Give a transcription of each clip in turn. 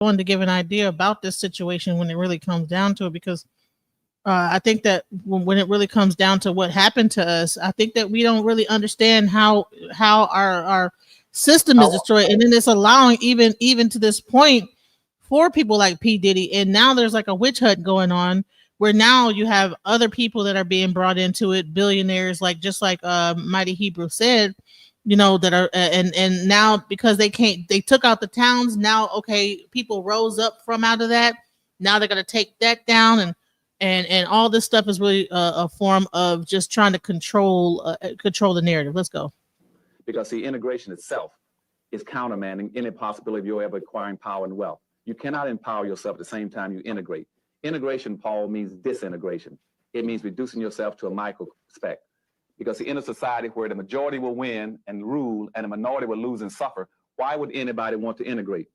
wanted to give an idea about this situation when it really comes down to it, because I think that when it really comes down to what happened to us, I think that we don't really understand how our system is destroyed, and then it's allowing even to this point for people like P Diddy, and now there's like a witch hunt going on where now you have other people that are being brought into it, billionaires, like just like Mighty Hebrew said, that are and now because they took out the towns. Now, okay, people rose up from out of that. Now they're gonna take that down, and all this stuff is really a form of just trying to control the narrative. Let's go. Because the integration itself is countermanding any possibility of you ever acquiring power and wealth. You cannot empower yourself at the same time you integrate. Integration, Paul, means disintegration. It means reducing yourself to a micro speck. Because in a society where the majority will win and rule and the minority will lose and suffer, why would anybody want to integrate?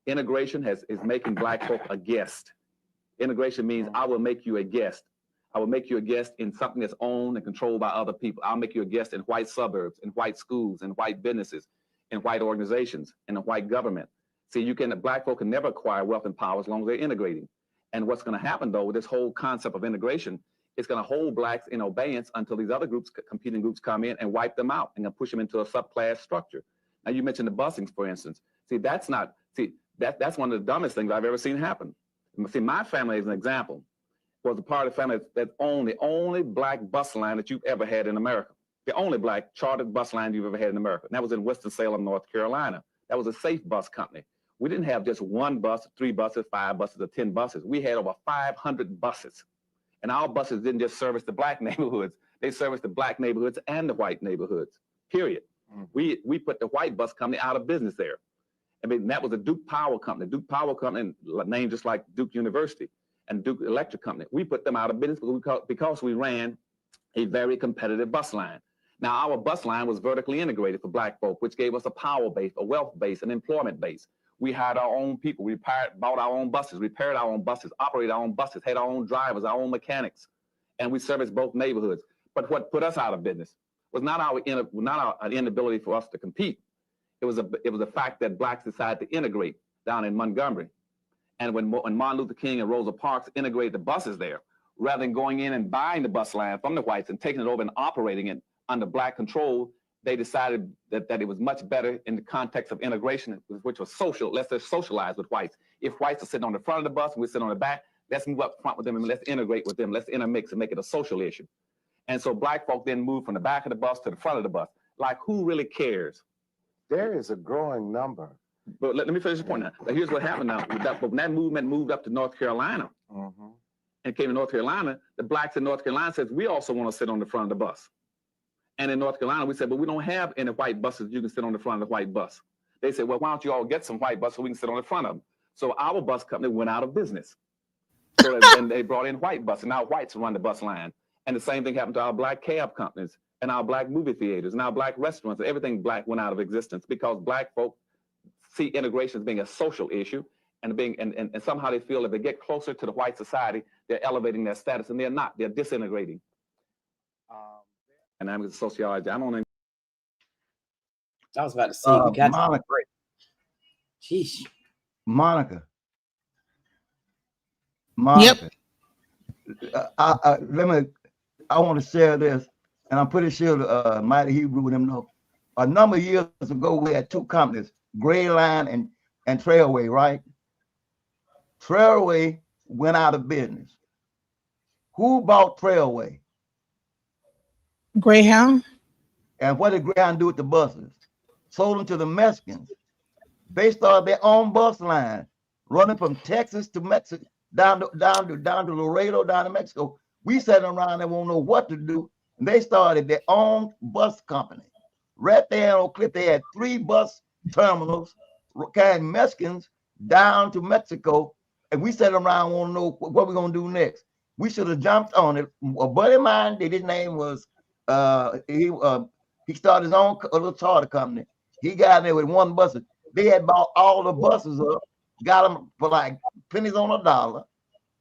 Integration is making black folk a guest. Integration means I will make you a guest. I will make you a guest in something that's owned and controlled by other people. I'll make you a guest in white suburbs, in white schools, in white businesses, in white organizations, in a white government. See, black folk can never acquire wealth and power as long as they're integrating. And what's going to happen, though, with this whole concept of integration, it's going to hold blacks in abeyance until these other groups, competing groups, come in and wipe them out and push them into a subclass structure. Now, you mentioned the busings, for instance. See, that's one of the dumbest things I've ever seen happen. See, my family, as an example, was a part of the family that owned the only black bus line that you've ever had in America. The only black chartered bus line you've ever had in America. And that was in Winston-Salem, North Carolina. That was a safe bus company. We didn't have just one bus, 3 buses, 5 buses, or 10 buses. We had over 500 buses. And our buses didn't just service the black neighborhoods. They serviced the black neighborhoods and the white neighborhoods, period. We put the white bus company out of business there. I mean, that was a Duke Power Company. Duke Power Company, named just like Duke University and Duke Electric Company. We put them out of business because we ran a very competitive bus line. Now, our bus line was vertically integrated for black folk, which gave us a power base, a wealth base, an employment base. We hired our own people. We bought our own buses, repaired our own buses, operated our own buses, had our own drivers, our own mechanics, and we serviced both neighborhoods. But what put us out of business was not our inability for us to compete. It was the fact that blacks decided to integrate down in Montgomery. And when Martin Luther King and Rosa Parks integrated the buses there, rather than going in and buying the bus line from the whites and taking it over and operating it under black control, they decided that it was much better in the context of integration, which was social. Let's just socialize with whites. If whites are sitting on the front of the bus and we sit on the back, let's move up front with them and let's integrate with them. Let's intermix and make it a social issue. And so black folk then moved from the back of the bus to the front of the bus. Like, who really cares? There is a growing number. But let me finish the point now. Here's what happened now. When that movement moved up to North Carolina and came to North Carolina, the blacks in North Carolina said, we also want to sit on the front of the bus. And in North Carolina, we said, but we don't have any white buses you can sit on the front of the white bus. They said, well, why don't you all get some white buses so we can sit on the front of them? So our bus company went out of business. So then they brought in white buses. Now whites run the bus line. And the same thing happened to our black cab companies and our black movie theaters and our black restaurants. Everything black went out of existence because black folk see integration as being a social issue and somehow they feel if they get closer to the white society, they're elevating their status, and they're not. They're disintegrating. And I'm a sociologist. I don't know. I was about to say, we got Monica. Sheesh. Monica. Yep. I want to share this, and I'm pretty sure Mighty Hebrew with them know. A number of years ago, we had 2 companies, Gray Line and Trailway, right? Trailway went out of business. Who bought Trailway? Greyhound. And what did Greyhound do with the buses? Sold them to the Mexicans. They started their own bus line, running from Texas to Mexico, down to Laredo, down to Mexico. We sat around and won't know what to do. And they started their own bus company. Right there on Cliff, they had 3 bus terminals carrying Mexicans down to Mexico. And we sat around and won't know what we're gonna do next. We should have jumped on it. A buddy of mine, his name was he started his own little charter company. He got in there with 1 bus. They had bought all the buses up, got them for like pennies on a dollar,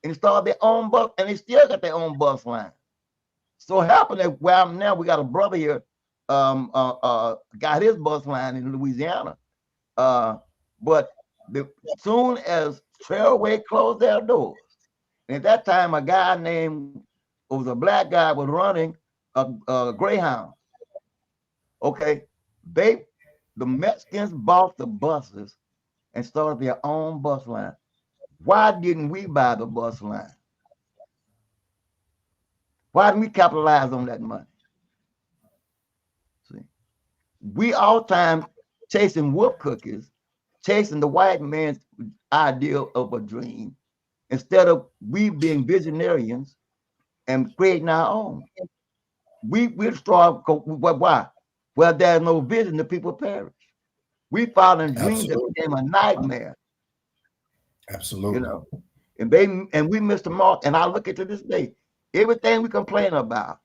and started their own bus, and they still got their own bus line. So it happened that now we got a brother here, got his bus line in Louisiana. But Soon as Trailway closed their doors, and at that time a guy named, it was a black guy was running a Greyhound. Okay, they the Mexicans bought the buses and started their own bus line. Why didn't we buy the bus line? Why didn't we capitalize on that money? See, we all time chasing whoop cookies, chasing the white man's ideal of a dream, instead of we being visionarians and creating our own. We strong. Why? Well, there's no vision, the people perish. We following dreams that Absolutely. became a nightmare, Absolutely. you know. And we missed the mark. And I look at to this day, everything we complain about,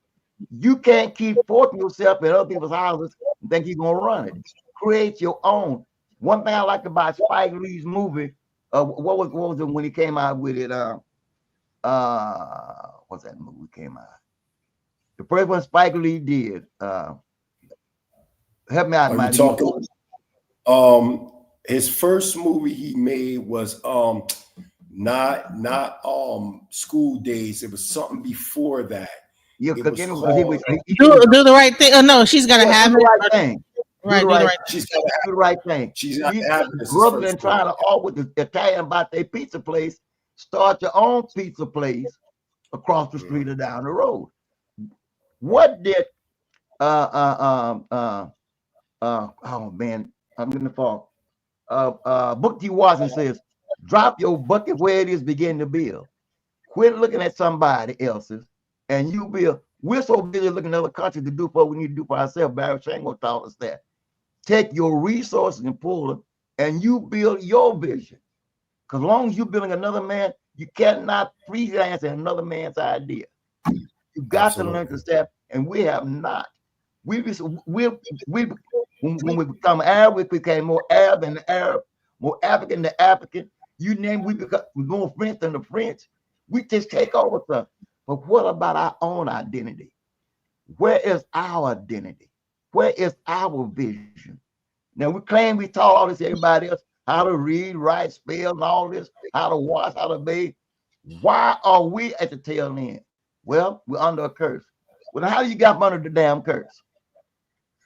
you can't keep forcing yourself in other people's houses and think you're gonna run it. Create your own. One thing I like about Spike Lee's movie, what was it when he came out with it? What's that movie came out? The first one Spike Lee did. Help me out, Are you Mike. talking? His first movie he made was not School Days. It was something before that. Yeah, It because was Do the right thing. No, she's gonna have do it. the right thing. Right, Do do the the right, right. She's got to do the right thing. She's not You- having this. Rather than trying to all with the Italian about their pizza place, start your own pizza place across the street or down the road. What did oh man, I'm in the fall. Book T. Watson says, drop your bucket where it is, begin to build. Quit looking at somebody else's and you build. We're so busy looking at other countries to do what we need to do for ourselves. Barry Shango taught us that. Take your resources and pull them, and you build your vision. Because as long as you're building another man, you cannot freelance in another man's idea. You got to learn to step, and we have not. When we become Arab, we became more Arab than the Arab, more African than African. You name, we become more French than the French. We just take over stuff. But what about our own identity? Where is our identity? Where is our vision? Now we claim we taught all this to everybody else, how to read, write, spell, and all this, how to wash, how to bathe. Why are we at the tail end? Well, we're under a curse. Well, how do you get under the damn curse?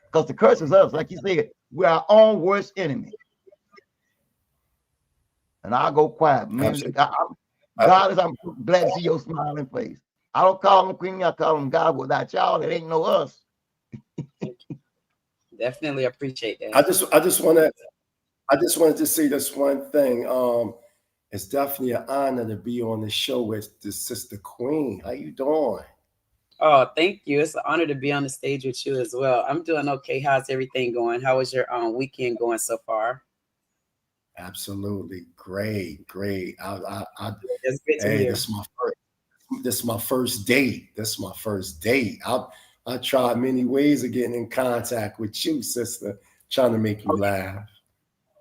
Because the curse is us, like you said, we're our own worst enemy. And I'll go quiet. Man, I'm glad to see your smiling face. I don't call him Queen, I call him God. Without y'all, it ain't no us. Definitely appreciate that. I just wanted to say this one thing. It's definitely an honor to be on the show with the Sister Queen. How you doing? Oh, thank you. It's an honor to be on the stage with you as well. I'm doing okay. How's everything going? How was your weekend going so far? Absolutely great. It's good to hear. This is my first date. I tried many ways of getting in contact with you, sister, trying to make you laugh.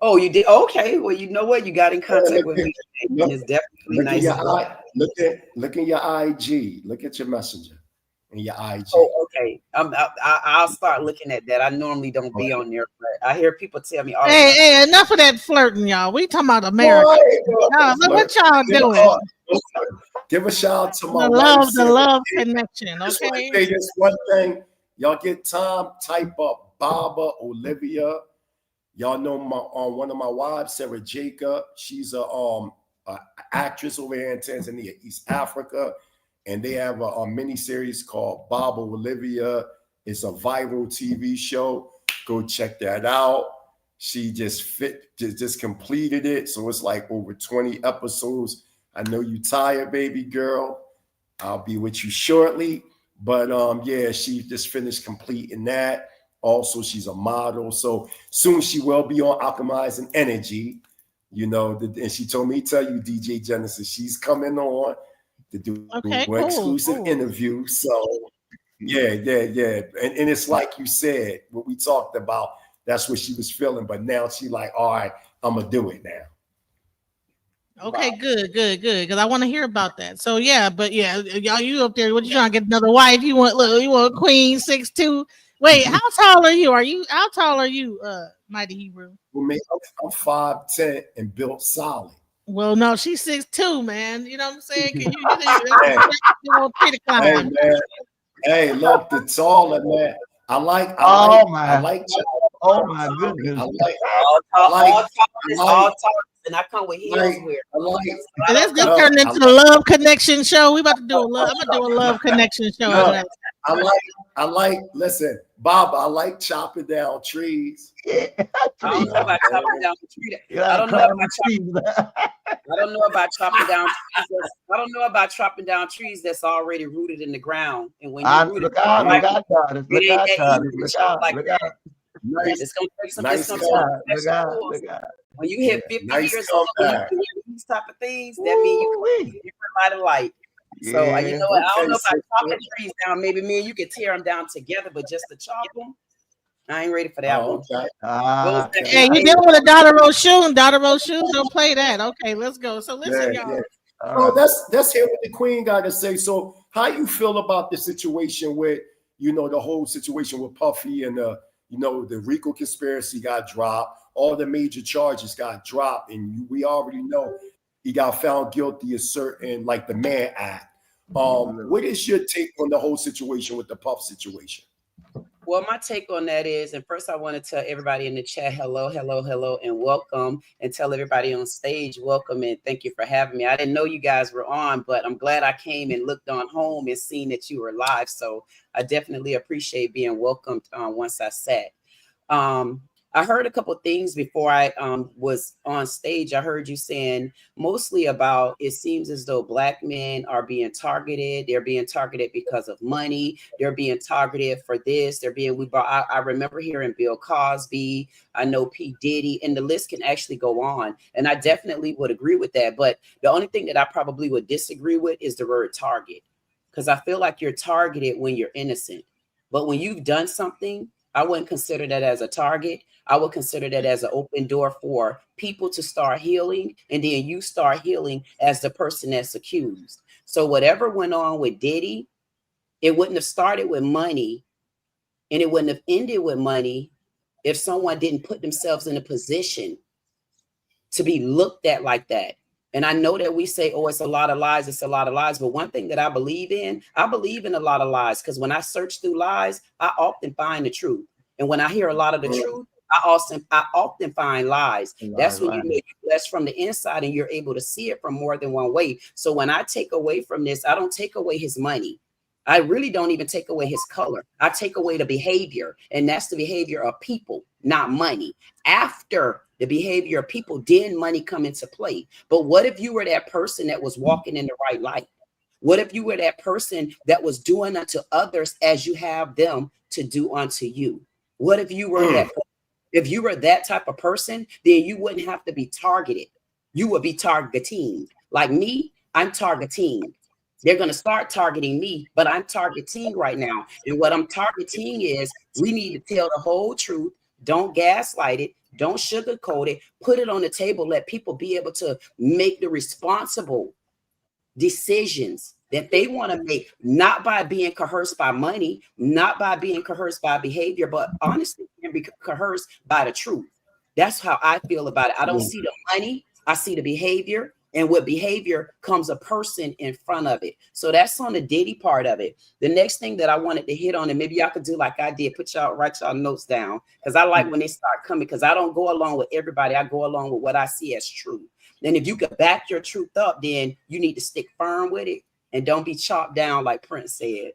Oh, you did? Okay. Well, you know what? You got in contact with me. It's definitely nice. Look at your IG. Look at your messenger and your IG. Oh, okay. I'll start looking at that. I normally don't be on there, but I hear people tell me all the time. Hey, enough of that flirting, y'all. We talking about America. Look what y'all doing. Give a shout out to my the love connection. Just Okay. want to say this one thing. Y'all get time, type up Baba Olivia. Y'all know one of my wives, Sarah Jacob. She's a actress over here in Tanzania, East Africa, and they have a mini series called Baba Olivia. It's a viral TV show. Go check that out. She just completed it, so it's like over 20 episodes. I know you tired, baby girl. I'll be with you shortly. But yeah, she just finished completing that. Also, she's a model. So soon she will be on Alchemizing Energy. You know, and she told me to tell you, DJ Genesis, she's coming on to do an exclusive interview. So yeah. And it's like you said, what we talked about, that's what she was feeling. But now she like, all right, I'm going to do it now. Okay, good. Because I want to hear about that. So yeah, but yeah, y'all, you up there? What you trying to get another wife? You want a queen 6'2", Wait, how tall are you? How tall are you, Mighty Hebrew? Well, man, I'm 5'10" and built solid. Well, no, she's 6'2", man. You know what I'm saying? Can you Hey, that's a little pretty hey, climb. man. Hey, look, the taller man. Oh I my, like, oh my I goodness. like, All talk, like, all tallness, like, all tallness, and I come with heels like, wear. I like, So I And don't this come. look, turned into the Love Connection show. We about to do I'm gonna do a Love Connection show. look, I like, listen, Bob, I like chopping down trees. Yeah, I don't know about chopping down the tree. you I gotta don't know climb about the trees. I don't know about chopping down trees. I don't know about chopping down trees that's already rooted in the ground. And when you root it, Look out, like, look out, Goddess, it look ain't out, that Goddess, easy to look chop out, like look that. out, Nice, It's gonna take some. nice It's gonna look take out, some look special out, tools. look out. When you hit 50 nice years old, and you comeback. can do these type of things. That means you can Woo-wee. see a different light of light. So you Yeah. know what? I don't Okay, know so, about chopping trees down. Maybe me and you could tear them down together, but just to chop them, I ain't ready for that oh, one. okay. What was that? Hey, you dealing with a Donna Rochun. Donna Rochun, don't play that. Okay, let's go. So listen, Yeah, y'all. yeah. All So right. let's hear what the Queen got to say. So, how you feel about the situation with, the whole situation with Puffy and the RICO conspiracy got dropped, all the major charges got dropped, and we already know he got found guilty of certain, like the Mann Act. What is your take on the whole situation with the Puff situation? Well, my take on that is, and first I want to tell everybody in the chat, hello, hello, hello, and welcome, and tell everybody on stage, welcome, and thank you for having me. I didn't know you guys were on, but I'm glad I came and looked on home and seen that you were live. So I definitely appreciate being welcomed once I sat. I heard a couple of things before I was on stage. I heard you saying mostly about it seems as though Black men are being targeted. They're being targeted because of money. They're being targeted for this. I remember hearing Bill Cosby. I know P. Diddy, and the list can actually go on. And I definitely would agree with that. But the only thing that I probably would disagree with is the word target, because I feel like you're targeted when you're innocent. But when you've done something, I wouldn't consider that as a target. I would consider that as an open door for people to start healing, and then you start healing as the person that's accused. So whatever went on with Diddy, it wouldn't have started with money, and it wouldn't have ended with money if someone didn't put themselves in a position to be looked at like that. And I know that we say, oh, it's a lot of lies, it's a lot of lies. But one thing that I believe in a lot of lies, because when I search through lies, I often find the truth. And when I hear a lot of the truth, I often find lies. That's when you know you're blessed from the inside and you're able to see it from more than one way. So when I take away from this, I don't take away his money. I really don't even take away his color. I take away the behavior, and that's the behavior of people, not money. After the behavior of people, then money come into play. But what if you were that person that was walking in the right light? What if you were that person that was doing unto others as you have them to do unto you? What if you were that? If you were that type of person, then you wouldn't have to be targeted. You would be targeting. Like me, I'm targeting. They're going to start targeting me, but I'm targeting right now. And what I'm targeting is we need to tell the whole truth. Don't gaslight it. Don't sugarcoat it. Put it on the table. Let people be able to make the responsible decisions that they want to make, not by being coerced by money, not by being coerced by behavior, but honestly, can be coerced by the truth. That's how I feel about it. I don't see the money, I see the behavior. And with behavior comes a person in front of it. So that's on the Diddy part of it. The next thing that I wanted to hit on, and maybe y'all could do like I did, write y'all notes down, because I like when they start coming, because I don't go along with everybody. I go along with what I see as true. Then if you could back your truth up, then you need to stick firm with it and don't be chopped down like Prince said.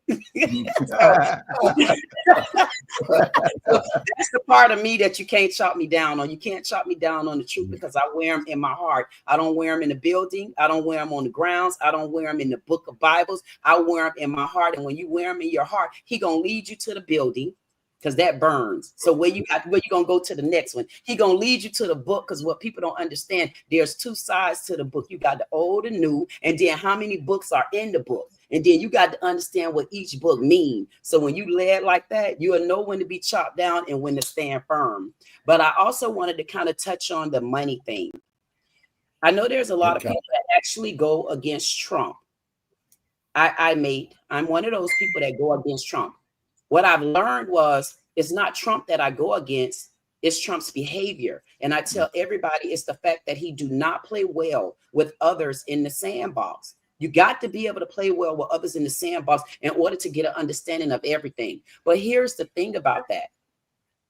That's the part of me that you can't chop me down on. You can't chop me down on the truth, because I wear them in my heart. I don't wear them in the building. I don't wear them on the grounds. I don't wear them in the book of Bibles. I wear them in my heart. And when you wear them in your heart, he gonna lead you to the building, because that burns. So where you gonna go to the next one? He gonna lead you to the book, because what people don't understand, there's two sides to the book. You got the old and new, and then how many books are in the book, and then you got to understand what each book means. So when you led like that, you'll know when to be chopped down and when to stand firm. But I also wanted to kind of touch on the money thing. I know there's a lot of people that actually go against Trump. I'm one of those people that go against Trump. What I've learned was it's not Trump that I go against, it's Trump's behavior. And I tell everybody it's the fact that he do not play well with others in the sandbox. You got to be able to play well with others in the sandbox in order to get an understanding of everything. But here's the thing about that.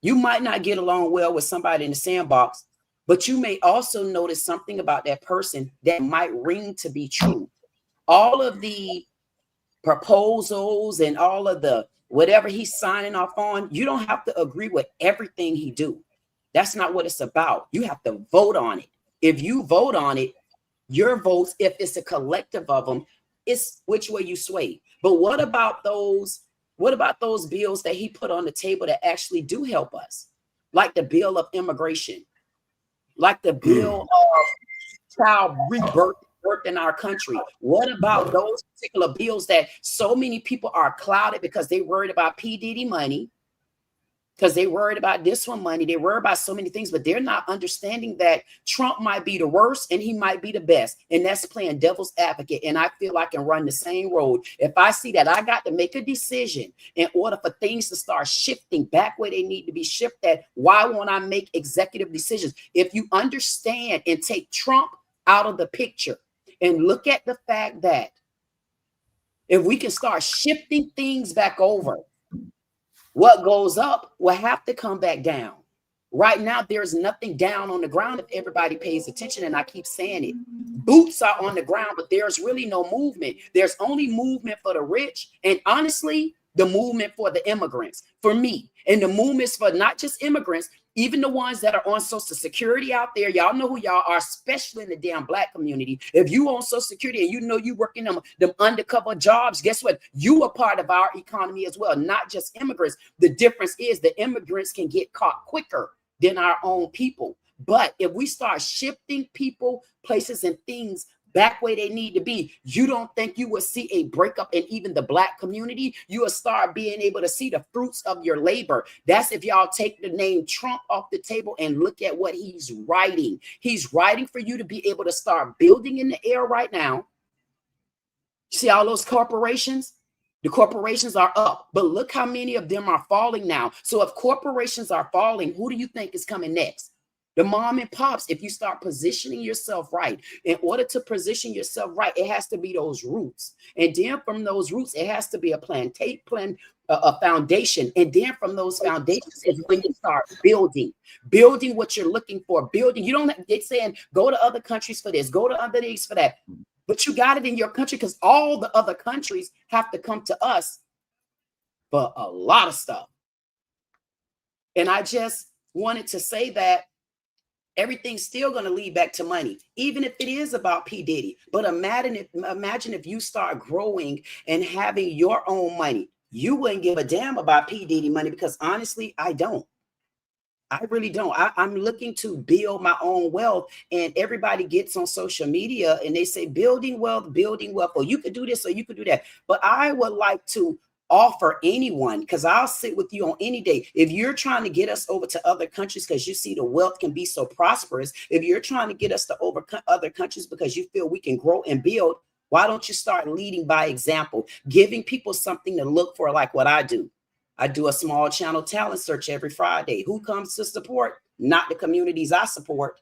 You might not get along well with somebody in the sandbox, but you may also notice something about that person that might ring to be true. All of the proposals and all of the whatever he's signing off on, you don't have to agree with everything he do. That's not what it's about. You have to vote on it. If you vote on it, your votes, if it's a collective of them, it's which way you sway. But what about those bills that he put on the table that actually do help us? Like the bill of immigration, like the bill of child rebirth in our country. What about those particular bills that so many people are clouded because they worried about P. Diddy money, because they worried about this one money, they worry about so many things, but they're not understanding that Trump might be the worst and he might be the best. And that's playing devil's advocate. And I feel I can run the same road. If I see that I got to make a decision in order for things to start shifting back where they need to be shifted, why won't I make executive decisions? If you understand and take Trump out of the picture and look at the fact that if we can start shifting things back over, what goes up will have to come back down. Right now, there's nothing down on the ground if everybody pays attention, and I keep saying it. Boots are on the ground, but there's really no movement. There's only movement for the rich, and honestly, the movement for the immigrants, for me, and the movements for not just immigrants, even the ones that are on Social Security out there. Y'all know who y'all are, especially in the damn Black community. If you on Social Security and you know you working them undercover jobs, guess what? You are part of our economy as well, not just immigrants. The difference is the immigrants can get caught quicker than our own people. But if we start shifting people, places, and things back where they need to be, you don't think you will see a breakup in even the Black community? You will start being able to see the fruits of your labor. That's if y'all take the name Trump off the table and look at what he's writing. He's writing for you to be able to start building in the air right now. See all those corporations? The corporations are up, but look how many of them are falling now. So if corporations are falling, who do you think is coming next? The mom and pops. If you start positioning yourself right, in order to position yourself right, it has to be those roots. And then from those roots, it has to be a foundation. And then from those foundations is when you start building what you're looking for. Building. You don't, it's saying go to other countries for this, go to other things for that. But you got it in your country because all the other countries have to come to us for a lot of stuff. And I just wanted to say that everything's still going to lead back to money, even if it is about P. Diddy. But imagine if you start growing and having your own money. You wouldn't give a damn about P. Diddy money because honestly, I don't. I really don't. I'm looking to build my own wealth, and everybody gets on social media and they say building wealth, or you could do this or you could do that. But I would like to offer anyone, because I'll sit with you on any day. If you're trying to get us over to other countries because you see the wealth can be so prosperous, if you're trying to get us to over other countries because you feel we can grow and build, why don't you start leading by example, giving people something to look for, like what I do. I do a small channel talent search every Friday. Who comes to support? Not the communities I support.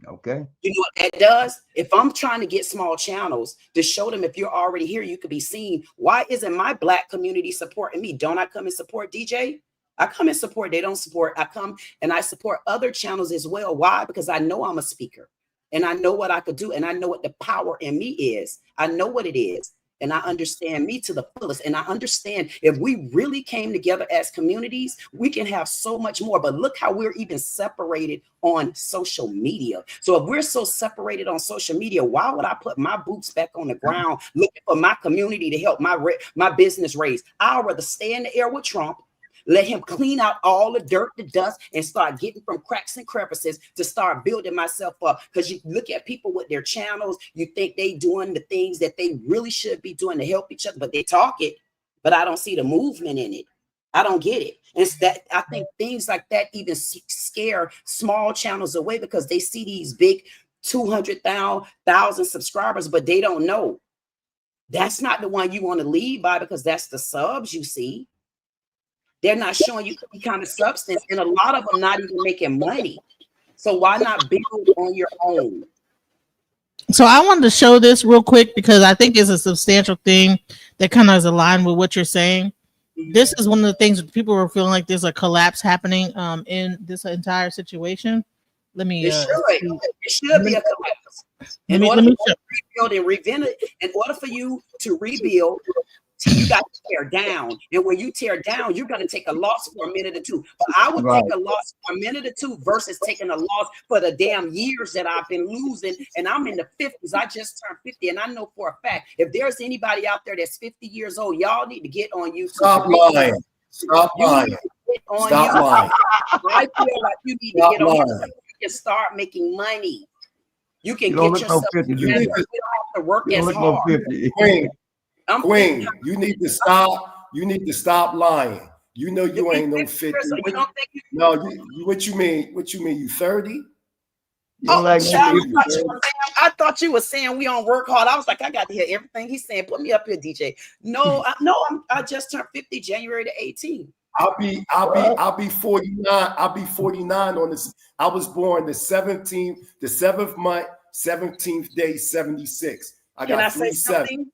Okay. You know what that does? If I'm trying to get small channels to show them if you're already here, you could be seen. Why isn't my Black community supporting me? Don't I come and support DJ? I come and support. They don't support. I come and I support other channels as well. Why? Because I know I'm a speaker and I know what I could do and I know what the power in me is. I know what it is. And I understand me to the fullest. And I understand if we really came together as communities, we can have so much more. But look how we're even separated on social media. So if we're so separated on social media, why would I put my boots back on the ground looking for my community to help my business raise? I'd rather stay in the air with Trump, let him clean out all the dirt, the dust, and start getting from cracks and crevices to start building myself up. Because you look at people with their channels, you think they doing the things that they really should be doing to help each other, but they talk it, but I don't see the movement in it. I don't get it. And it's that I think things like that even scare small channels away because they see these big 200,000 subscribers, but they don't know. That's not the one you want to lead by because that's the subs you see. They're not showing you any kind of substance, and a lot of them not even making money. So why not build on your own? So I wanted to show this real quick because I think it's a substantial thing that kind of is aligned with what you're saying. This is one of the things that people were feeling like there's a collapse happening in this entire situation. Let me It should be a collapse. In order to rebuild and revent it, in order for you to rebuild, you got to tear down. And when you tear down, you're going to take a loss for a minute or two. But I would take a loss for a minute or two versus taking a loss for the damn years that I've been losing. And I'm in the 50s. I just turned 50. And I know for a fact, if there's anybody out there that's 50 years old, y'all need to get on YouTube. Stop lying. Stop lying. Stop lying. I feel like you need to get on YouTube. You can start making money. You can get yourself together. You don't have to work as hard. Queen, you need to stop. You need to stop lying. You know you ain't no 50. No, what you mean? What you mean? You 30? I thought you were saying we don't work hard. I was like, I got to hear everything he's saying. Put me up here, DJ. No, I just turned 50 January the 18th. I'll be 49. I'll be 49 on this. I was born the 17th, the 7th month, 17th day, 76. I got 3 7.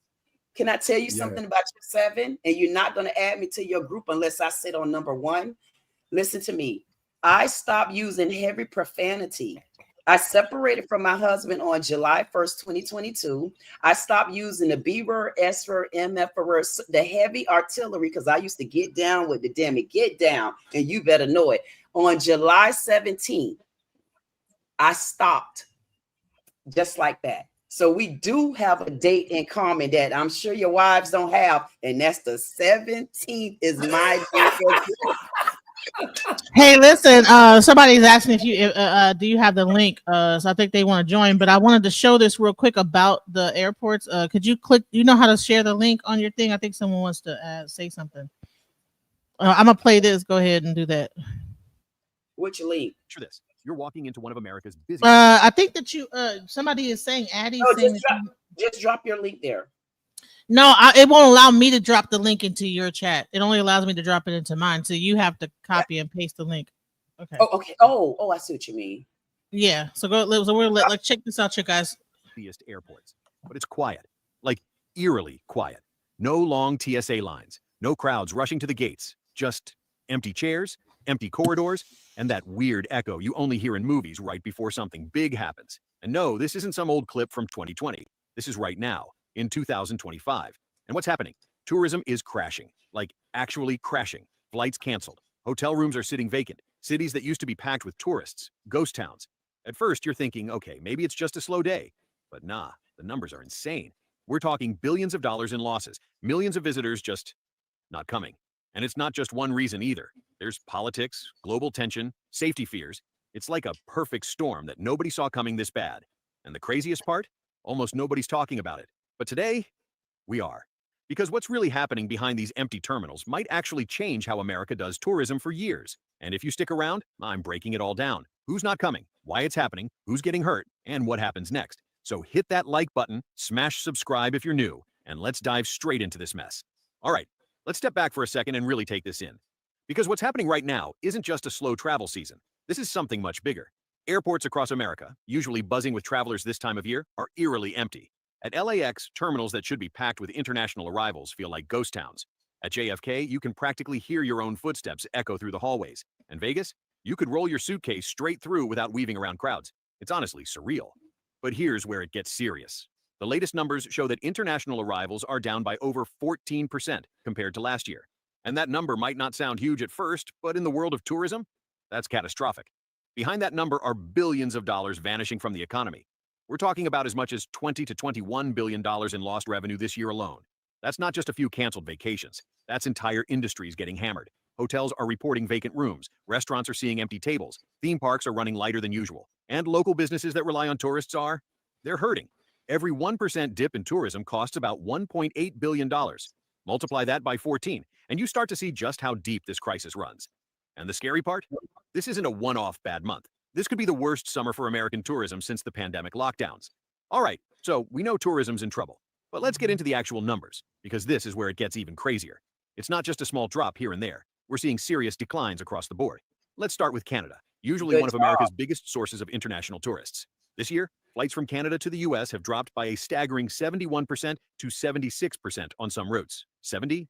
Can I tell you something about your 7? And you're not going to add me to your group unless I sit on number 1. Listen to me. I stopped using heavy profanity. I separated from my husband on July 1st, 2022. I stopped using the B word, S word, MF word, the heavy artillery, because I used to get down with the damn it, get down, and you better know it. On July 17th, I stopped just like that. So we do have a date in common that I'm sure your wives don't have, and that's the 17th is my day. Hey, listen, somebody's asking if you do you have the link? So I think they want to join, but I wanted to show this real quick about the airports. Could you click? You know how to share the link on your thing? I think someone wants to say something. I'm gonna play this. Go ahead and do that. Which link? Picture this. You're walking into one of America's busiest. I think that you somebody is saying Addie. Just drop your link there. No, it won't allow me to drop the link into your chat. It only allows me to drop it into mine. So you have to copy and paste the link. Okay. Oh, okay. Oh, I see what you mean. Yeah. So let's check this out, you guys. Busiest airports, but it's quiet, like eerily quiet. No long TSA lines, no crowds rushing to the gates, just empty chairs, empty corridors, and that weird echo you only hear in movies right before something big happens. And no, this isn't some old clip from 2020. This is right now, in 2025. And what's happening? Tourism is crashing, like actually crashing. Flights canceled. Hotel rooms are sitting vacant. Cities that used to be packed with tourists, ghost towns. At first, you're thinking, okay, maybe it's just a slow day. But nah, the numbers are insane. We're talking billions of dollars in losses, millions of visitors just not coming. And it's not just one reason either. There's politics, global tension, safety fears. It's like a perfect storm that nobody saw coming this bad. And the craziest part? Almost nobody's talking about it. But today, we are. Because what's really happening behind these empty terminals might actually change how America does tourism for years. And if you stick around, I'm breaking it all down. Who's not coming, why it's happening, who's getting hurt, and what happens next. So hit that like button, smash subscribe if you're new, and let's dive straight into this mess. All right, let's step back for a second and really take this in. Because what's happening right now isn't just a slow travel season. This is something much bigger. Airports across America, usually buzzing with travelers this time of year, are eerily empty. At LAX, terminals that should be packed with international arrivals feel like ghost towns. At JFK, you can practically hear your own footsteps echo through the hallways. And Vegas, you could roll your suitcase straight through without weaving around crowds. It's honestly surreal. But here's where it gets serious. The latest numbers show that international arrivals are down by over 14% compared to last year. And that number might not sound huge at first, but in the world of tourism, that's catastrophic. Behind that number are billions of dollars vanishing from the economy. We're talking about as much as $20 to $21 billion in lost revenue this year alone. That's not just a few canceled vacations. That's entire industries getting hammered. Hotels are reporting vacant rooms. Restaurants are seeing empty tables. Theme parks are running lighter than usual. And local businesses that rely on tourists they're hurting. Every 1% dip in tourism costs about $1.8 billion. Multiply that by 14, and you start to see just how deep this crisis runs. And the scary part? This isn't a one-off bad month. This could be the worst summer for American tourism since the pandemic lockdowns. All right, so we know tourism's in trouble, but let's get into the actual numbers, because this is where it gets even crazier. It's not just a small drop here and there. we're seeing serious declines across the board. Let's start with Canada, usually Good one of job. America's biggest sources of international tourists. This year, flights from Canada to the US have dropped by a staggering 71% to 76% on some routes. 76%.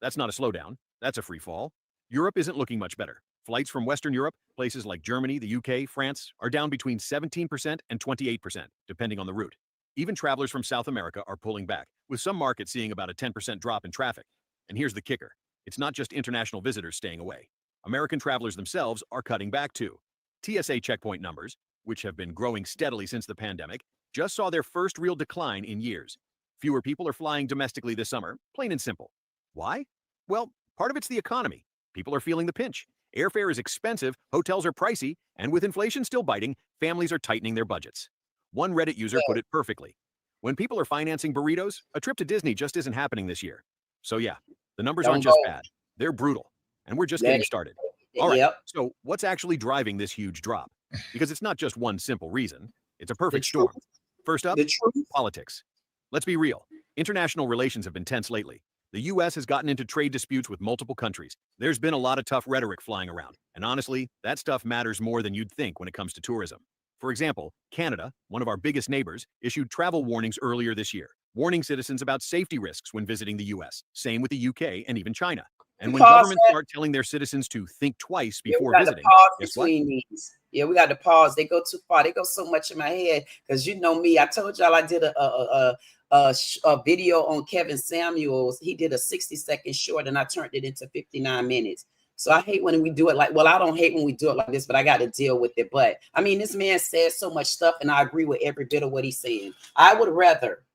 That's not a slowdown, that's a free fall. Europe isn't looking much better. Flights from Western Europe, places like Germany, the UK, France, are down between 17% and 28%, depending on the route. Even travelers from South America are pulling back, with some markets seeing about a 10% drop in traffic. And here's the kicker. It's not just international visitors staying away. American travelers themselves are cutting back too. TSA checkpoint numbers, which have been growing steadily since the pandemic, just saw their first real decline in years. Fewer people are flying domestically this summer, plain and simple. Why? Well, part of it's the economy. People are feeling the pinch. Airfare is expensive, hotels are pricey, and with inflation still biting, families are tightening their budgets. One Reddit user put it perfectly. When people are financing burritos, a trip to Disney just isn't happening this year. So yeah, the numbers aren't just bad, they're brutal. And we're just getting started. All right, so what's actually driving this huge drop? Because it's not just one simple reason, it's a perfect storm. First up, politics. Let's be real. International relations have been tense lately. The US has gotten into trade disputes with multiple countries. There's been a lot of tough rhetoric flying around. And honestly, that stuff matters more than you'd think when it comes to tourism. For example, Canada, one of our biggest neighbors, issued travel warnings earlier this year, warning citizens about safety risks when visiting the US. Same with the UK and even China. And when governments start telling their citizens to think twice before visiting, guess what? Yeah, we got to pause. They go too far. They go so much in my head because you know me. I told y'all I did a video on Kevin Samuels. He did a 60-second short and I turned it into 59 minutes. So I hate when we do it like, well, I don't hate when we do it like this, but I got to deal with it. But I mean, this man says so much stuff and I agree with every bit of what he's saying. I would rather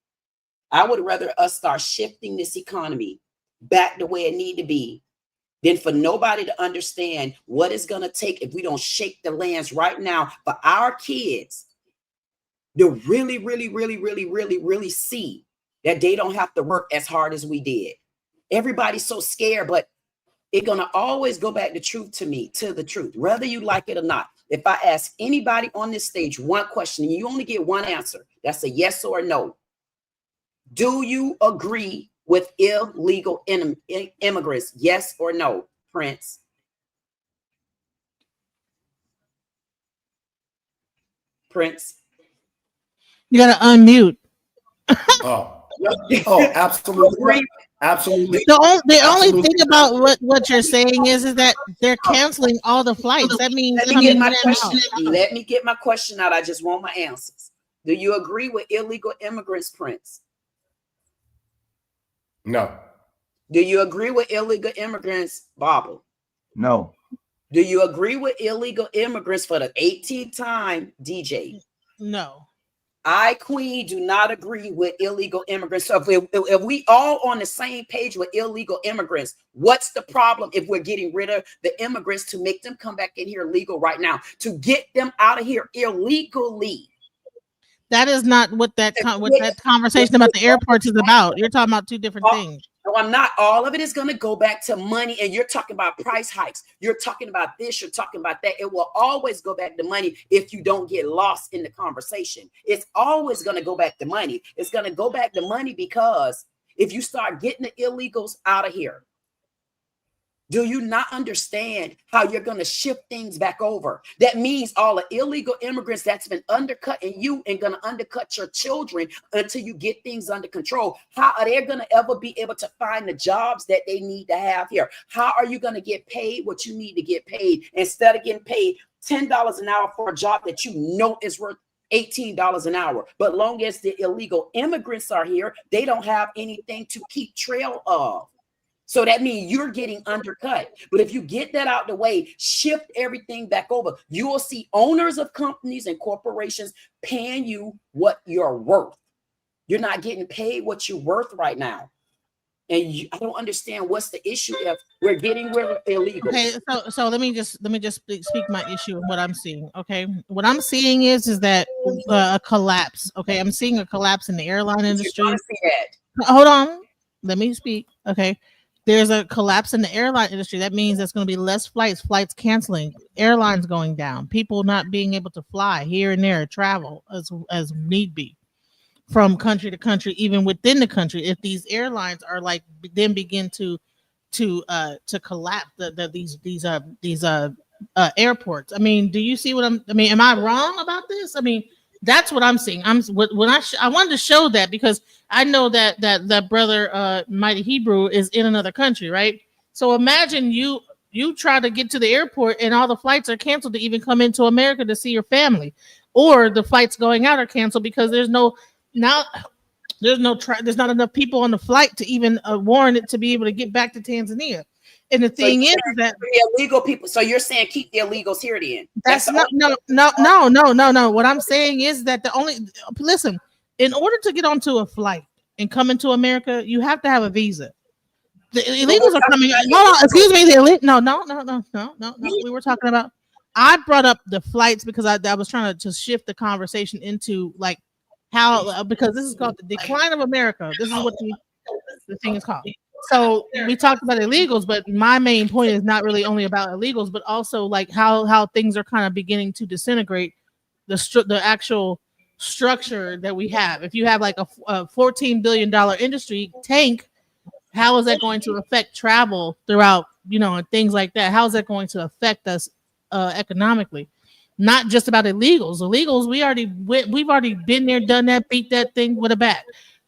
us start shifting this economy back the way it need to be than for nobody to understand what it's going to take if we don't shake the lands right now for our kids to really, really, really, really, really, really see that they don't have to work as hard as we did. Everybody's so scared, but it's going to always go back to the truth, whether you like it or not. If I ask anybody on this stage one question, and you only get one answer, that's a yes or a no. Do you agree with illegal immigrants? Yes or no, Prince? Prince? You got to unmute. Absolutely. Absolutely. The only thing about what you're saying is that they're canceling all the flights. That means let me get my question out. I just want my answers. Do you agree with illegal immigrants, Prince? No. Do you agree with illegal immigrants, Bobble? No. Do you agree with illegal immigrants for the 18th time, DJ? No. I, Queen, do not agree with illegal immigrants. So if we all on the same page with illegal immigrants, what's the problem if we're getting rid of the immigrants to make them come back in here legal right now, to get them out of here illegally? That is not what that conversation about the airports is about. You're talking about two different things. No, I'm not. All of it is going to go back to money. And you're talking about price hikes. You're talking about this. You're talking about that. It will always go back to money if you don't get lost in the conversation. It's always going to go back to money. It's going to go back to money because if you start getting the illegals out of here, do you not understand how you're going to shift things back over? That means all the illegal immigrants that's been undercutting you and going to undercut your children until you get things under control. How are they going to ever be able to find the jobs that they need to have here? How are you going to get paid what you need to get paid instead of getting paid $10 an hour for a job that you know is worth $18 an hour? But long as the illegal immigrants are here, they don't have anything to keep trail of. So that means you're getting undercut. But if you get that out the way, shift everything back over, you will see owners of companies and corporations paying you what you're worth. You're not getting paid what you're worth right now. And I don't understand what's the issue if we're getting rid of illegal. Okay, so let me just speak my issue of what I'm seeing. Okay, what I'm seeing is that a collapse. Okay, I'm seeing a collapse in the airline industry. Hold on, let me speak. Okay. There's a collapse in the airline industry. That means there's going to be less flights canceling, airlines going down, people not being able to fly here and there, travel as need be from country to country, even within the country. If these airlines are then begin to to collapse these airports. I mean, do you see what I mean, am I wrong about this? I mean, that's what I'm seeing. I wanted to show that because I know that brother Mighty Hebrew is in another country, right? So imagine you try to get to the airport and all the flights are canceled to even come into America to see your family, or the flights going out are canceled because there's not enough people on the flight to even warrant it to be able to get back to Tanzania. And the thing is that the illegal people. So you're saying keep the illegals here then? that's not no. What I'm saying is that listen, in order to get onto a flight and come into America, you have to have a visa. The illegals are coming. Hold on, excuse me. No. We were talking about. I brought up the flights because I was trying to shift the conversation into like how, because this is called the decline of America. This is what the thing is called. So we talked about illegals, but my main point is not really only about illegals, but also like how things are kind of beginning to disintegrate the actual structure that we have. If you have like a $14 billion industry tank, how is that going to affect travel throughout, and things like that? How is that going to affect us economically? Not just about illegals. Illegals, we've already been there, done that, beat that thing with a bat.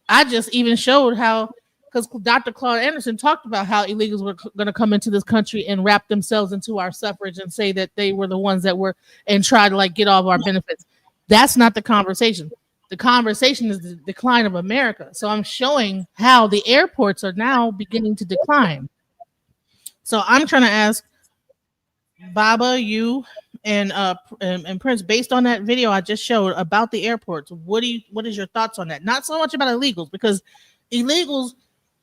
I just even showed how, because Dr. Claude Anderson talked about how illegals were going to come into this country and wrap themselves into our suffrage and say that they were the ones that were, and try to like get all of our benefits. That's not the conversation. The conversation is the decline of America. So I'm showing how the airports are now beginning to decline. So I'm trying to ask Baba, you and Prince, based on that video I just showed about the airports, what is your thoughts on that? Not so much about illegals, because illegals,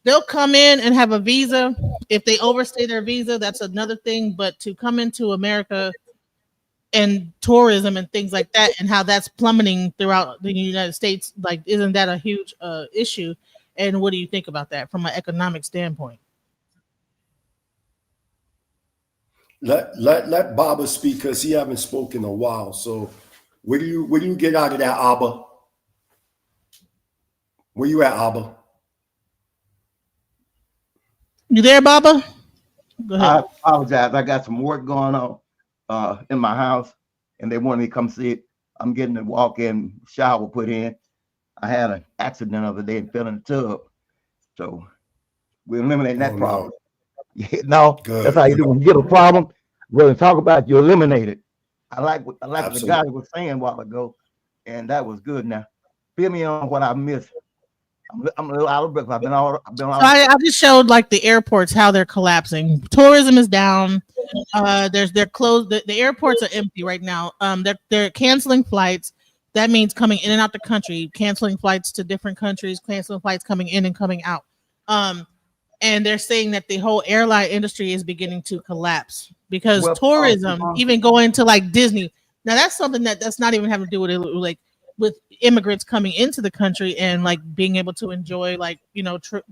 they'll come in and have a visa. If they overstay their visa, that's another thing. But to come into America and tourism and things like that, and how that's plummeting throughout the United States, like, isn't that a huge issue? And what do you think about that from an economic standpoint? Let Baba speak, because he haven't spoken in a while. So where do you get out of that, Abba? Where you at, Abba? You there, Baba? Go ahead. I apologize. I got some work going on in my house, and they wanted me to come see it. I'm getting a walk-in shower put in. I had an accident the other day and fell in the tub. So we're eliminating that problem. No, Good. that's how you do. When you get a problem, rather than talk about it, you eliminate it. I like what the guy was saying a while ago, and that was good. Now, fill me on what I missed. I'm a little out of breath. I've been all. I just showed like the airports, how they're collapsing. Tourism is down. They're closed. The airports are empty right now. They're canceling flights. That means coming in and out the country, canceling flights to different countries, canceling flights coming in and coming out. And they're saying that the whole airline industry is beginning to collapse because tourism, even going to like Disney. Now that's something that's not even having to do with it, like with immigrants coming into the country and like being able to enjoy like,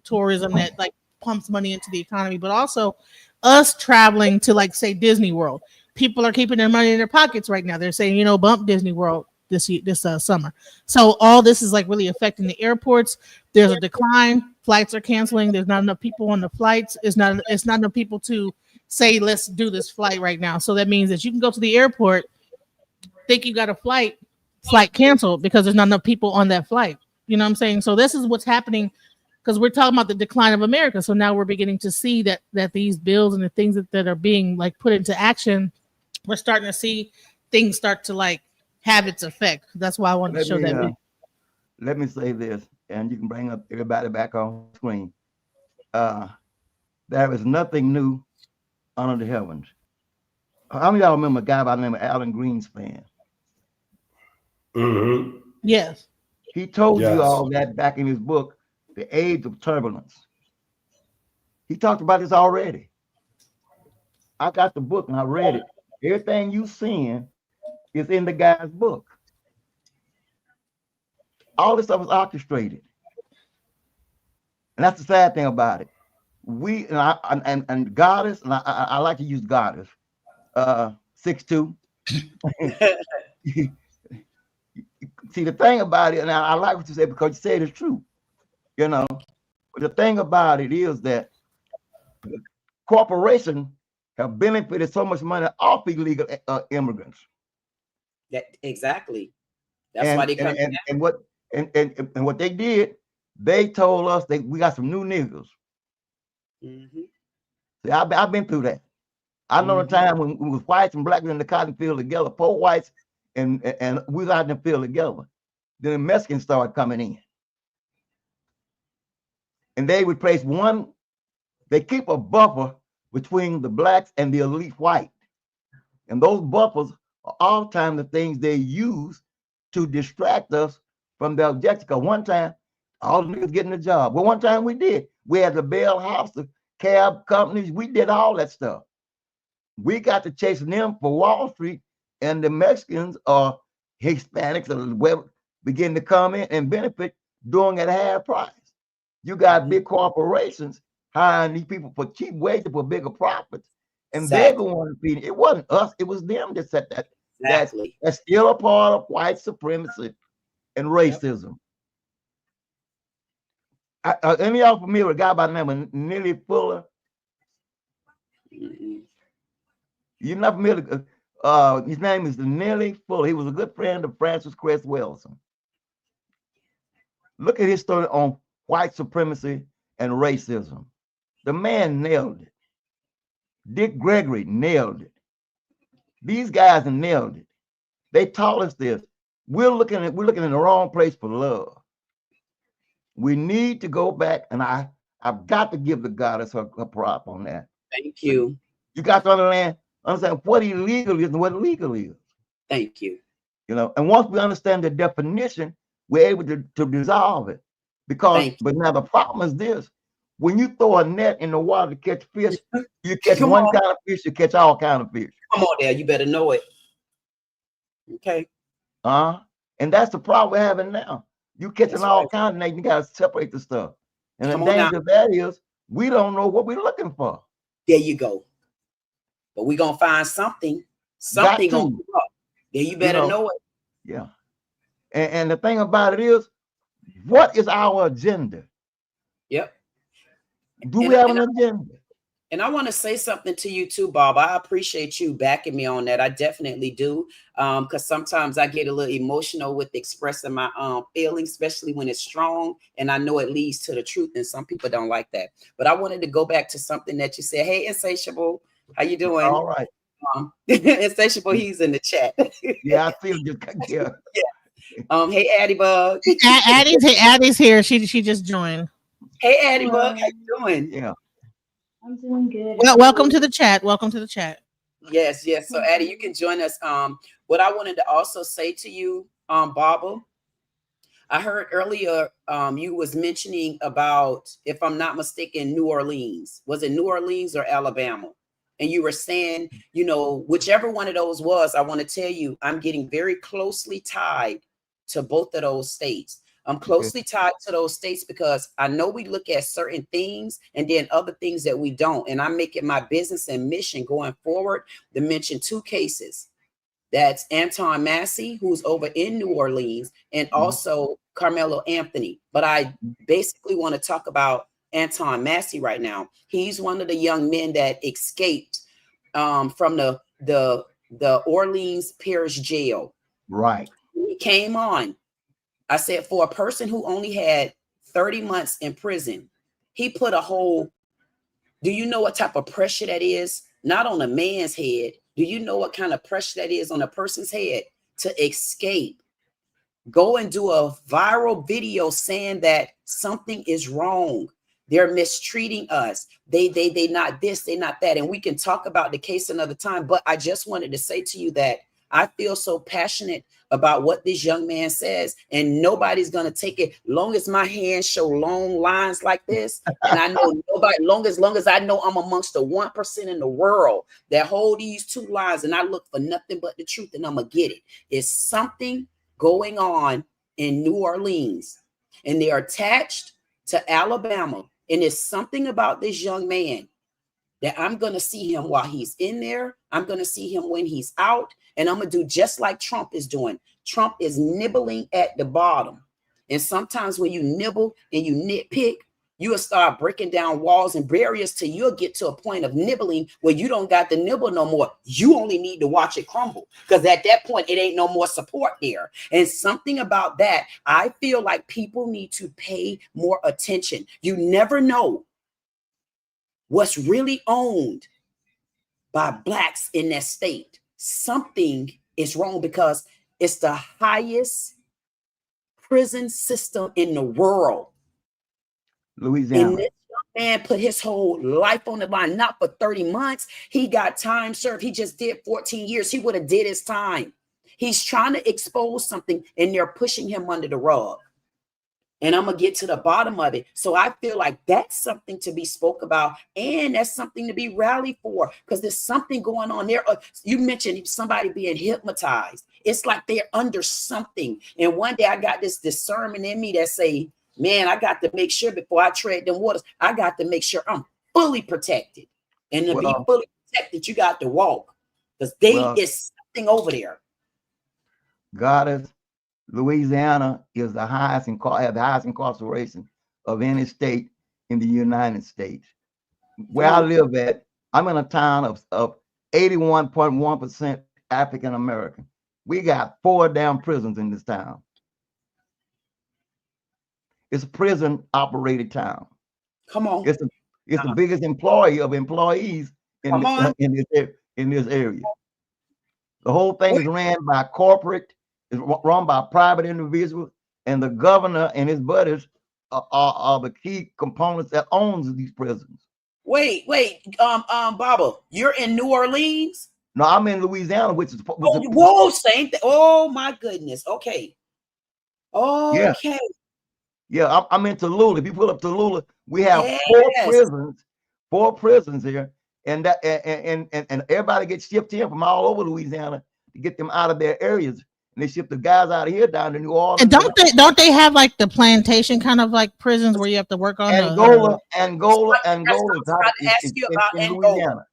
tourism that like pumps money into the economy, but also us traveling to like say Disney World. People are keeping their money in their pockets right now. They're saying, bump Disney World this summer. So all this is like really affecting the airports. There's a decline. Flights are canceling. There's not enough people on the flights. It's not enough people to say, let's do this flight right now. So that means that you can go to the airport, think you got a flight canceled because there's not enough people on that flight. You know what I'm saying? So this is what's happening, because we're talking about the decline of America. So now we're beginning to see that these bills and the things that are being like put into action, we're starting to see things start to like have its effect. That's why I wanted to show that. Let me say this, and you can bring up everybody back on screen. There is nothing new under the heavens. How many of y'all remember a guy by the name of Alan Greenspan? Mm-hmm. Yes. He told you all that back in his book, The Age of Turbulence. He talked about this already. I got the book and I read it. Everything you seeing is in the guy's book. All this stuff is orchestrated. And that's the sad thing about it. We and Goddess, and I like to use Goddess, 6'2". See, the thing about it, and I like what you said because you said it's true. But the thing about it is that corporations have benefited so much money off illegal immigrants. That exactly. That's why they come. And what they did, they told us that we got some new niggas. Mm-hmm. See, I've been through that. I know the time when we was whites and blacks in the cotton field together, poor whites, and we was out in the field together. Then the Mexicans started coming in. And they replace one, they keep a buffer between the blacks and the elite white. And those buffers are all time the things they use to distract us from the objective. Because one time, all the niggas getting a job. Well, one time we did. We had the bail house, the cab companies, we did all that stuff. We got to chasing them for Wall Street, and the Mexicans or Hispanics or whatever begin to come in and benefit doing it at half price. You got big corporations hiring these people for cheap wages for bigger profits, and they're going to feed. It wasn't us; it was them that said that. Exactly. That's still a part of white supremacy and racism. Any of y'all familiar with a guy by the name of Neely Fuller? You're not familiar? His name is Neely Fuller. He was a good friend of Francis Cress Welsing. Look at his story on white supremacy and racism. The man nailed it. Dick Gregory nailed it. These guys have nailed it. They taught us this. We're looking in the wrong place for love. We need to go back, and I've got to give the goddess her prop on that. Thank you. You got to understand what illegal is and what legal is. Thank you. You know, and once we understand the definition, we're able to dissolve it. Because, but now the problem is this: when you throw a net in the water to catch fish, you catch one kind of fish, you catch all kind of fish. Come on there, you better know it. Okay. And that's the problem we're having now. You catching all kinds of nets, you gotta separate the stuff. And the danger of that is we don't know what we're looking for. There you go. But we're gonna find something. Something gonna come up. There you better know it. Yeah. And the thing about it is, what is our agenda? Yep. Do we have an agenda? And I want to say something to you too, Bob. I appreciate you backing me on that. I definitely do. Because sometimes I get a little emotional with expressing my feelings, especially when it's strong. And I know it leads to the truth. And some people don't like that. But I wanted to go back to something that you said. Hey, Insatiable, how you doing? All right. Insatiable, he's in the chat. Yeah, I feel just yeah. Hey, Addie Bug. Addie's here. She just joined. Hey, Addie Bug, how you doing? Yeah. I'm doing good. Well, welcome to the chat. Welcome to the chat. Yes. So, Addie, you can join us. What I wanted to also say to you, Baba, I heard earlier you was mentioning about, if I'm not mistaken, New Orleans. Was it New Orleans or Alabama? And you were saying, you know, whichever one of those was, I want to tell you, I'm getting very closely tied to both of those states. I'm closely tied to those states because I know we look at certain things and then other things that we don't. And I'm making my business and mission going forward to mention two cases. That's Anton Massey, who's over in New Orleans, and also Carmelo Anthony. But I basically want to talk about Anton Massey right now. He's one of the young men that escaped from the Orleans Parish Jail. Right. He came on. I said, for a person who only had 30 months in prison, he put a whole, do you know what type of pressure that is? Not on a man's head. Do you know what kind of pressure that is on a person's head to escape? Go and do a viral video saying that something is wrong. They're mistreating us. They not this, they not that. And we can talk about the case another time. But I just wanted to say to you that I feel so passionate about what this young man says, and nobody's gonna take it. Long as my hands show long lines like this, and I know nobody. Long as I know I'm amongst the 1% in the world that hold these two lines, and I look for nothing but the truth, and I'm gonna get it. It's something going on in New Orleans, and they're attached to Alabama, and it's something about this young man that I'm going to see him while he's in there. I'm going to see him when he's out. And I'm going to do just like Trump is doing. Trump is nibbling at the bottom. And sometimes when you nibble and you nitpick, You will start breaking down walls and barriers till you'll get to a point of nibbling where you don't got to nibble no more. You only need to watch it crumble, because at that point, it ain't no more support there. And something about that, I feel like people need to pay more attention. You never know what's really owned by blacks in that state. Something is wrong, because it's the highest prison system in the world. Louisiana. And this young man put his whole life on the line, not for 30 months. He got time served. He just did 14 years. He would have did his time. He's trying to expose something, and they're pushing him under the rug. And I'm going to get to the bottom of it. So I feel like that's something to be spoke about, and that's something to be rallied for, because there's something going on there. You mentioned somebody being hypnotized. It's like they're under something. And one day I got this discernment in me that say, man, I got to make sure before I tread them waters, I got to make sure I'm fully protected. And to be fully protected, you got to walk, because is something over there. Goddess, Louisiana is the highest incarceration of any state in the United States. Where I live at, I'm in a town of 81.1% African American. We got 4 damn prisons in this town. It's a prison operated town. Come on. It's the biggest employee of employees in this area. The whole thing is ran by corporate, is run by private individuals, and the governor and his buddies are the key components that owns these prisons. Wait, Baba, you're in New Orleans? No, I'm in Louisiana, which is same thing. Oh my goodness. Okay. Okay. Yeah, I'm in Tallulah. If you pull up Tallulah, we have 4 prisons here, and that and everybody gets shipped in from all over Louisiana to get them out of their areas. And they ship the guys out of here down to New Orleans. And don't they have like the plantation kind of like prisons where you have to work on Angola is in Louisiana.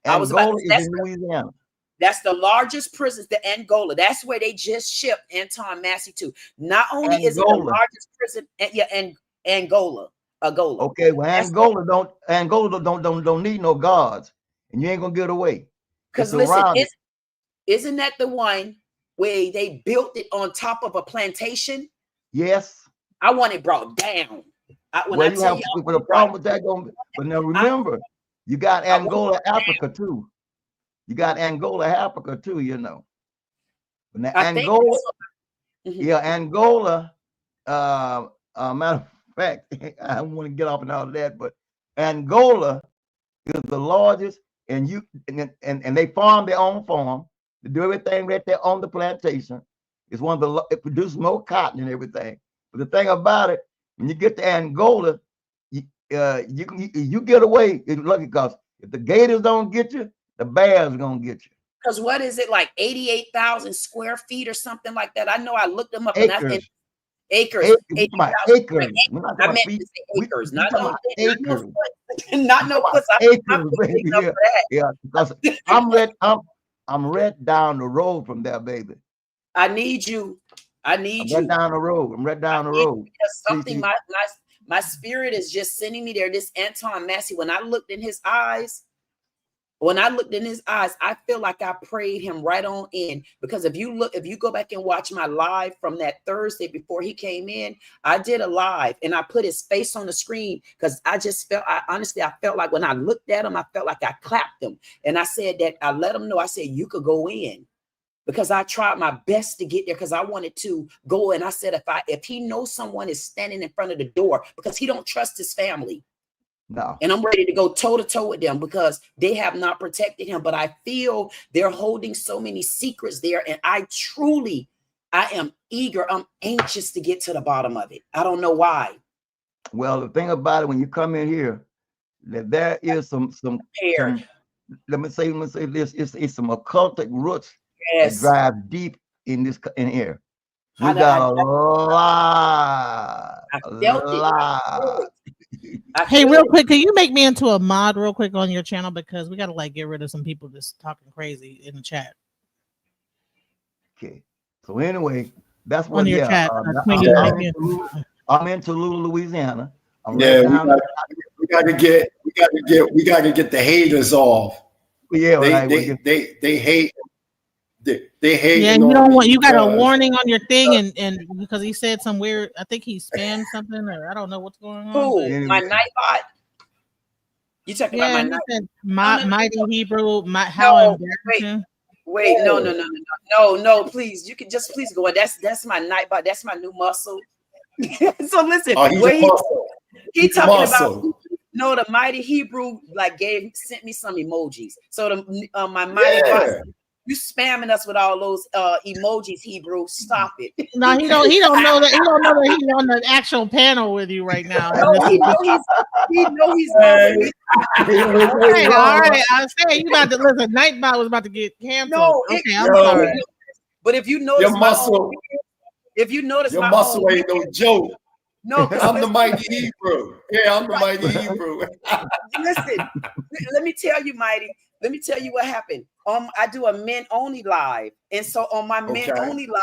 Angola is in Louisiana. That's the largest prison, the Angola. That's where they just shipped Anton Massey to. Not only is it the largest prison, Angola. Okay, well, Angola don't need no guards, and you ain't gonna get away. Because listen, isn't that the one where they built it on top of a plantation? Yes. I want it brought down. The problem with that but now remember, you got Angola, Africa too. You got Angola, Africa too, you know. But now Angola, Angola, matter of fact, I don't want to get off and all of that, but Angola is the largest, and they farm their own farm. They do everything right there on the plantation. It's one of it produces more cotton and everything. But the thing about it, when you get to Angola, you get away. It's lucky, because if the gators don't get you, the bears are gonna get you. Because what is it, like 88,000 square feet or something like that? I know I looked them up. Acres. Acres. Acres. I meant to say acres, not no acres. Not no puts. Acres, baby. Yeah, because I'm right down the road from there, baby. I need you. I'm right down the road. I'm right down the road. Something my spirit is just sending me there. This Anton Massey, when I looked in his eyes, I feel like I prayed him right on in. Because if you go back and watch my live from that Thursday before he came in, I did a live and I put his face on the screen, because I felt like when I looked at him, I felt like I clapped him. And I said that I let him know, I said, you could go in. Because I tried my best to get there, because I wanted to go. And I said, if he knows someone is standing in front of the door, because he don't trust his family. No. And I'm ready to go toe to toe with them, because they have not protected him. But I feel they're holding so many secrets there. And I am eager. I'm anxious to get to the bottom of it. I don't know why. Well, the thing about it, when you come in here, that there is some let me say this, it's some occultic roots that drive deep in here. We got a lot. Hey, real quick, can you make me into a mod real quick on your channel, because we gotta like get rid of some people just talking crazy in the chat. Okay. So anyway, that's what on your chat. I'm in Tallulah, Louisiana. Yeah, we got to get the haters off. Yeah, They hate. They hate. Yeah, you don't want, you got a warning on your thing, and because he said some weird, I think he spammed something, or I don't know what's going on. Who? My Nightbot? You talking about my he night? said mighty Hebrew, how embarrassing. Wait, no, please. You can just please go on. That's my Nightbot. That's my new muscle. So listen, he talking about the mighty Hebrew sent me some emojis. So the my mighty bot, you spamming us with all those emojis, Hebrew. Stop it. No, he don't know that. He don't know that he's on the actual panel with you right now. No, he know he's already. Okay, all right. I was saying you about to listen. Nightbot was about to get canceled. No, okay, I'm sorry. But if you notice, your muscle, your muscle ain't no joke. No, I'm the mighty Hebrew. Yeah, I'm the mighty Hebrew. Listen, let me tell you, Mighty. Let me tell you what happened. I do a men only live, and so on my men only live,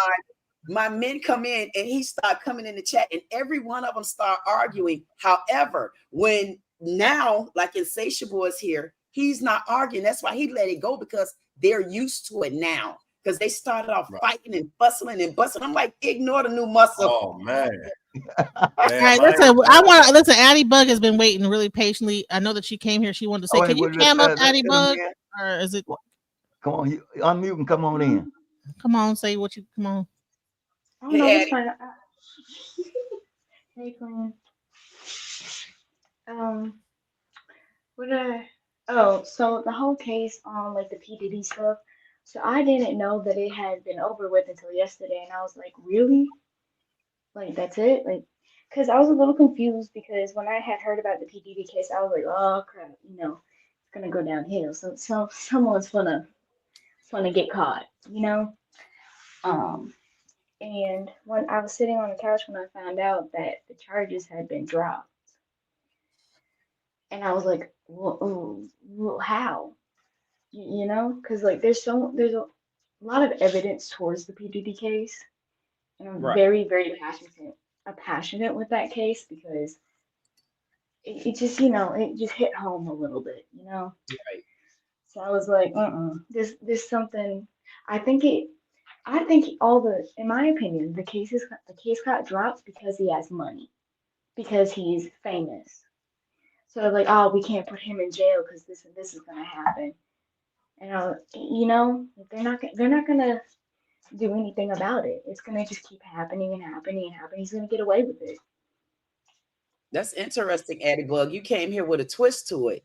my men come in and he start coming in the chat, and every one of them start arguing. However, when now, like Insatiable is here, he's not arguing. That's why he let it go, because they're used to it now. Because they started off fighting and bustling and busting. I'm like, ignore the new muscle. Oh man. All right, listen. Addie Bug has been waiting really patiently. I know that she came here. She wanted to say, "Can you cam up, Addie Bug?" Or is it? Come on, you unmute and come on in. Come on, say what you come on. Oh no, it's fine. Hey, Queen. So the whole case on like the P. Diddy stuff. So I didn't know that it had been over with until yesterday, and I was like, really? Like that's it? Like, because I was a little confused, because when I had heard about the P. Diddy case, I was like, oh crap, it's gonna go downhill. So someone's gonna get caught, And when I was sitting on the couch when I found out that the charges had been dropped, and I was like, well how? Because like there's a lot of evidence towards the P. Diddy case, and I'm very, very passionate with that case, because it just, it just hit home a little bit, Right. So I was like, there's something. I think in my opinion, the case got dropped because he has money, because he's famous. So like, oh, we can't put him in jail because this and this is gonna happen, and they're not gonna do anything about it. It's gonna just keep happening and happening and happening. He's gonna get away with it. That's interesting, Addie Bug. You came here with a twist to it.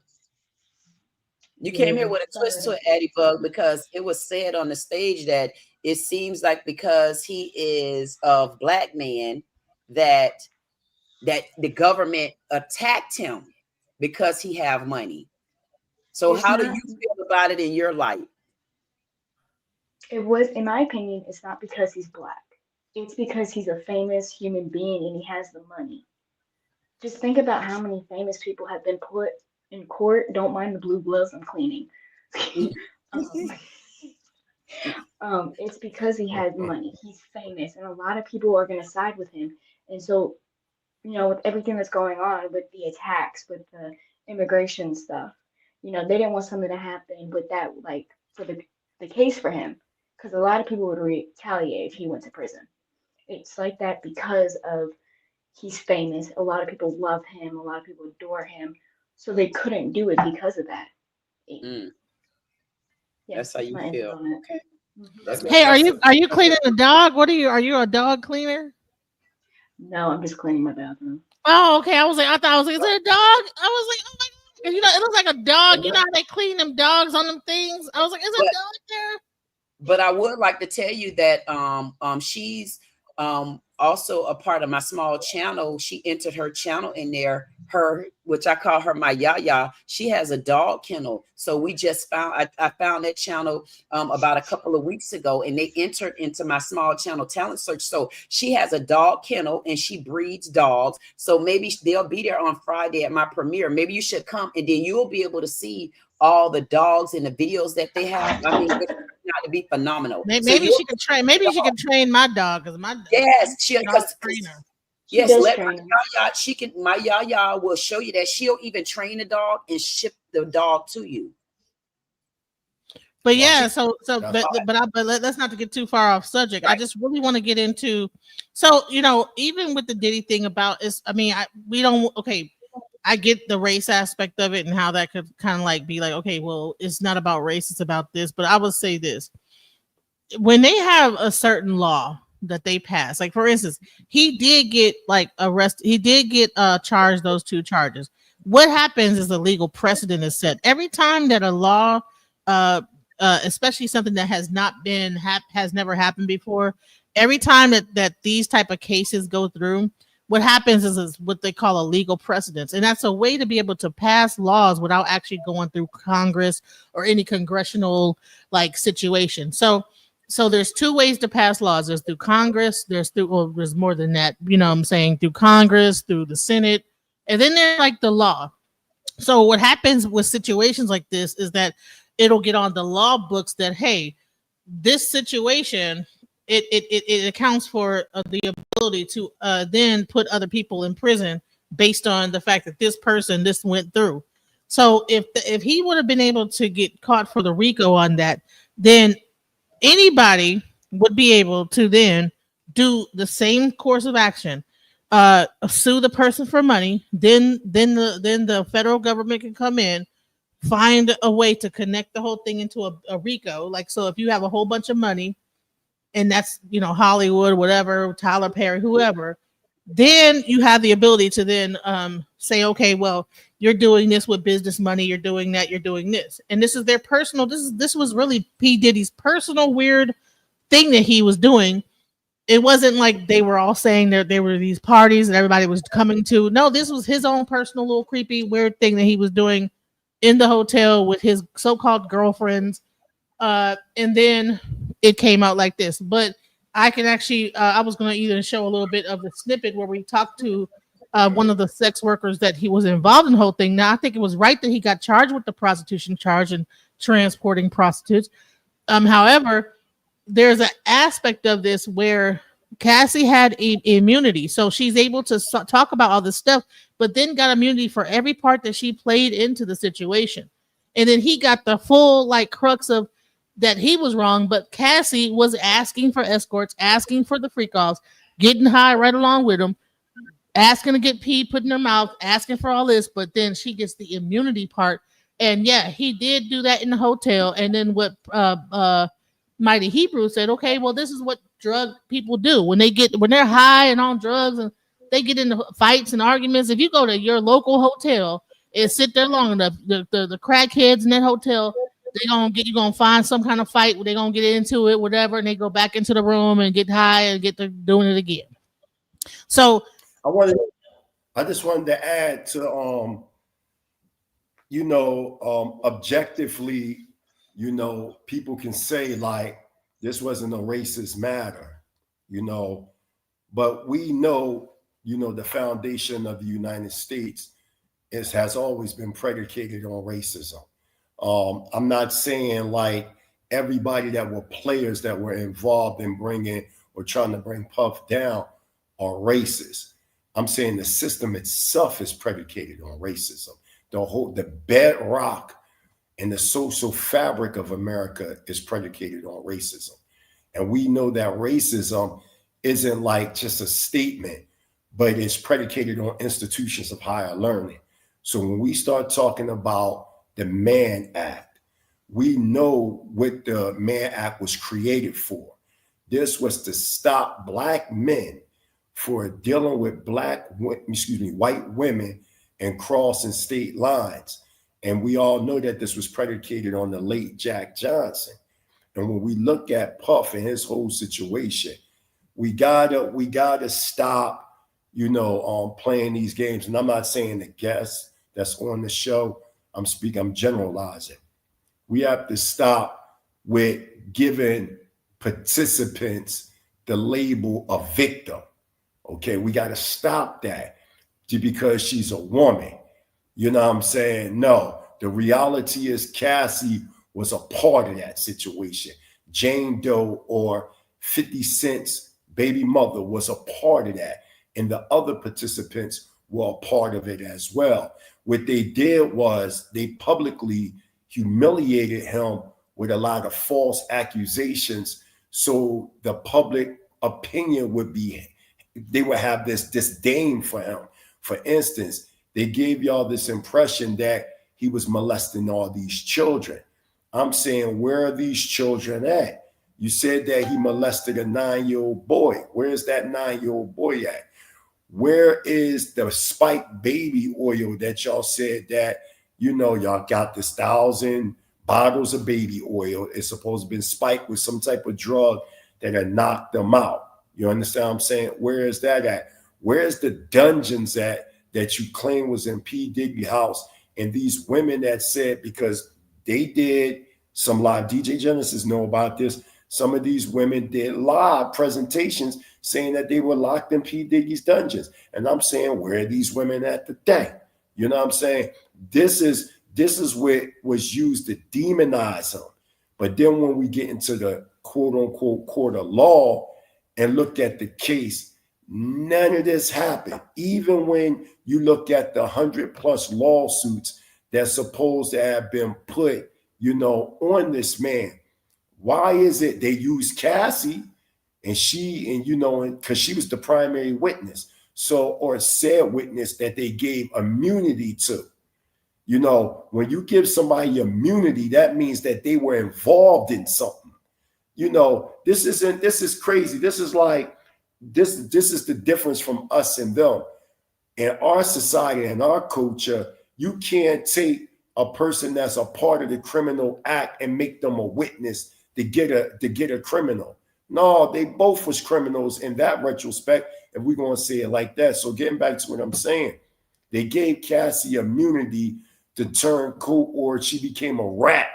You came here with a twist to it, Addie Bug, because it was said on the stage that it seems like because he is a black man that the government attacked him because he have money. So how do you feel about it in your light? It was, in my opinion, it's not because he's black. It's because he's a famous human being and he has the money. Just think about how many famous people have been put in court. Don't mind the blue gloves, I'm cleaning. It's because he has money. He's famous, and a lot of people are going to side with him. And so, with everything that's going on with the attacks, with the immigration stuff, they didn't want something to happen with that, like for the case for him, because a lot of people would retaliate if he went to prison. It's like that because of he's famous. A lot of people love him. A lot of people adore him. So they couldn't do it because of that. Yeah, that's how you feel. Okay. Hey, are you cleaning the dog? Are you a dog cleaner? No, I'm just cleaning my bathroom. Oh, okay. I thought is it a dog? I was like, oh my God. It looks like a dog. You know how they clean them dogs on them things? I was like, is a dog there? But I would like to tell you that she's also a part of my small channel. She entered her channel in there, which I call her my Yaya. She has a dog kennel. So we just I found that channel about a couple of weeks ago, and they entered into my small channel talent search. So she has a dog kennel and she breeds dogs. So maybe they'll be there on Friday at my premiere. Maybe you should come, and then you'll be able to see all the dogs and the videos that they have. I mean, it's not to be phenomenal. Maybe she could train. Maybe she could train my dog, because my yes, She Yes, does let train my him. yaya. She can. My yaya will show you that. She'll even train the dog and ship the dog to you. But Wow. yeah, let's not to get too far off subject. I Right. just really want to get into, so even with the Diddy thing about is, I mean, we don't, okay, I get the race aspect of it and how that could kind of like be like, okay, well, it's not about race, it's about this. But I would say this: when they have a certain law that they pass, like for instance, he did get like arrested, he did get charged those 2 charges. What happens is a legal precedent is set every time that a law, uh especially something that has not been has never happened before. Every time that these type of cases go through, what happens is what they call a legal precedence, and that's a way to be able to pass laws without actually going through Congress or any congressional like situation. So there's 2 ways to pass laws. There's through Congress. There's more than that. You know what I'm saying? Through Congress, through the Senate, and then there's like the law. So what happens with situations like this is that it'll get on the law books that, hey, this situation, it accounts for the ability to then put other people in prison based on the fact that this went through. So if he would have been able to get caught for the RICO on that, then anybody would be able to then do the same course of action, sue the person for money. Then the federal government can come in, find a way to connect the whole thing into a RICO. Like, so if you have a whole bunch of money, and that's Hollywood, whatever, Tyler Perry, whoever, then you have the ability to then say, okay, well, you're doing this with business money, you're doing that, you're doing this, and this is their personal. This was really P. Diddy's personal weird thing that he was doing. It wasn't like they were all saying that there were these parties that everybody was coming to. No, this was his own personal little creepy weird thing that he was doing in the hotel with his so-called girlfriends. And then it came out like this. But I can actually, I was going to either show a little bit of the snippet where we talked to one of the sex workers that he was involved in the whole thing. Now, I think it was right that he got charged with the prostitution charge and transporting prostitutes. However, there's an aspect of this where Cassie had immunity, so she's able to talk about all this stuff, but then got immunity for every part that she played into the situation. And then he got the full like crux of that he was wrong, but Cassie was asking for escorts, asking for the freak offs, getting high right along with him, asking to get pee put in her mouth, asking for all this, but then she gets the immunity part. And yeah, he did do that in the hotel. And then what Mighty Hebrew said, okay, well, this is what drug people do when they're high and on drugs and they get into fights and arguments. If you go to your local hotel and sit there long enough, the crackheads in that hotel, you're gonna find some kind of fight where they're gonna get into it, whatever, and they go back into the room and get high and get to doing it again. So I just wanted to add to objectively, people can say like this wasn't a racist matter, but we know, the foundation of the United States has always been predicated on racism. I'm not saying like everybody that were players that were involved in bringing or trying to bring Puff down are racist. I'm saying the system itself is predicated on racism. The bedrock and the social fabric of America is predicated on racism. And we know that racism isn't like just a statement, but it's predicated on institutions of higher learning. So when we start talking about the Mann Act, we know what the Mann Act was created for. This was to stop Black men for dealing with white women and crossing state lines. And we all know that this was predicated on the late Jack Johnson. And when we look at Puff and his whole situation, we gotta stop, playing these games. And I'm not saying the guests that's on the show, I'm generalizing. We have to stop with giving participants the label of victim. Okay, we got to stop that because she's a woman. You know what I'm saying? No, the reality is Cassie was a part of that situation. Jane Doe or 50 Cent's baby mother was a part of that. and the other participants were a part of it as well. What they did was they publicly humiliated him with a lot of false accusations, so the public opinion would be, they would have this disdain for him. For instance, they gave y'all this impression that he was molesting all these children. I'm saying, where are these children at? You said that he molested a 9-year-old boy. Where is that 9-year-old boy at? Where is the spiked baby oil that y'all said that, you know, y'all got this 1,000 bottles of baby oil? It's supposed to have been spiked with some type of drug that had knocked them out. You understand what I'm saying? Where is that at? Where's the dungeons at that you claim was in P. Diddy house? And these women that said, because they did some live, DJ Genesis know about this, some of these women did live presentations saying that they were locked in P. Diddy's dungeons. And I'm saying, where are these women at today? You know what I'm saying? This is what was used to demonize him. But then when we get into the quote unquote court of law and look at the case, none of this happened. Even when you look at the 100+ lawsuits that's supposed to have been put, you know, on this man. Why is it they use Cassie and you know, because she was the primary witness, so, or said witness that they gave immunity to? You know, when you give somebody immunity, that means that they were involved in something. You know, this is crazy. This is like, this is the difference from us and them. In our society and our culture, you can't take a person that's a part of the criminal act and make them a witness to get a criminal. No, they both was criminals in that retrospect, if we're going to say it like that. So getting back to what I'm saying, they gave Cassie immunity to turn coat, or she became a rat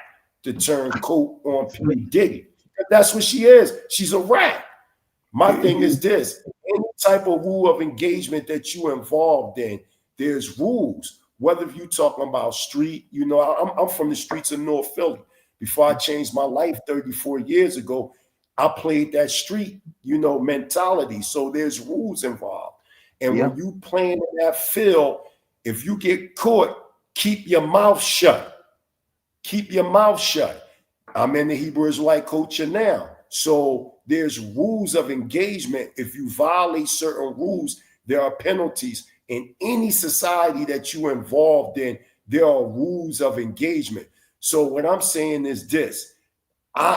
to turn coat on P. Diddy. That's what she is. She's a rat. My thing is this: any type of rule of engagement that you involved in, there's rules. Whether you're talking about street, you know, I'm from the streets of North Philly. Before I changed my life 34 years ago, I played that street, you know, mentality. So there's rules involved. And when you playing in that field, if you get caught, keep your mouth shut. Keep your mouth shut. I'm in the Hebrew Israelite culture now. So there's rules of engagement. If you violate certain rules, there are penalties. In any society that you're involved in, there are rules of engagement. So what I'm saying is this: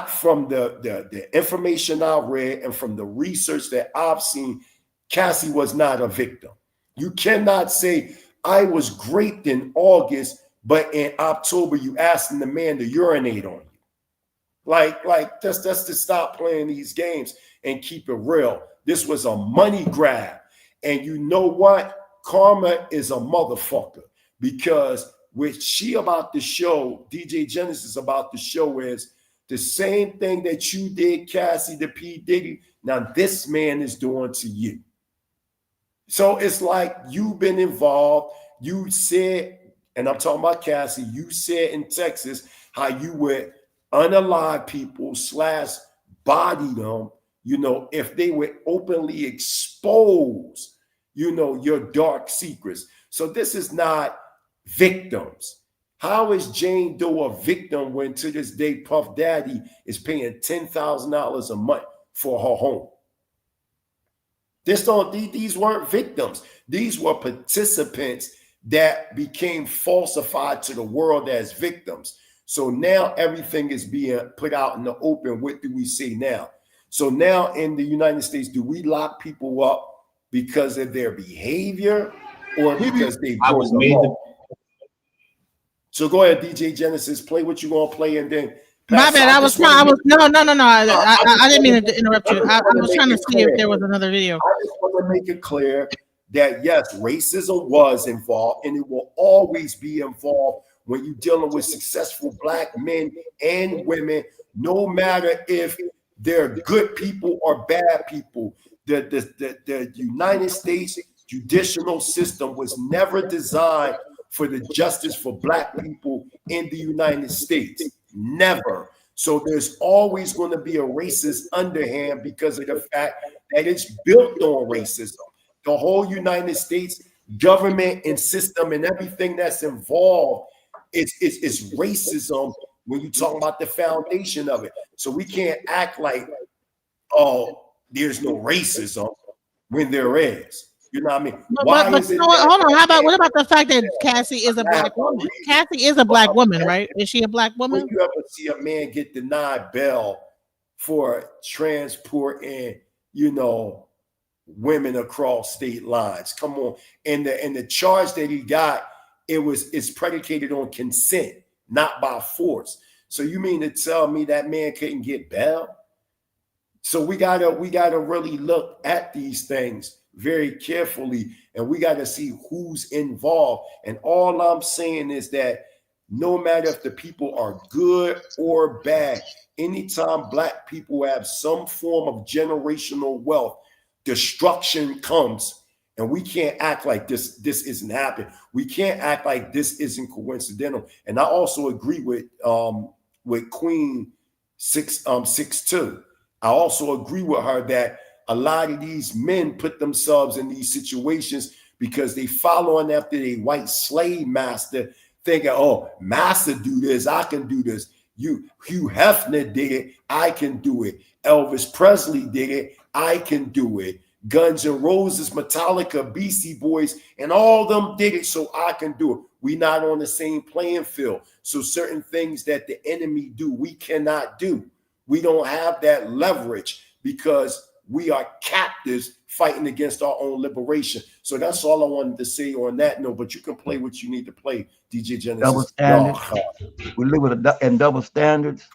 from the information I read and from the research that I've seen, Cassie was not a victim. You cannot say, I was raped in August, but in October you asking the man to urinate on you. Like that's to stop playing these games and keep it real. This was a money grab. And you know what? Karma is a motherfucker, because what she about to show, DJ Genesis about to show, is the same thing that you did, Cassie, to P. Diddy. Now this man is doing to you. So it's like you've been involved. You said, and I'm talking about Cassie, you said in Texas how you would unalive people / body them, you know, if they would openly expose, you know, your dark secrets. So this is not victims. How is Jane Doe a victim when to this day Puff Daddy is paying $10,000 a month for her home? These weren't victims. These were participants that became falsified to the world as victims. So now everything is being put out in the open. What do we say now? So now in the United States, do we lock people up because of their behavior or because they broke the law? So go ahead, DJ Genesis, play what you want to play, and then my bad. I didn't mean to interrupt you. I was trying to see if there was another video. I just want to make it clear that yes, racism was involved, and it will always be involved when you're dealing with successful Black men and women, no matter if they're good people or bad people. The United States judicial system was never designed for the justice for Black people in the United States. Never. So there's always going to be a racist underhand because of the fact that it's built on racism. The whole United States government and system and everything that's involved is racism when you talk about the foundation of it. So we can't act like, oh, there's no racism when there is. You know what I mean? Why But is you it know what? that Hold on. What about the fact that Cassie is a black woman? reason? Cassie is a black woman, right? Is she a black When woman? you ever see a man get denied bail for transporting, women across state lines? Come on. And the charge that he got, it's predicated on consent, not by force. So you mean to tell me that man couldn't get bail? So we gotta really look at these things very carefully, and we gotta see who's involved. And all I'm saying is that no matter if the people are good or bad, anytime black people have some form of generational wealth, destruction comes. And we can't act like this isn't happening. We can't act like this isn't coincidental. And I also agree with Queen 662. I also agree with her that a lot of these men put themselves in these situations because they following after a white slave master, thinking, oh, master do this, I can do this. Hugh Hefner did it, I can do it. Elvis Presley did it, I can do it. Guns N' Roses, Metallica, Beastie Boys, and all of them did it, so I can do it. We not on the same playing field. So certain things that the enemy do, we cannot do. We don't have that leverage because we are captives fighting against our own liberation. So that's all I wanted to say on that note. But you can play what you need to play, DJ Genesis. Double standards. We live with in double standards.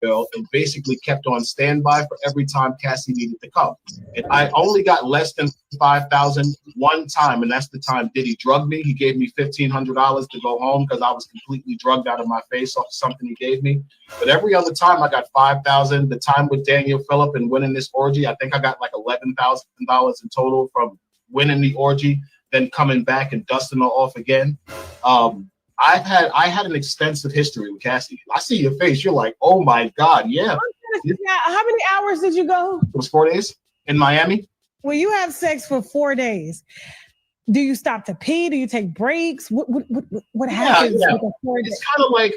And basically kept on standby for every time Cassie needed to come. And I only got less than $5,000 one time, and that's the time Diddy drugged me. He gave me $1,500 to go home because I was completely drugged out of my face off something he gave me. But every other time I got $5,000. The time with Daniel Phillip and winning this orgy, I think I got like $11,000 in total from winning the orgy, then coming back and dusting it off again. I had an extensive history with Cassie. I see your face. You're like, oh my God, yeah. How many hours did you go? It was 4 days in Miami. Well, you have sex for 4 days. Do you stop to pee? Do you take breaks? What happens? Yeah. With the 4 days? It's kind of like,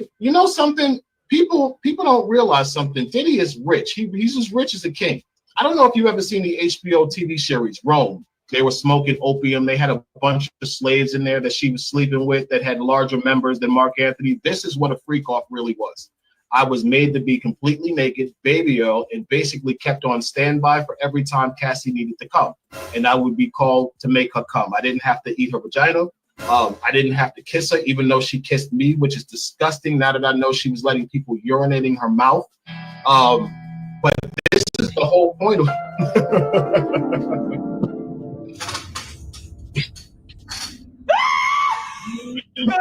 something, people don't realize something. Diddy is rich. He's as rich as a king. I don't know if you've ever seen the HBO TV series, Rome. They were smoking opium. They had a bunch of slaves in there that she was sleeping with that had larger members than Mark Anthony. This is what a freak off really was. I was made to be completely naked, baby oil, and basically kept on standby for every time Cassie needed to come. And I would be called to make her come. I didn't have to eat her vagina. I didn't have to kiss her, even though she kissed me, which is disgusting now that I know she was letting people urinate in her mouth. But this is the whole point of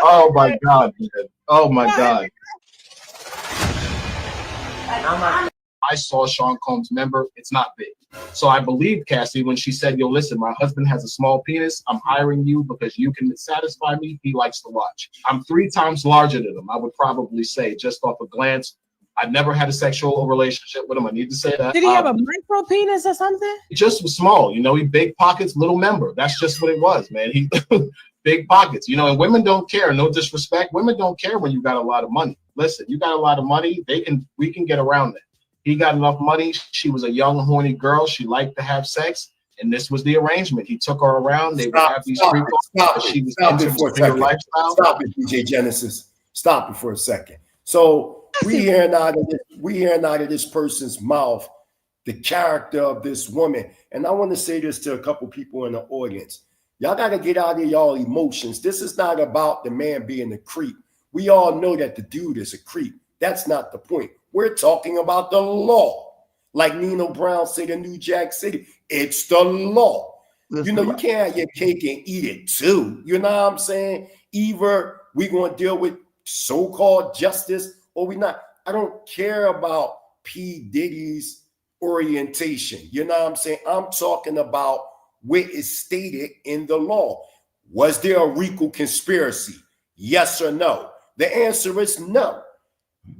Oh my God, man. Oh my God. I saw Sean Combs' member. It's not big. So I believed Cassie when she said, yo, listen, my husband has a small penis. I'm hiring you because you can satisfy me. He likes to watch. I'm 3 times larger than him, I would probably say, just off a glance. I never had a sexual relationship with him. I need to say that. Did he have a micro penis or something? He just was small. He big pockets, little member. That's just what it was, man. He big pockets, and women don't care. No disrespect. Women don't care when you got a lot of money. Listen, you got a lot of money. We can get around that. He got enough money. She was a young, horny girl. She liked to have sex. And this was the arrangement. He took her around. They would have these freak offs. She was into her lifestyle. Stop it, DJ Genesis. Stop it for a second. So we hearing out of this person's mouth the character of this woman. And I want to say this to a couple people in the audience. Y'all got to get out of y'all emotions. This is not about the man being a creep. We all know that the dude is a creep. That's not the point. We're talking about the law. Like Nino Brown said in New Jack City, it's the law. You can't have your cake and eat it too. You know what I'm saying? Either we're going to deal with so-called justice or we not. I don't care about P. Diddy's orientation. You know what I'm saying? I'm talking about what is stated in the law. Was there a RICO conspiracy? Yes or no? The answer is no.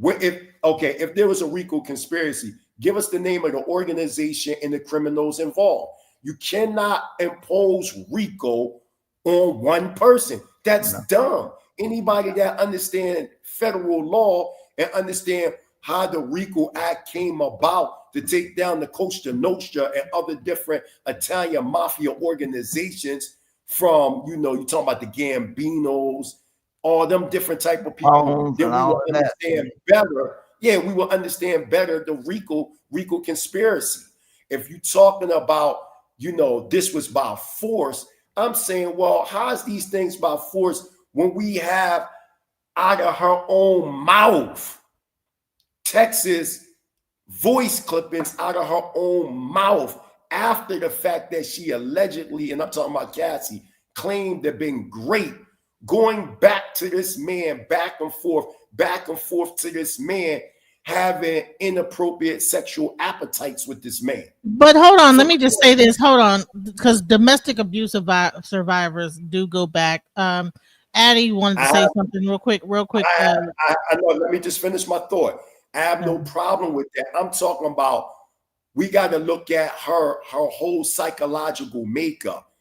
If there was a RICO conspiracy, give us the name of the organization and the criminals involved. You cannot impose RICO on one person. That's dumb. Anybody that understands federal law and understand how the RICO Act came about to take down the Costa Nostra and other different Italian mafia organizations from, you know, you talking about the Gambinos, all them different type of people, then we will understand better. Yeah, we will understand better the RICO conspiracy. If you're talking about, you know, this was by force, I'm saying, well, how's these things by force when we have out of her own mouth Texas voice clippings out of her own mouth after the fact that she allegedly, and I'm talking about Cassie, claimed to have been great, going back to this man, back and forth to this man, having inappropriate sexual appetites with this man. But hold on, let me just say this. Hold on, because domestic abuse survivors do go back. Addie wanted to say something real quick. I know. Let me just finish my thought. I have no problem with that. I'm talking about we got to look at her whole psychological makeup,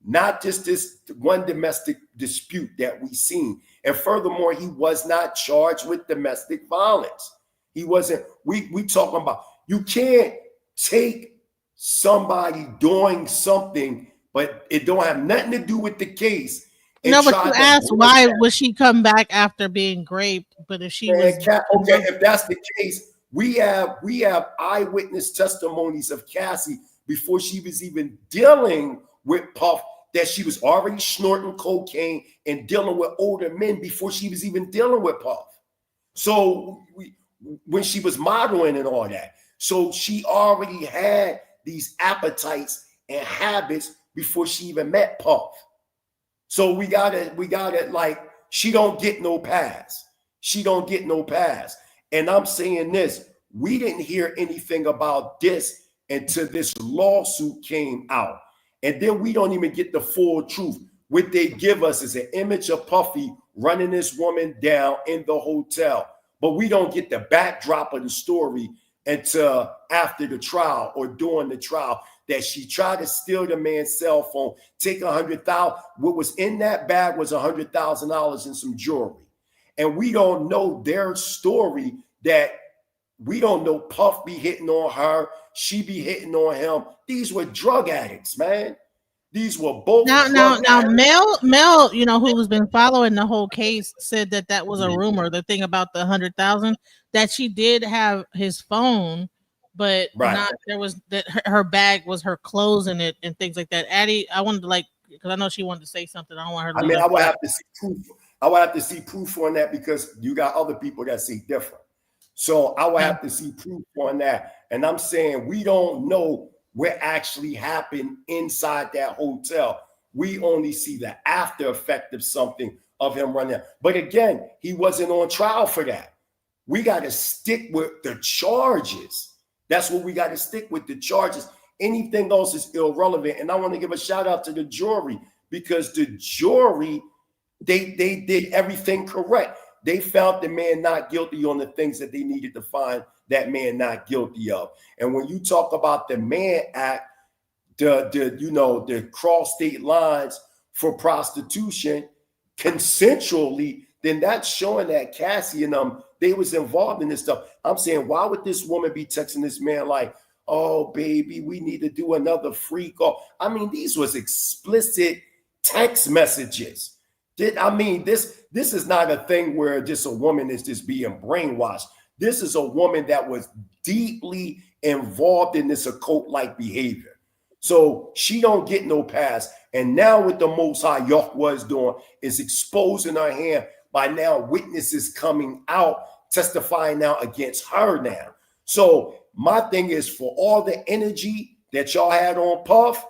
not just this one domestic dispute that we seen. And furthermore, he was not charged with domestic violence. He wasn't. We talking about, you can't take somebody doing something, but it don't have nothing to do with the case. No, but you asked why would she come back after being raped? But if she was if that's the case, we have eyewitness testimonies of Cassie before she was even dealing with Puff, that she was already snorting cocaine and dealing with older men before she was even dealing with Puff. So when she was modeling and all that, so she already had these appetites and habits before she even met Puff. So we got it like, she don't get no pass. She don't get no pass. And I'm saying this, we didn't hear anything about this until this lawsuit came out. And then we don't even get the full truth. What they give us is an image of Puffy running this woman down in the hotel. But we don't get the backdrop of the story until after the trial or during the trial, that she tried to steal the man's cell phone, take $100,000. What was in that bag was $100,000 and some jewelry. And we don't know their story, that we don't know Puff be hitting on her, she be hitting on him. These were drug addicts, man. These were both. Now, Mel, you know, who's been following the whole case, said that was a rumor. The thing about the 100,000, that she did have his phone, but not, there was that her bag was her clothes in it and things like that. Addie, I wanted to because I know she wanted to say something. I don't want her to. I mean, I would have to see proof. I would have to see proof on that, because you got other people that see different. So I would have to see proof on that. And I'm saying we don't know what actually happened inside that hotel. We only see the after effect of something of him running. But again, he wasn't on trial for that. We got to stick with the charges. That's what we got to stick with, the charges. Anything else is irrelevant. And I want to give a shout out to the jury, because the jury, they did everything correct. They found the man not guilty on the things that they needed to find that man not guilty of. And when you talk about the Mann Act, the cross state lines for prostitution consensually, then that's showing that Cassie and they was involved in this stuff. I'm saying, why would this woman be texting this man like, oh baby, we need to do another free call? I mean, these was explicit text messages. This is not a thing where just a woman is just being brainwashed. This is a woman that was deeply involved in this occult-like behavior. So she don't get no pass. And now what the Most High Yahweh doing is exposing her hand by now witnesses coming out, testifying now against her now. So my thing is, for all the energy that y'all had on Puff,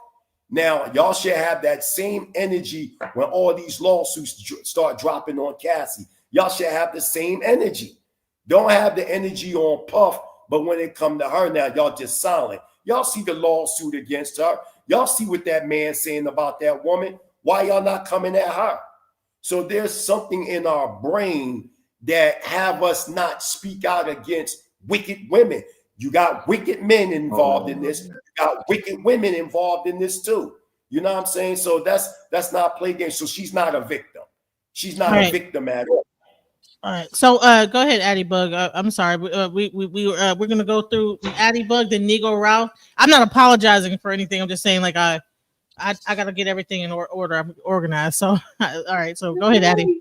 now y'all should have that same energy when all these lawsuits start dropping on Cassie. Y'all should have the same energy. Don't have the energy on Puff, but when it come to her now, y'all just silent. Y'all see the lawsuit against her. Y'all see what that man saying about that woman. Why y'all not coming at her? So there's something in our brain that have us not speak out against wicked women. You got wicked men involved in this. You got wicked women involved in this too. You know what I'm saying? So that's not play game. So she's not a victim. She's not a victim at all. All right. So go ahead, Addy Bug. I'm sorry. We're gonna go through Addy Bug, then Negro Ralph. I'm not apologizing for anything. I'm just saying like I gotta get everything in order. I'm organized. So all right. So go ahead, Addy.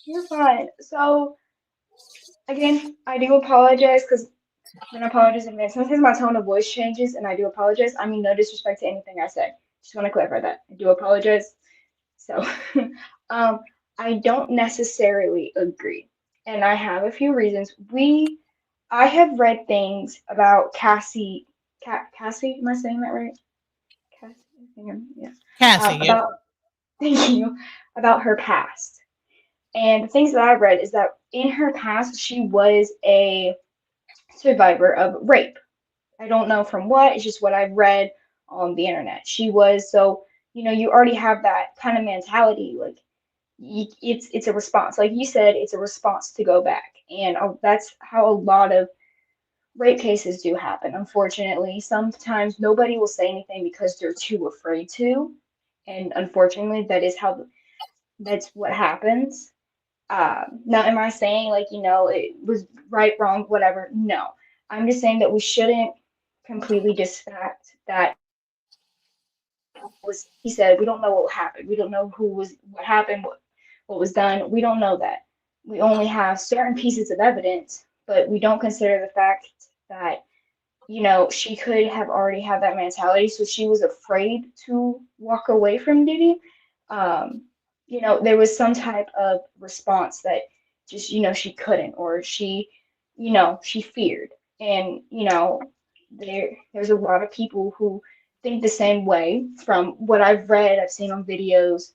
You're fine. So again, I do apologize because when I apologize in advance, sometimes my tone of voice changes, and I do apologize. I mean no disrespect to anything I say. Just want to clarify that. I do apologize. So, I don't necessarily agree, and I have a few reasons. I have read things about Cassie. Cassie, am I saying that right? Cassie, yeah. Cassie, yeah. About thank you about her past, and the things that I've read is that in her past she was a survivor of rape. I don't know from what, it's just what I've read on the internet. She was so, you already have that kind of mentality. Like, it's a response. Like you said, it's a response to go back. And that's how a lot of rape cases do happen. Unfortunately, sometimes nobody will say anything because they're too afraid to. And unfortunately, that's what happens. Now, am I saying like, it was right, wrong, whatever? No. I'm just saying that we shouldn't completely disfact that he said we don't know what happened. We don't know what happened, what was done. We don't know that. We only have certain pieces of evidence, but we don't consider the fact that she could have already had that mentality, so she was afraid to walk away from Diddy. There was some type of response that just she couldn't, or she feared. And there's a lot of people who think the same way from what I've read, I've seen on videos.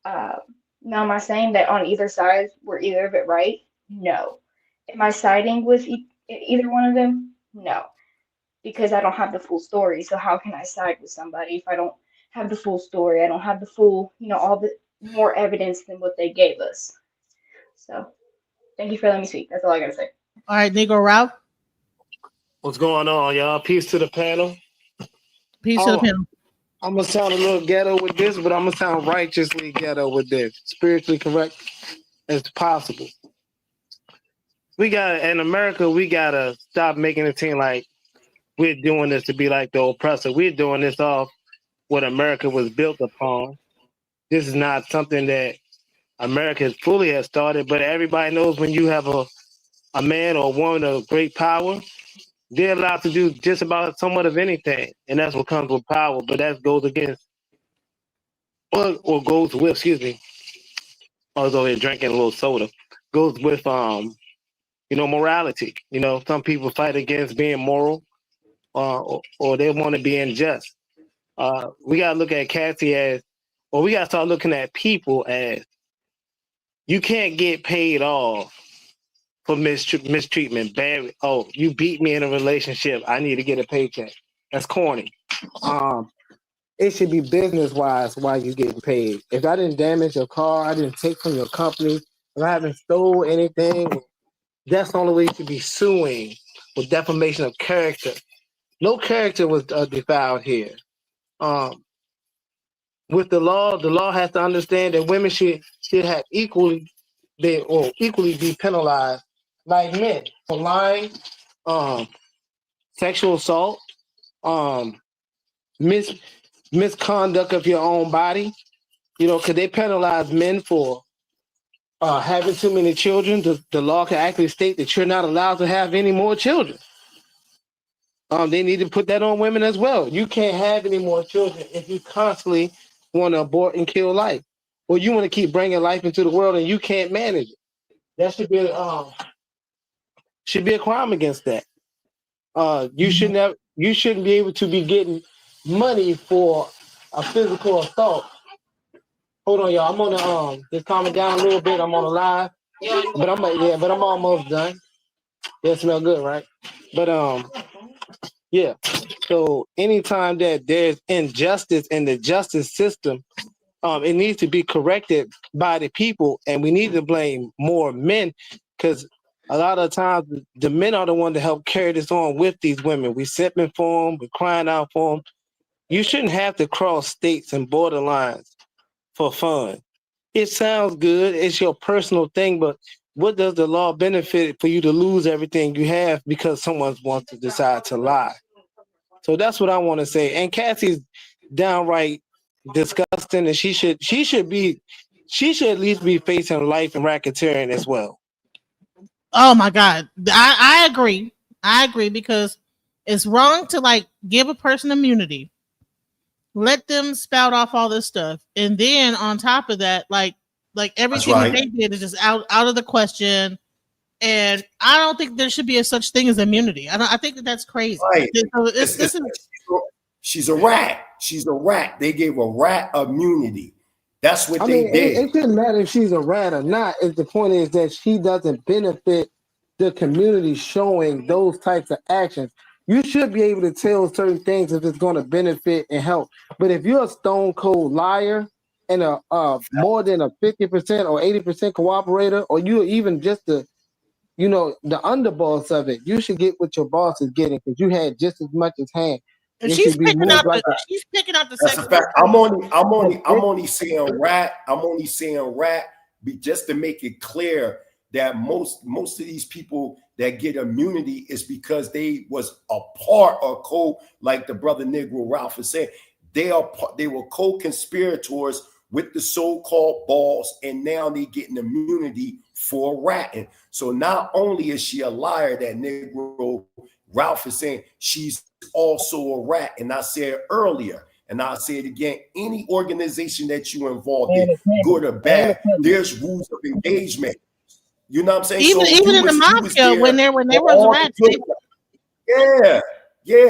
Now, am I saying that on either side were either of it right? No. Am I siding with either one of them? No, because I don't have the full story. So how can I side with somebody if I don't have the full story? I don't have the full, all the more evidence than what they gave us. So thank you for letting me speak. That's all I gotta say. All right, Negro Ralph. What's going on, y'all? Peace to the panel. Peace to the panel. I'm gonna sound a little ghetto with this, but I'm gonna sound righteously ghetto with this, spiritually correct as possible. In America, we gotta stop making it seem like we're doing this to be like the oppressor. We're doing this off what America was built upon. This is not something that America fully has started, but everybody knows when you have a man or a woman of great power, they're allowed to do just about somewhat of anything, and that's what comes with power. But that goes against, or goes with, excuse me. I was over here drinking a little soda. Goes with, morality. Some people fight against being moral, or they want to be unjust. We gotta look at Cassie as, or we gotta start looking at people as, you can't get paid off for mistreatment. Bad. Oh, you beat me in a relationship. I need to get a paycheck. That's corny. It should be business wise why you getting paid. If I didn't damage your car, I didn't take from your company, if I haven't stole anything, that's the only way you should be suing with defamation of character. No character was defiled here. With the law has to understand that women should have equally be penalized like men for lying, sexual assault, misconduct of your own body. Because they penalize men for having too many children. The law can actually state that you're not allowed to have any more children. They need to put that on women as well. You can't have any more children if you constantly want to abort and kill life, or you want to keep bringing life into the world and you can't manage it. That should be a crime against that. You shouldn't be able to be getting money for a physical assault. Hold on, y'all. I'm on the just calm it down a little bit. I'm on a live, but I'm almost done. Yeah, it smell good, right? But yeah. So anytime that there's injustice in the justice system, it needs to be corrected by the people, and we need to blame more men, because a lot of times the men are the one to help carry this on with these women. We sipping for them, we crying out for them. You shouldn't have to cross states and borderlines for fun. It sounds good. It's your personal thing, but what does the law benefit for you to lose everything you have because someone wants to decide to lie? So that's what I want to say. And Cassie's downright disgusting, and she should at least be facing life and racketeering as well. Oh my God. I agree. I agree because it's wrong to like give a person immunity. Let them spout off all this stuff. And then on top of that, like everything that they did is just out of the question. And I don't think there should be a such thing as immunity. I think that's crazy. Right. So She's a rat. She's a rat. They gave a rat immunity. That's what they did. It shouldn't matter if she's a rat or not. If the point is that she doesn't benefit the community showing those types of actions. You should be able to tell certain things if it's going to benefit and help. But if you're a stone cold liar and a more than a 50% or 80% cooperator, or you're even just the underboss of it, you should get what your boss is getting because you had just as much as hand. She's picking up the That's sex. a fact. I'm only saying rat. I'm only saying rat just to make it clear that most of these people that get immunity is because they was a part or like the brother Negro Ralph is saying, they were co-conspirators with the so-called boss, and now they getting immunity for ratting. So not only is she a liar, that Negro Ralph is saying, she's also a rat. And I said earlier, and I'll say it again, any organization that you involved in, good or bad, there's rules of engagement. You know what I'm saying? Even in the mafia, when there was rats. Yeah.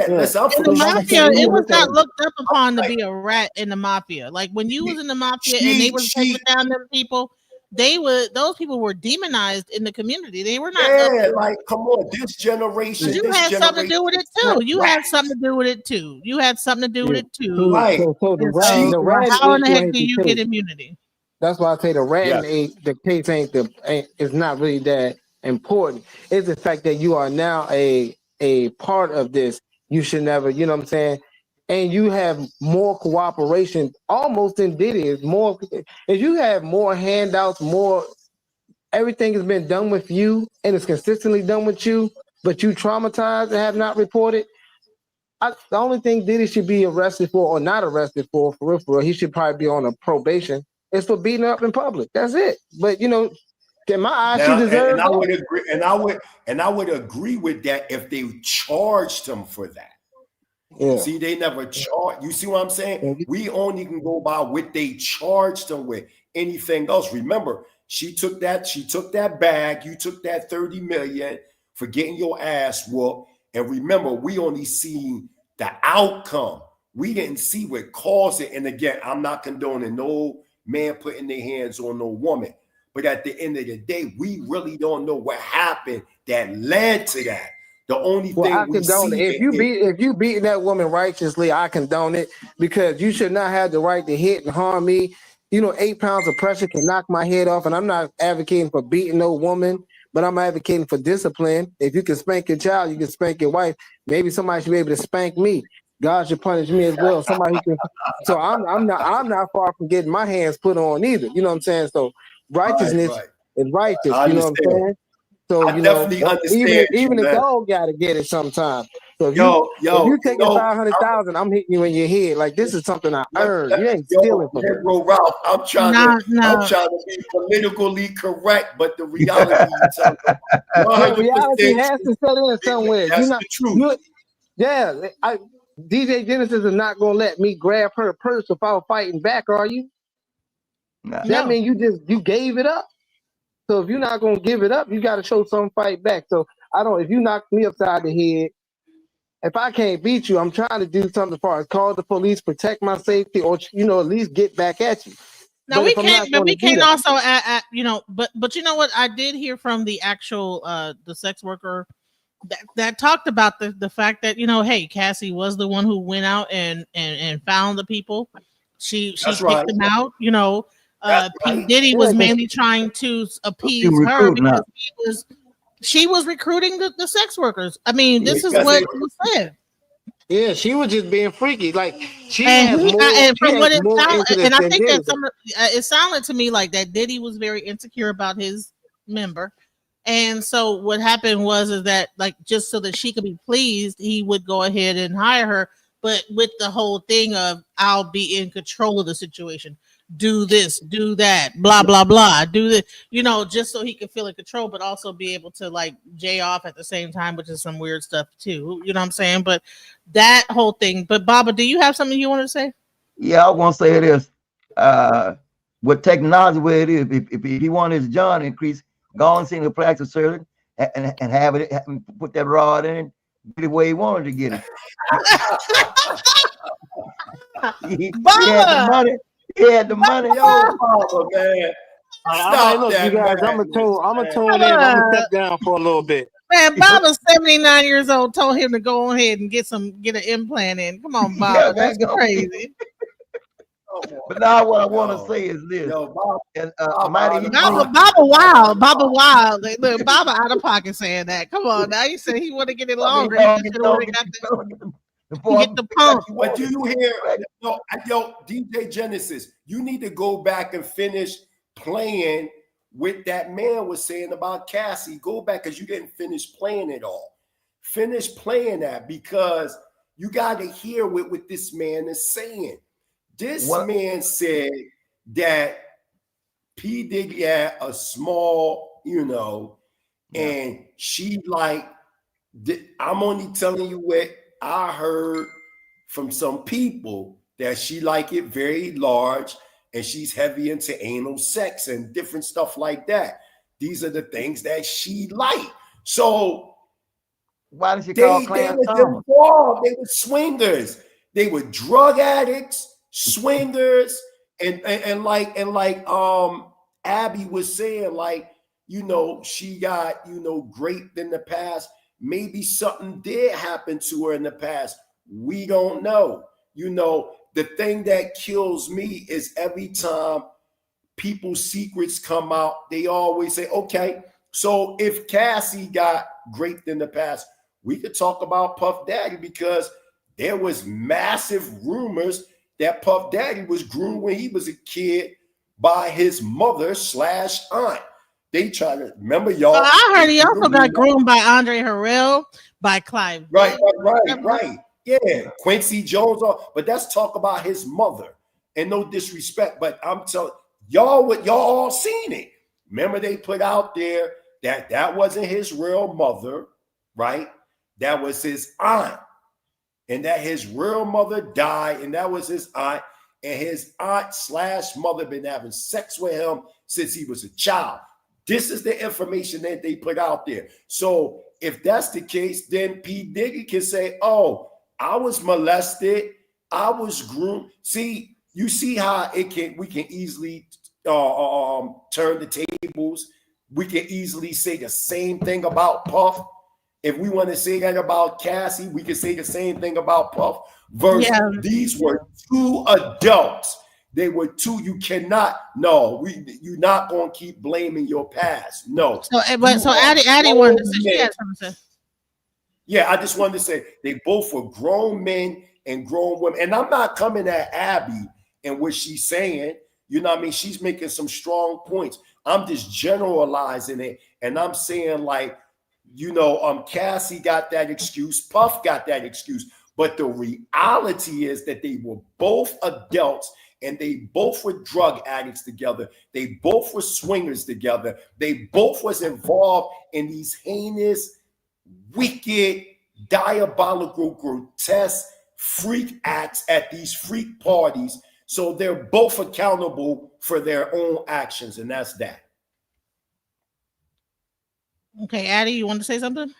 Listen, I'm in the mafia, it was not looked up upon to be a rat in the mafia. Like when you was in the mafia and they were taking down them people, those people were demonized in the community. They were not. Like come on, this generation. You had something to do with it too. You had something to do with it too. Right. So the rat. How in the heck do you get immunity? That's why I say the rat the case is not really that important. It's the fact that you are now a part of this. You should never, you know what I'm saying? And you have more cooperation almost than Diddy. Is more if you have more handouts, more everything has been done with you and it's consistently done with you, but you traumatized and have not reported. The only thing Diddy should be arrested for or not arrested for real, he should probably be on a probation. It's for beating up in public. That's it. But in my eyes, she deserves. And I would agree. And I would agree with that if they charged him for that. Yeah. See, they never charged. You see what I'm saying? We only can go by what they charged him with. Anything else? Remember, she took that bag. You took that 30 million for getting your ass whooped. And remember, we only seen the outcome. We didn't see what caused it. And again, I'm not condoning no man putting their hands on no woman. But at the end of the day, we really don't know what happened that led to that. The only thing I condone it. If you beating that woman righteously, I condone it because you should not have the right to hit and harm me. 8 pounds of pressure can knock my head off, and I'm not advocating for beating no woman, but I'm advocating for discipline. If you can spank your child, you can spank your wife. Maybe somebody should be able to spank me. God should punish me as well. Somebody who can. So I'm not far from getting my hands put on either. You know what I'm saying? So righteousness is righteous. You know what I'm saying? So I definitely understand. Even the dog gotta get it sometimes. So if you taking 500,000, I'm hitting you in your head. Like this is something I earned. You ain't stealing from me. Bro, Ralph, I'm trying to be politically correct, but the reality the reality has to set in somewhere. That's the truth. DJ Genesis is not gonna let me grab her purse without fighting back, are you? No. That means you gave it up. So if you're not gonna give it up, you gotta show some fight back. So if you knock me upside the head, if I can't beat you, I'm trying to do something as far as call the police, protect my safety, or at least get back at you. No, we can't. But we can't also But you know what? I did hear from the actual the sex worker that talked about the fact that hey, Cassie was the one who went out and found the people. She picked them out. That's P right. Diddy Yeah, was 'cause mainly trying to she appease was her recruiting her. because she was recruiting the sex workers. I mean, Yeah, this is because what was said. Yeah, she was just being freaky. Like And and she from has what it more sounded, interest and I than think Diddy. that it sounded to me like that Diddy was very insecure about his member, and so what happened was is that like just so that she could be pleased, he would go ahead and hire her, but with the whole thing of I'll be in control of the situation, do this, do that, blah blah blah, do this, just so he could feel in control, but also be able to like jay off at the same time, which is some weird stuff too. You know what I'm saying? But that whole thing. But Baba, do you have something you want to say? Yeah, I want to say this. With technology where it is, if he want his John increase, go and see the plastic surgeon and have it put that rod in, get it where he wanted to get it. He had the Baba, money. He had the money. Yo, Baba, man. All right, Stop look, you that guys. I'm madness, gonna man. tune in. I'm gonna step down for a little bit. man, Baba's 79 years old. Told him to go ahead and get an implant in. Come on, Yeah, Baba, that's man, go. crazy. But now what I want to Yo, say is this. yo, Baba, And Baba Mighty, out of he Baba, pocket. Baba Baba out wild, of Baba pocket. wild. Like, look, Baba out of pocket saying that. Come on, now you said he want to get it I mean, longer. He just should have don't got before get the like pump. you But want do to. you hear, yo, DJ Genesis, you need to go back and finish playing what that man was saying about Cassie. Go back because you didn't finish playing it all. Finish playing that because you got to hear what this man is saying. This What? man said that P. Diddy had a small, Yeah. and she like, I'm only telling you what I heard from some people that she like it very large and she's heavy into anal sex and different stuff like that. These are the things that she like. So Why did she call they Clarence was Thomas? involved. They were swingers. They were drug addicts, swingers, and like Abby was saying, like, she got, raped in the past. Maybe something did happen to her in the past. We don't know. The thing that kills me is every time people's secrets come out, they always say, okay, so if Cassie got raped in the past, we could talk about Puff Daddy because there was massive rumors that Puff Daddy was groomed when he was a kid by his mother / aunt. They try to remember y'all. I heard he also got groomed by Andre Harrell, by Clive. Right. Yeah, Quincy Jones. But let's talk about his mother. And no disrespect, but I'm telling y'all what y'all all seen it. Remember they put out there that wasn't his real mother, right? That was his aunt. And that his real mother died, and that was his aunt. And his aunt / mother been having sex with him since he was a child. This is the information that they put out there. So if that's the case, then P. Diddy can say, oh, I was molested. I was groomed. See, you see how we can easily turn the tables. We can easily say the same thing about Puff. If we want to say that about Cassie, we can say the same thing about Puff. These were two adults. They were two. You cannot. No, you're not going to keep blaming your past. No. So Addie wanted to say she had something to say. Yeah, I just wanted to say they both were grown men and grown women. And I'm not coming at Abby and what she's saying. You know what I mean? She's making some strong points. I'm just generalizing it. And I'm saying, like, Cassie got that excuse. Puff got that excuse. But the reality is that they were both adults and they both were drug addicts together. They both were swingers together. They both was involved in these heinous, wicked, diabolical, grotesque freak acts at these freak parties. So they're both accountable for their own actions, and that's that. Okay, Addie, you want to say something?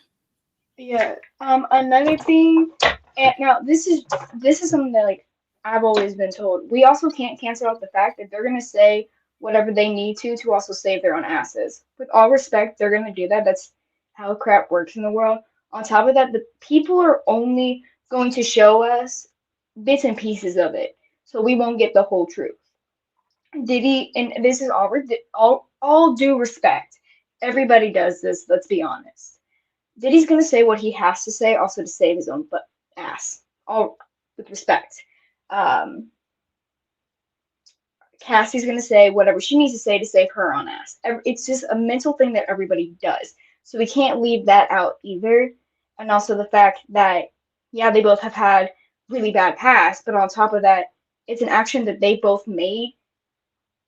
Yeah. Another thing, and now this is something that like I've always been told. We also can't cancel out the fact that they're gonna say whatever they need to also save their own asses. With all respect, they're gonna do that. That's how crap works in the world. On top of that, the people are only going to show us bits and pieces of it, so we won't get the whole truth. Diddy, and this is all due respect. Everybody does this. Let's be honest. Diddy's gonna say what he has to say, also to save his own butt ass. All with respect. Um, Cassie's gonna say whatever she needs to say to save her own ass. It's just a mental thing that everybody does. So we can't leave that out either. And also the fact that, yeah, they both have had really bad past, but on top of that, it's an action that they both made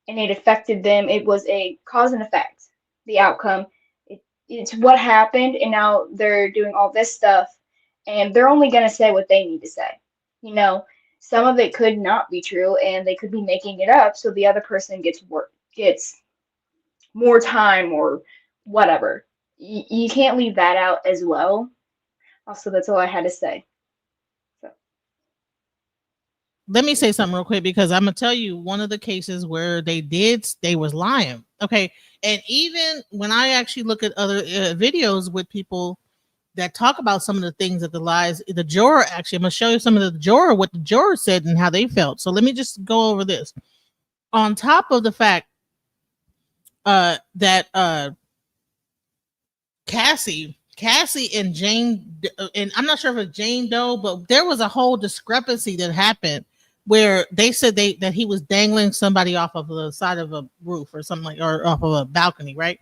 and it affected them. It was a cause and effect. The outcome. It's what happened, and now they're doing all this stuff, and they're only gonna say what they need to say. You know, some of it could not be true, and they could be making it up, so the other person gets more time or whatever. You can't leave that out as well. Also, that's all I had to say. So. Let me say something real quick because I'm gonna tell you one of the cases where they was lying. Okay, and even when I actually look at other videos with people that talk about some of the things that the juror actually, I'm gonna show you some of what the juror said and how they felt. So let me just go over this. On top of the fact that Cassie and Jane, and I'm not sure if it's Jane Doe, but there was a whole discrepancy that happened where they said that he was dangling somebody off of the side of a roof or something or off of a balcony, right?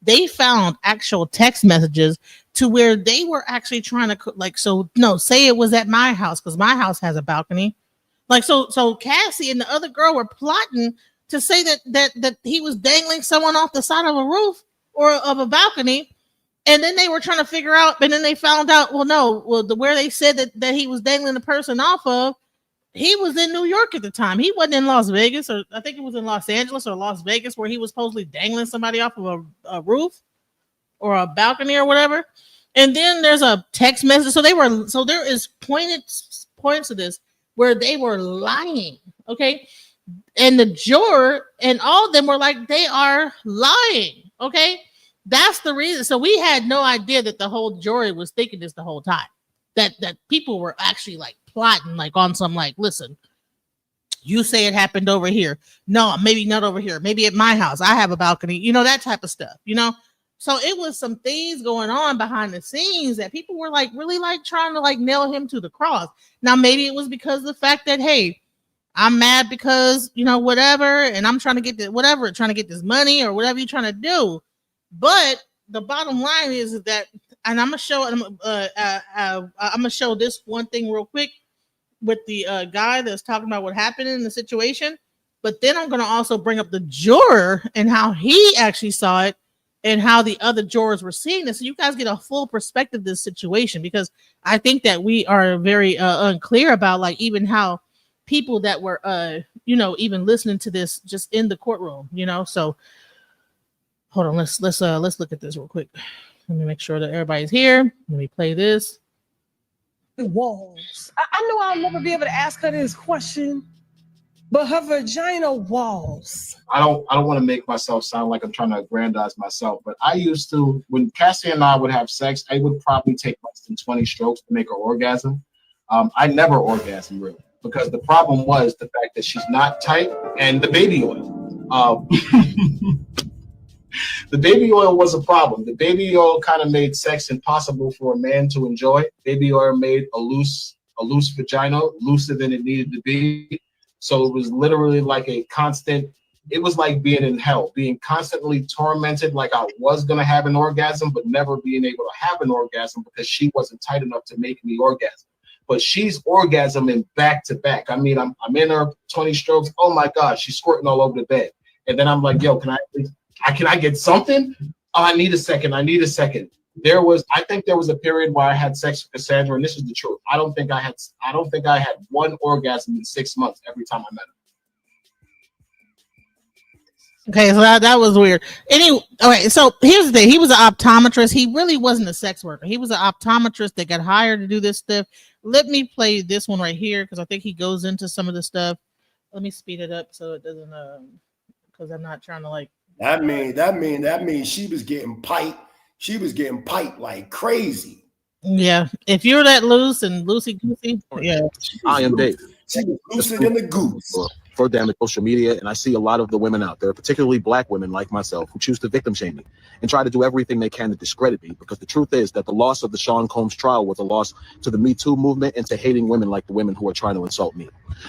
They found actual text messages to where they were actually trying to say it was at my house because my house has a balcony. So Cassie and the other girl were plotting to say that he was dangling someone off the side of a roof or of a balcony. And then they were trying to figure out, and then they found out, where they said that he was dangling the person off of, he was in New York at the time. He wasn't in Las Vegas, or I think it was in Los Angeles or Las Vegas, where he was supposedly dangling somebody off of a roof or a balcony or whatever. And then there's a text message. So there is points to this where they were lying. Okay. And the juror and all of them were like, they are lying. Okay. That's the reason. So we had no idea that the whole jury was thinking this the whole time. That people were actually like plotting, like on some listen, you say it happened over here. No, maybe not over here. Maybe at my house. I have a balcony. That type of stuff. So it was some things going on behind the scenes that people were really trying to nail him to the cross. Now maybe it was because of the fact that, hey, I'm mad because whatever, and I'm trying to get trying to get this money or whatever you're trying to do. But the bottom line is that, and I'm gonna show this one thing real quick with the guy that's talking about what happened in the situation. But then I'm gonna also bring up the juror and how he actually saw it and how the other jurors were seeing this, so you guys get a full perspective of this situation, because I think that we are very unclear about even how people that were even listening to this just in the courtroom. So hold on, let's look at this real quick. Let me make sure that everybody's here. Let me play this. Walls. I know I'll never be able to ask her this question, but her vagina walls. I don't want to make myself sound like I'm trying to aggrandize myself, but I used to, when Cassie and I would have sex, I would probably take less than 20 strokes to make her orgasm. I never orgasm really, because the problem was the fact that she's not tight and the baby oil. The baby oil was a problem. The baby oil kind of made sex impossible for a man to enjoy. Baby oil made a loose vagina, looser than it needed to be. So it was literally like it was like being in hell, being constantly tormented, like I was going to have an orgasm, but never being able to have an orgasm because she wasn't tight enough to make me orgasm. But she's orgasming back to back. I mean, I'm in her 20 strokes. Oh my God, she's squirting all over the bed. And then I'm like, yo, can I get something? Oh, I need a second. I think there was a period where I had sex with Cassandra, and this is the truth. I don't think I had one orgasm in 6 months every time I met her. Okay, so that was weird. Anyway, okay, so here's the thing. He was an optometrist. He really wasn't a sex worker. He was an optometrist that got hired to do this stuff. Let me play this one right here because I think he goes into some of the stuff. Let me speed it up so it doesn't because I'm not trying to That means she was getting piped. She was getting piped like crazy. Yeah, if you're that loose and loosey goosey, yeah. I am Dave. She was looser than the goose. for them at social media, and I see a lot of the women out there, particularly black women like myself, who choose to victim shame me and try to do everything they can to discredit me, because the truth is that the loss of the Sean Combs trial was a loss to the Me Too movement and to hating women like the women who are trying to insult me.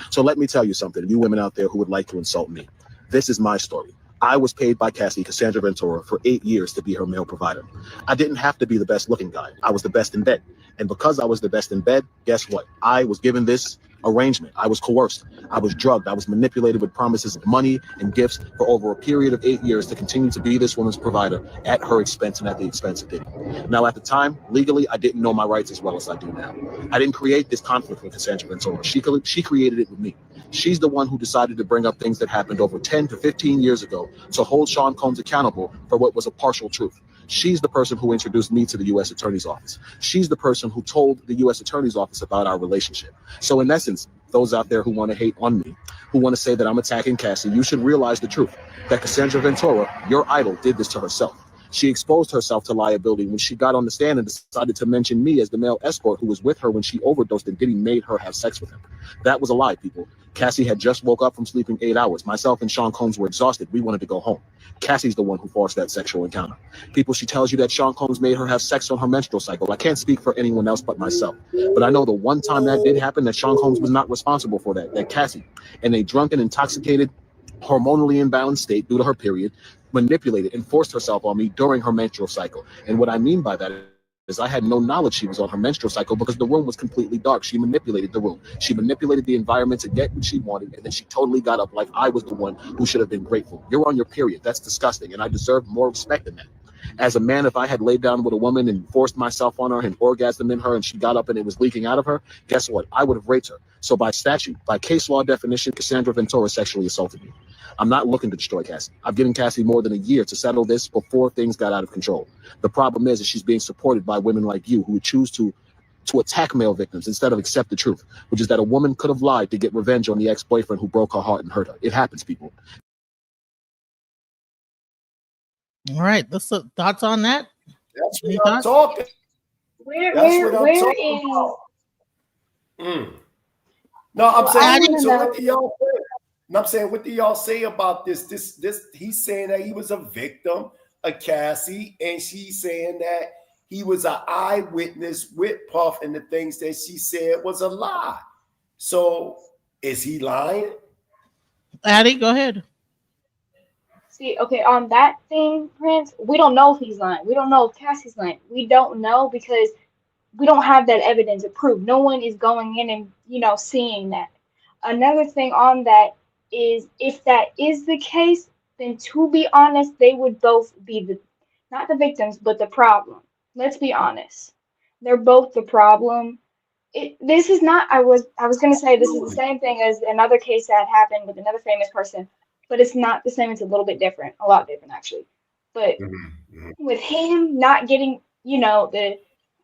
So let me tell you something, you women out there who would like to insult me. This is my story. I was paid by Cassie Cassandra Ventura for 8 years to be her male provider. I didn't have to be the best looking guy. I was the best in bed. And because I was the best in bed, guess what? I was given this arrangement. I was coerced. I was drugged. I was manipulated with promises of money and gifts for over a period of 8 years to continue to be this woman's provider at her expense and at the expense of Diddy. Now, at the time, legally, I didn't know my rights as well as I do now. I didn't create this conflict with Cassandra Ventura. She created it with me. She's the one who decided to bring up things that happened over 10 to 15 years ago to hold Sean Combs accountable for what was a partial truth. She's the person who introduced me to the U.S. Attorney's Office. She's the person who told the U.S. Attorney's Office about our relationship. So in essence, those out there who want to hate on me, who want to say that I'm attacking Cassie, you should realize the truth, that Cassandra Ventura, your idol, did this to herself. She exposed herself to liability when she got on the stand and decided to mention me as the male escort who was with her when she overdosed and Diddy made her have sex with him. That was a lie, people. Cassie had just woke up from sleeping 8 hours. Myself and Sean Combs were exhausted. We wanted to go home. Cassie's the one who forced that sexual encounter. People, she tells you that Sean Combs made her have sex on her menstrual cycle. I can't speak for anyone else but myself. But I know the one time that did happen, that Sean Combs was not responsible for that Cassie, in a drunken, intoxicated, hormonally imbalanced state due to her period, manipulated and forced herself on me during her menstrual cycle. And what I mean by that is I had no knowledge she was on her menstrual cycle because the room was completely dark. She manipulated the room. She manipulated the environment to get what she wanted, and then she totally got up like I was the one who should have been grateful. You're on your period. That's disgusting, and I deserve more respect than that. As a man, if I had laid down with a woman and forced myself on her and orgasmed in her and she got up and it was leaking out of her, guess what? I would have raped her. So by statute, by case law definition, Cassandra Ventura sexually assaulted me. I'm not looking to destroy Cassie. I've given Cassie more than a year to settle this before things got out of control. The problem is that she's being supported by women like you who would choose to attack male victims instead of accept the truth, which is that a woman could have lied to get revenge on the ex-boyfriend who broke her heart and hurt her. It happens, people. All right, let's thoughts on that. That's what I'm talking. Where is? No, I'm saying. So know. what do y'all say? And I'm saying, what do y'all say about this? This he's saying that he was a victim of Cassie, and she's saying that he was an eyewitness with Puff, and the things that she said was a lie. So is he lying? Addie, go ahead. See, okay, on that thing, Prince, we don't know if he's lying. We don't know if Cassie's lying. We don't know because we don't have that evidence to prove. No one is going in and, seeing that. Another thing on that is if that is the case, then to be honest, they would both be not the victims, but the problem. Let's be honest. They're both the problem. This is not, I was going to say this is the same thing as another case that happened with another famous person. But it's not the same. It's a little bit different, a lot different actually. But with him not getting, the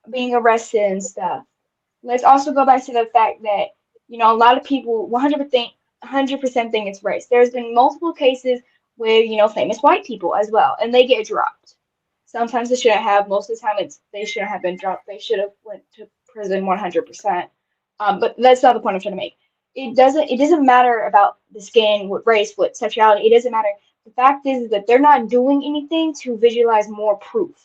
being arrested and stuff, let's also go back to the fact that, a lot of people 100% think it's race. There's been multiple cases where, famous white people as well, and they get dropped. Sometimes they shouldn't have. Most of the time, they shouldn't have been dropped. They should have went to prison 100%. But that's not the point I'm trying to make. It doesn't matter about the skin, what race, what sexuality. It doesn't matter. The fact is that they're not doing anything to visualize more proof.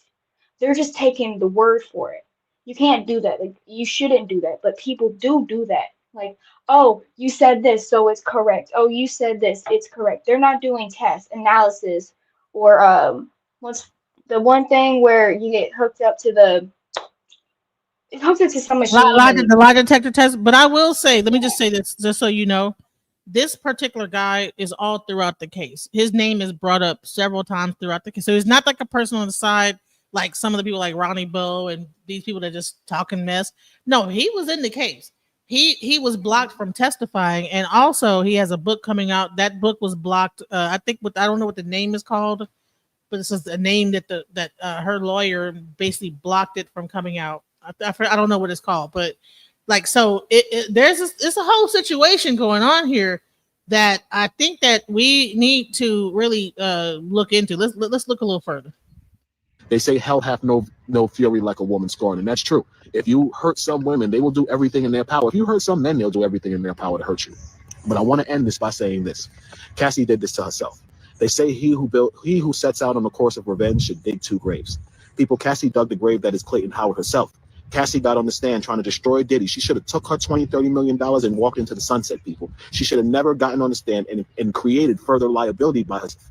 They're just taking the word for it. You can't do that. Like, you shouldn't do that. But people do that. Like, oh, you said this, so it's correct. Oh, you said this, it's correct. They're not doing tests, analysis, or what's the one thing where you get hooked up to some machine. The lie detector test. But I will say, let me just say this, just so you know, this particular guy is all throughout the case. His name is brought up several times throughout the case. So he's not like a person on the side, like some of the people like Ronnie Bowe and these people that just talking mess. No, he was in the case. He was blocked from testifying, and also he has a book coming out. That book was blocked. I think I don't know what the name is called, but this is a name that her lawyer basically blocked it from coming out. I don't know what it's called, but so it's a whole situation going on here that I think that we need to really look into. Let's look a little further. They say hell hath no fury like a woman scorned, and that's true. If you hurt some women, they will do everything in their power. If you hurt some men, they'll do everything in their power to hurt you. But I want to end this by saying this. Cassie did this to herself. They say he who sets out on the course of revenge should dig 2 graves. People, Cassie dug the grave that is Clayton Howard herself. Cassie got on the stand trying to destroy Diddy. She should have took her $20-30 million and walked into the sunset, people. She should have never gotten on the stand and created further liability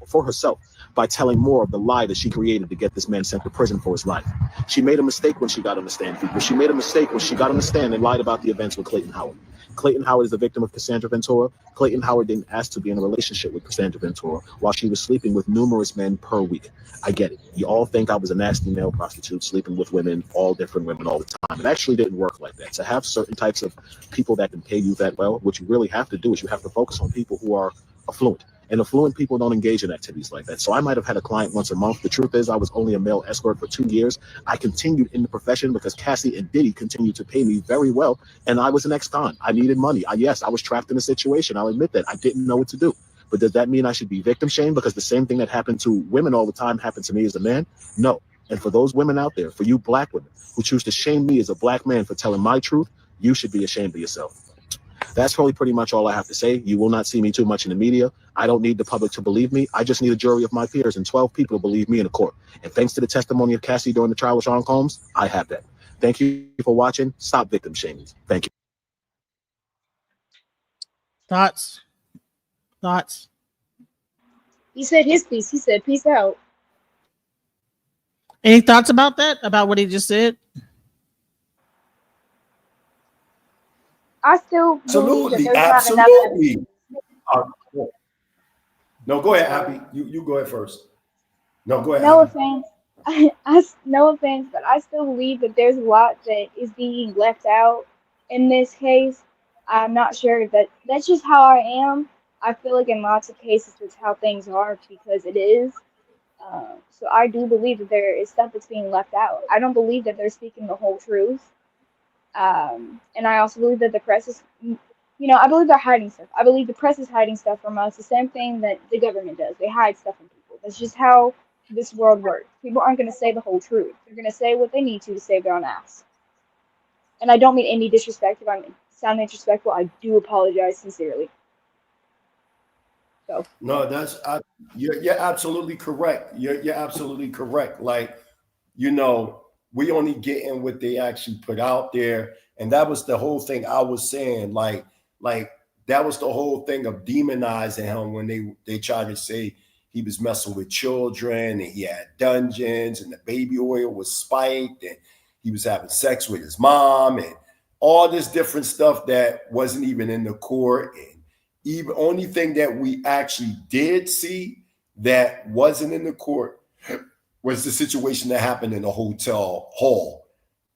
for herself by telling more of the lie that she created to get this man sent to prison for his life. She made a mistake when she got on the stand, people. She made a mistake when she got on the stand and lied about the events with Clayton Howard. Clayton Howard is the victim of Cassandra Ventura. Clayton Howard didn't ask to be in a relationship with Cassandra Ventura while she was sleeping with numerous men per week. I get it. You all think I was a nasty male prostitute sleeping with women, all different women all the time. It actually didn't work like that. To have certain types of people that can pay you that well, what you really have to do is you have to focus on people who are affluent. And affluent people don't engage in activities like that. So I might have had a client once a month. The truth is I was only a male escort for 2 years. I continued in the profession because Cassie and Diddy continued to pay me very well. And I was an ex-con. I needed money. Yes, I was trapped in a situation. I'll admit that. I didn't know what to do. But does that mean I should be victim shamed because the same thing that happened to women all the time happened to me as a man? No. And for those women out there, for you black women who choose to shame me as a black man for telling my truth, you should be ashamed of yourself. That's probably pretty much all I have to say. You will not see me too much in the media. I don't need the public to believe me. I just need a jury of my peers and 12 people to believe me in a court. And thanks to the testimony of Cassie during the trial with Sean Combs, I have that. Thank you for watching. Stop victim shaming. Thank you. Thoughts? He said his piece. He said, peace out. Any thoughts about that? About what he just said? I still believe that Absolutely, there's not enough absolutely. No, go ahead, Abby. You go ahead first. No, go ahead. No Abby. offense. No offense, but I still believe that there's a lot that is being left out in this case. I'm not sure that that's just how I am. I feel like in lots of cases it's how things are because it is. So I do believe that there is stuff that's being left out. I don't believe that they're speaking the whole truth. And I also believe that the press is, I believe they're hiding stuff. I believe the press is hiding stuff from us. The same thing that the government does. They hide stuff from people. That's just how this world works. People aren't going to say the whole truth. They're going to say what they need to save their own ass. And I don't mean any disrespect. If I'm sounding disrespectful, I do apologize sincerely. So No, you're absolutely correct. You're absolutely correct. Like, we only get in what they actually put out there, and that was the whole thing I was saying. Like that was the whole thing of demonizing him when they tried to say he was messing with children and he had dungeons and the baby oil was spiked and he was having sex with his mom and all this different stuff that wasn't even in the court. And even only thing that we actually did see that wasn't in the court was the situation that happened in the hotel hall.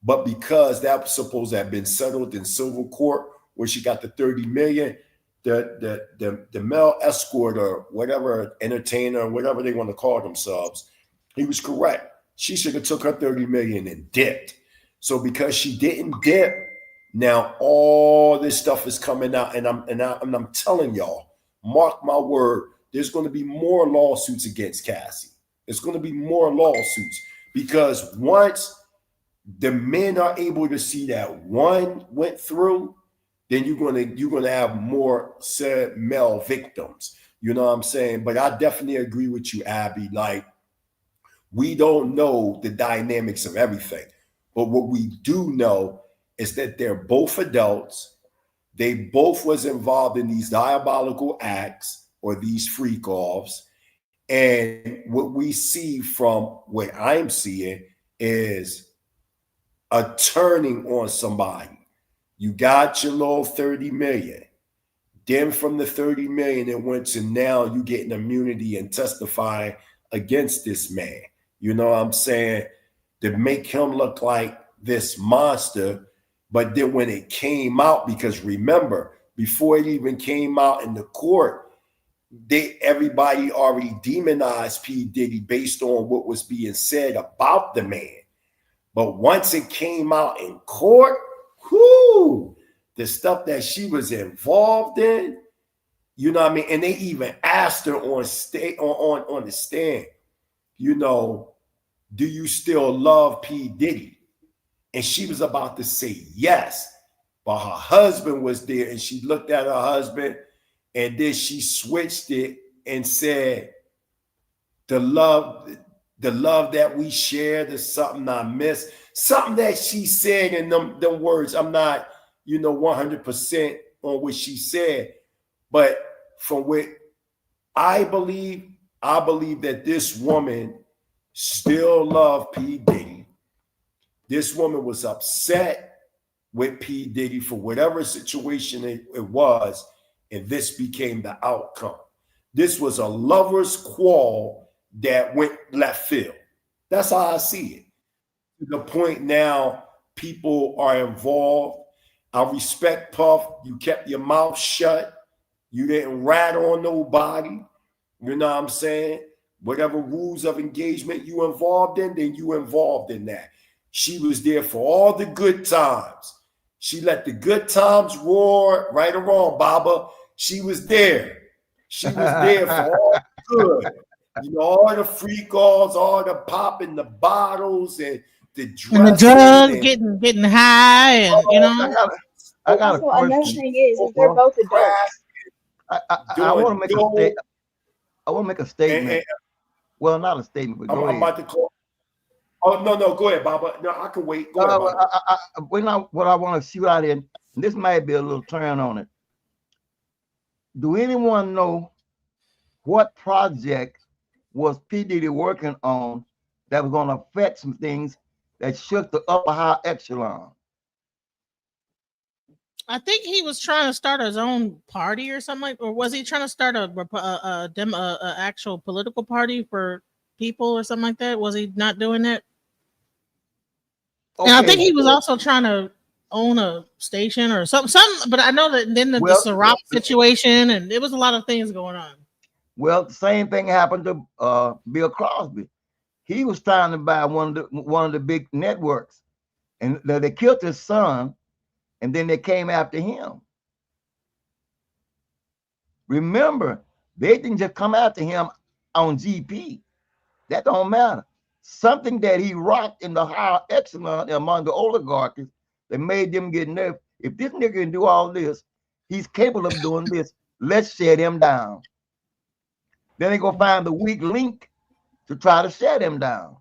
But because that was supposed to have been settled in civil court, where she got the 30 million, the male escort or whatever, entertainer, or whatever they want to call themselves, he was correct. She should have took her 30 million and dipped. So because she didn't dip, now all this stuff is coming out, and I'm telling y'all, mark my word, there's going to be more lawsuits against Cassie. There's going to be more lawsuits because once the men are able to see that one went through, then you're gonna have more said male victims. You know what I'm saying? But I definitely agree with you, Abby. Like, we don't know the dynamics of everything, but what we do know is that they're both adults. They both was involved in these diabolical acts or these freak offs. And what we see from what I'm seeing is a turning on somebody. You got your little 30 million. Then from the 30 million, it went to now you getting immunity and testifying against this man. You know what I'm saying? To make him look like this monster. But then when it came out, because remember, before it even came out in the court, everybody already demonized P. Diddy based on what was being said about the man. But once it came out in court, the stuff that she was involved in, you know what I mean? And they even asked her on the stand, do you still love P. Diddy? And she was about to say yes, but her husband was there, and she looked at her husband and then she switched it and said, the love that we shared is something I miss. Something that she said in them words. I'm not, 100% on what she said, but from what I believe that this woman still loved P. Diddy. This woman was upset with P. Diddy for whatever situation it was, and this became the outcome. This was a lover's quarrel that went left field. That's how I see it. To the point now, people are involved. I respect Puff. You kept your mouth shut. You didn't rat on nobody. You know what I'm saying? Whatever rules of engagement you involved in, then you involved in that. She was there for all the good times. She let the good times roar, right or wrong, Baba. She was there. She was there for all the good. All the free calls, all the popping the bottles and the dressing. And the drugs, getting high, and I got also, another thing is they're both adults. I want to make a statement. I want to make a statement. Well, not a statement, but go ahead. I'm about to call. Oh, no, go ahead, Baba. No, I can wait. Go ahead, Baba. What I want to shoot out in, and this might be a little turn on it. Do anyone know what project was P. Diddy working on that was going to affect some things that shook the upper high echelon? I think he was trying to start his own party or something, or was he trying to start a actual political party for people or something like that? Was he not doing that? Okay. And I think he was also trying to own a station or something. But I know that then the Ciroc situation, and there was a lot of things going on. Well, the same thing happened to Bill Cosby. He was trying to buy one of the big networks, and they killed his son. And then they came after him. Remember, they didn't just come after him on GP. That don't matter. Something that he rocked in the higher echelon among the oligarchs that made them get nervous. If this nigga can do all this, he's capable of doing this. Let's shut him down. Then they go find the weak link to try to shut him down.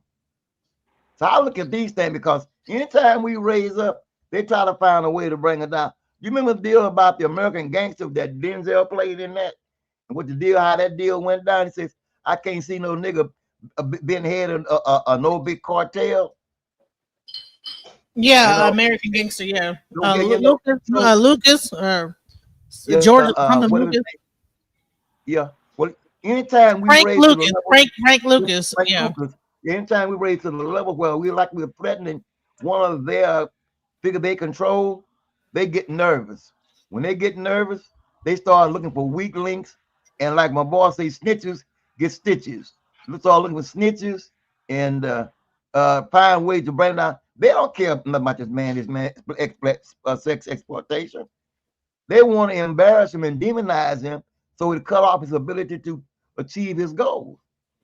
So I look at these things because anytime we raise up, they try to find a way to bring it down. You remember the deal about the American Gangster that Denzel played in that? And what the deal, how that deal went down? He says, I can't see no nigga being head of no big cartel. Yeah, American Gangster, yeah. Lucas, George Lucas. Yeah. Well, anytime we raise Frank Lucas, anytime we raise to the level where we're threatening one of their figure they control, they get nervous. When they get nervous, they start looking for weak links. And like my boss says, snitches get stitches. Let's all looking for snitches and find ways to bring down. They don't care about this man sex exploitation. They want to embarrass him and demonize him so it cut off his ability to achieve his goals.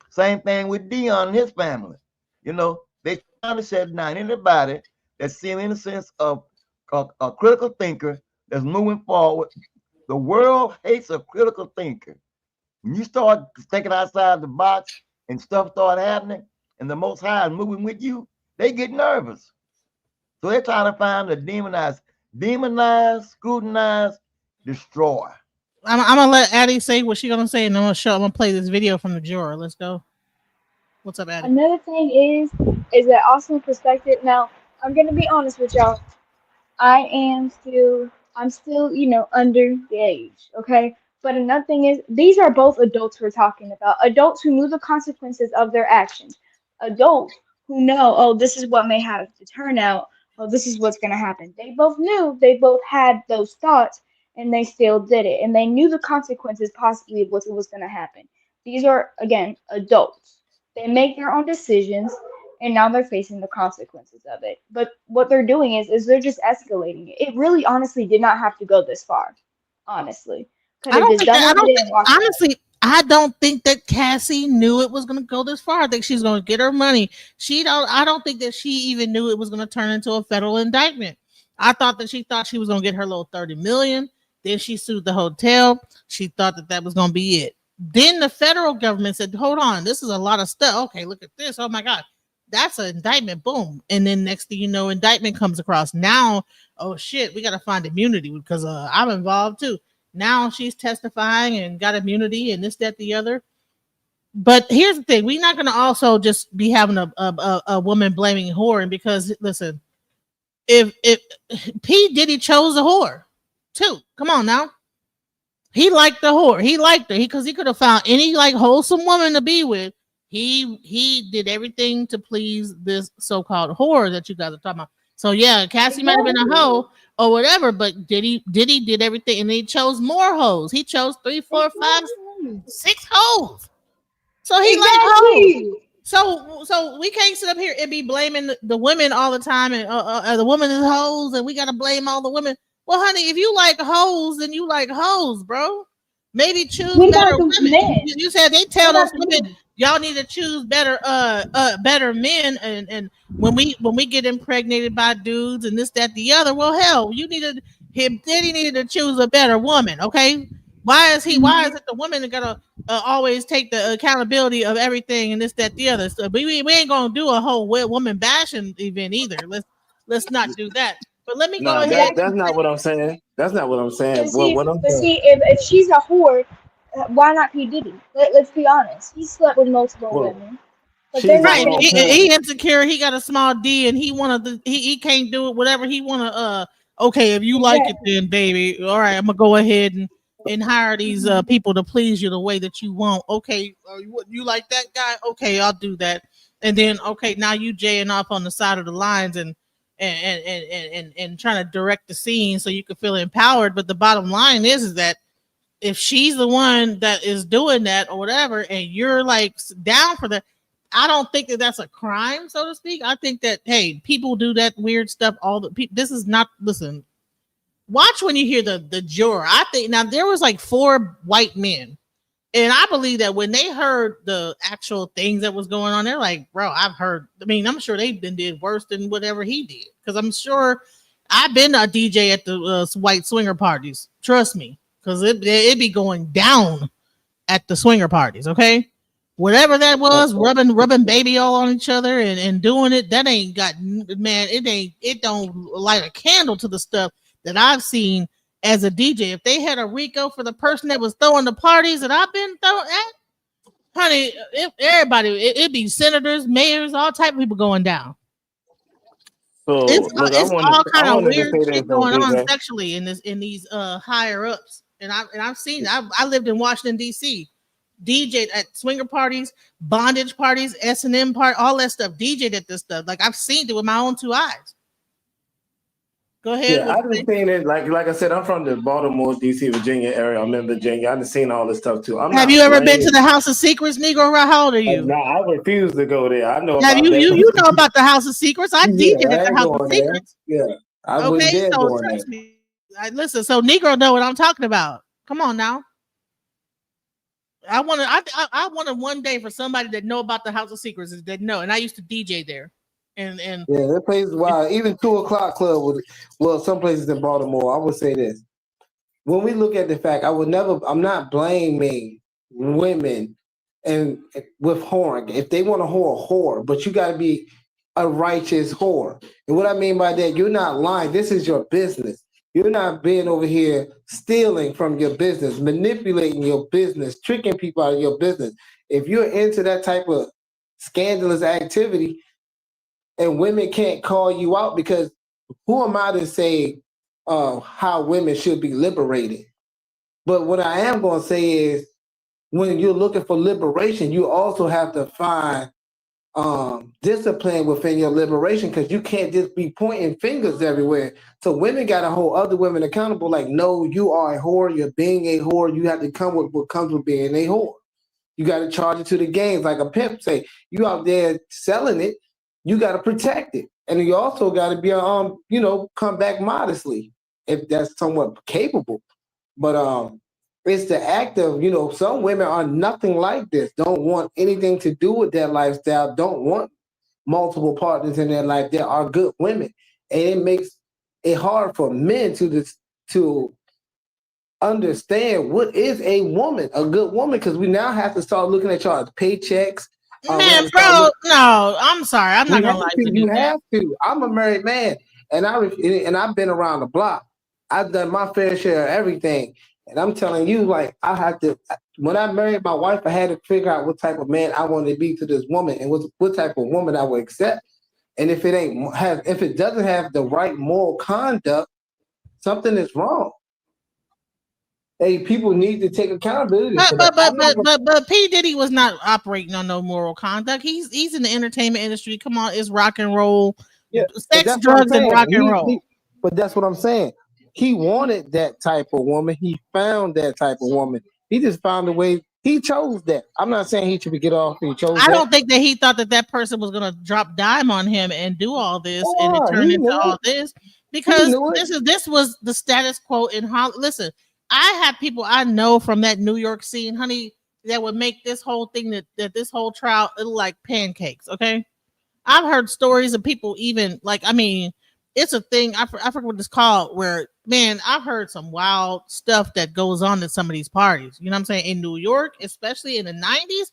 Same thing with Dion and his family. They trying to shut down anybody that seems in the sense of a critical thinker that's moving forward. The world hates a critical thinker. When you start thinking outside the box and stuff start happening, and the Most High is moving with you, they get nervous. So they're trying to find the demonize, scrutinize, destroy. I'm gonna let Addie say what she's gonna say, and I'm gonna play this video from the juror. Let's go. What's up, Addie? Another thing is that awesome perspective. Now, I'm gonna be honest with y'all. I'm still, under the age, okay? But another thing is, these are both adults we're talking about. Adults who knew the consequences of their actions. Adults who know, oh, this is what may have to turn out. Oh, this is what's gonna happen. They both knew, they both had those thoughts, and they still did it. And they knew the consequences possibly of what was gonna happen. These are, again, adults. They make their own decisions, and now they're facing the consequences of it. But what they're doing is they're just escalating it. It really, honestly, did not have to go this far. Honestly, I don't think that Cassie knew it was going to go this far. I think she's going to get her money. I don't think that she even knew it was going to turn into a federal indictment. I thought that she was going to get her little $30 million, Then she sued the hotel. She thought that was going to be it. Then the federal government said, hold on, this is a lot of stuff. Okay, look at this. Oh my God. That's an indictment. Boom. And then next thing you know, indictment comes across. Now, oh shit, we got to find immunity because I'm involved too. Now she's testifying and got immunity and this, that, the other. But here's the thing: we're not going to also just be having a woman blaming whore. And because listen, if P Diddy chose a whore too, come on now. He liked the whore. He liked her because he could have found any like wholesome woman to be with. He did everything to please this so-called whore that you guys are talking about. So yeah, Cassie might have been a hoe or whatever, but Diddy did everything, and he chose more hoes. He chose 3, 4, 5, 6 hoes. So he like hoes. So we can't sit up here and be blaming the women all the time, and the woman is hoes, and we gotta blame all the women. Well, honey, if you like hoes, then you like hoes, bro. Maybe choose better women. You said they tell those women y'all need to choose better better men, and when we get impregnated by dudes and this, that, the other, well, hell, you needed him. Then he needed to choose a better woman. Okay, why is it the women that gotta always take the accountability of everything and this, that, the other? So we ain't gonna do a whole woman bashing event either. Let's not do that. But let me go ahead. That's not what I'm saying. That's not what I'm saying. But see, if she's a whore, why not P Diddy? Let's be honest. He slept with multiple women. But they're not right. He insecure. He got a small D, and he can't do it. Whatever he wanna. Okay, if you like it, then baby, all right, I'm gonna go ahead and hire these people to please you the way that you want. Okay, you like that guy? Okay, I'll do that. And then okay, now you jaying off on the side of the lines and trying to direct the scene so you can feel empowered. But the bottom line is that if she's the one that is doing that or whatever, and you're like down for that, I don't think that that's a crime, so to speak. I think that hey, people do that weird stuff. All the people. This is not. Listen, watch when you hear the juror. I think now there was like 4 white men, and I believe that when they heard the actual things that was going on, they're like, bro, I've heard. I mean, I'm sure they've been did worse than whatever he did, because I'm sure I've been a DJ at the white swinger parties. Trust me, because it be going down at the swinger parties. Okay. Whatever that was, rubbing baby all on each other and doing it, that ain't got, man, it don't light a candle to the stuff that I've seen as a DJ. If they had a RICO for the person that was throwing the parties that I've been throwing at, honey, it'd be senators, mayors, all type of people going down. So It's all kind of weird shit going on DJ. sexually in these higher ups, and I've seen it. I lived in Washington D.C. DJ at swinger parties, bondage parties, S&M part, all that stuff. DJ'd at this stuff. Like I've seen it with my own 2 eyes. Go ahead. Yeah, I've just seen it. Like I said, I'm from the Baltimore, DC, Virginia area. I'm in Virginia. I've seen all this stuff too. Have you ever been to the House of Secrets, Negro? How old are you? No, I refuse to go there. I know. Have you know about the House of Secrets? I DJ'd at the House of Secrets. Yeah, I wouldn't dare go in there. Me. Listen, so Negro know what I'm talking about. Come on now. I wanted one day for somebody that know about the House of Secrets that know, and I used to DJ there, and yeah, that place is wild. Even 2:00 club well, some places in Baltimore. I would say this: when we look at the fact, I'm not blaming women and with whoring. If they want to whore, but you got to be a righteous whore. And what I mean by that, you're not lying. This is your business. You're not being over here stealing from your business, manipulating your business, tricking people out of your business. If you're into that type of scandalous activity and women can't call you out, because who am I to say how women should be liberated? But what I am going to say is when you're looking for liberation, you also have to find discipline within your liberation, because you can't just be pointing fingers everywhere. So women got to hold other women accountable. Like, no, you are a whore. You're being a whore. You have to come with what comes with being a whore. You got to charge it to the games, like a pimp say. You out there selling it, you got to protect it, and you also got to be come back modestly if that's somewhat capable. But it's the act of, some women are nothing like this, don't want anything to do with that lifestyle, don't want multiple partners in their life. There are good women. And it makes it hard for men to understand what is a woman, a good woman, because we now have to start looking at y'all's paychecks. Man, bro, no, I'm sorry. I'm not gonna lie to You you. have to. I'm a married man, and I've been around the block. I've done my fair share of everything, and I'm telling you, like, I have to. When I married my wife, I had to figure out what type of man I wanted to be to this woman, and what type of woman I would accept. And if it doesn't have the right moral conduct, something is wrong. Hey, people need to take accountability for that. But P. Diddy was not operating on no moral conduct. He's in the entertainment industry. Come on, it's rock and roll, sex, drugs, and rock and roll. But that's what I'm saying. He wanted that type of woman. He found that type of woman. He just found a way. He chose that. I'm not saying he should get off. He chose. I don't think that he thought that person was gonna drop dime on him and do all this, and it turned into all this because this was the status quo in Hollywood. Listen, I have people I know from that New York scene, honey, that would make this whole thing that this whole trial look like pancakes. Okay, I've heard stories of people even like, I mean, it's a thing. I forget what it's called. Where, man, I've heard some wild stuff that goes on at some of these parties. You know what I'm saying? In New York, especially in the 90s,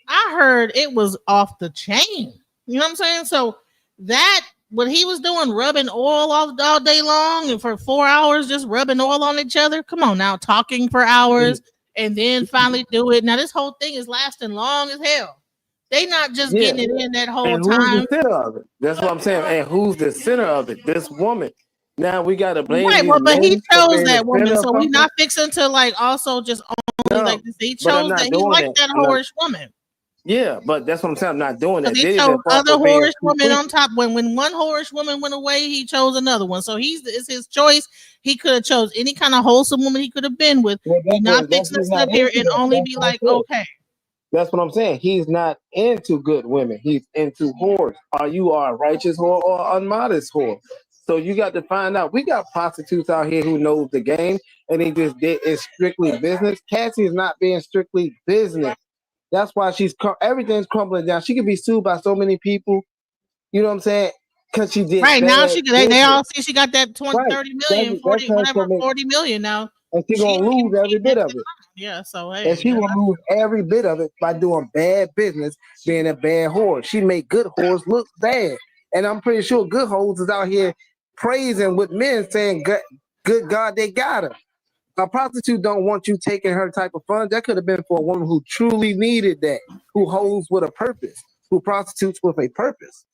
I heard it was off the chain. You know what I'm saying? So that what he was doing, rubbing oil all day long and for 4 hours, just rubbing oil on each other. Come on now, talking for hours and then finally do it. Now this whole thing is lasting long as hell. They not just getting it in that whole and time. Who's the center of it? That's what I'm saying. And who's the center of it? This woman. Now we got to blame. Right, well, but he chose that woman, so we not fixing to like also just only like this. He chose that. He liked that whorish woman. Yeah, but that's what I'm saying. I'm not doing that. He chose other whorish women on top. When one whorish woman went away, he chose another one. So it's his choice. He could have chose any kind of wholesome woman he could have been with. He's not fixing to sit up here and only be like, okay. That's what I'm saying. He's not into good women. He's into whores. Are you a righteous whore or unmodest whore? So you got to find out. We got prostitutes out here who knows the game, and they just did it's strictly business. Cassie is not being strictly business. That's why everything's crumbling down. She could be sued by so many people. You know what I'm saying? Because she did. Right now, they all see she got that 30 million, 40, whatever, 40 million now. And she's going to lose every bit of it. Yeah, so hey. And she will lose every bit of it by doing bad business, being a bad whore. She made good whores look bad. And I'm pretty sure good hoes is out here praising with men saying, good God, they got her. A prostitute don't want you taking her type of funds. That could have been for a woman who truly needed that, who holds with a purpose, who prostitutes with a purpose.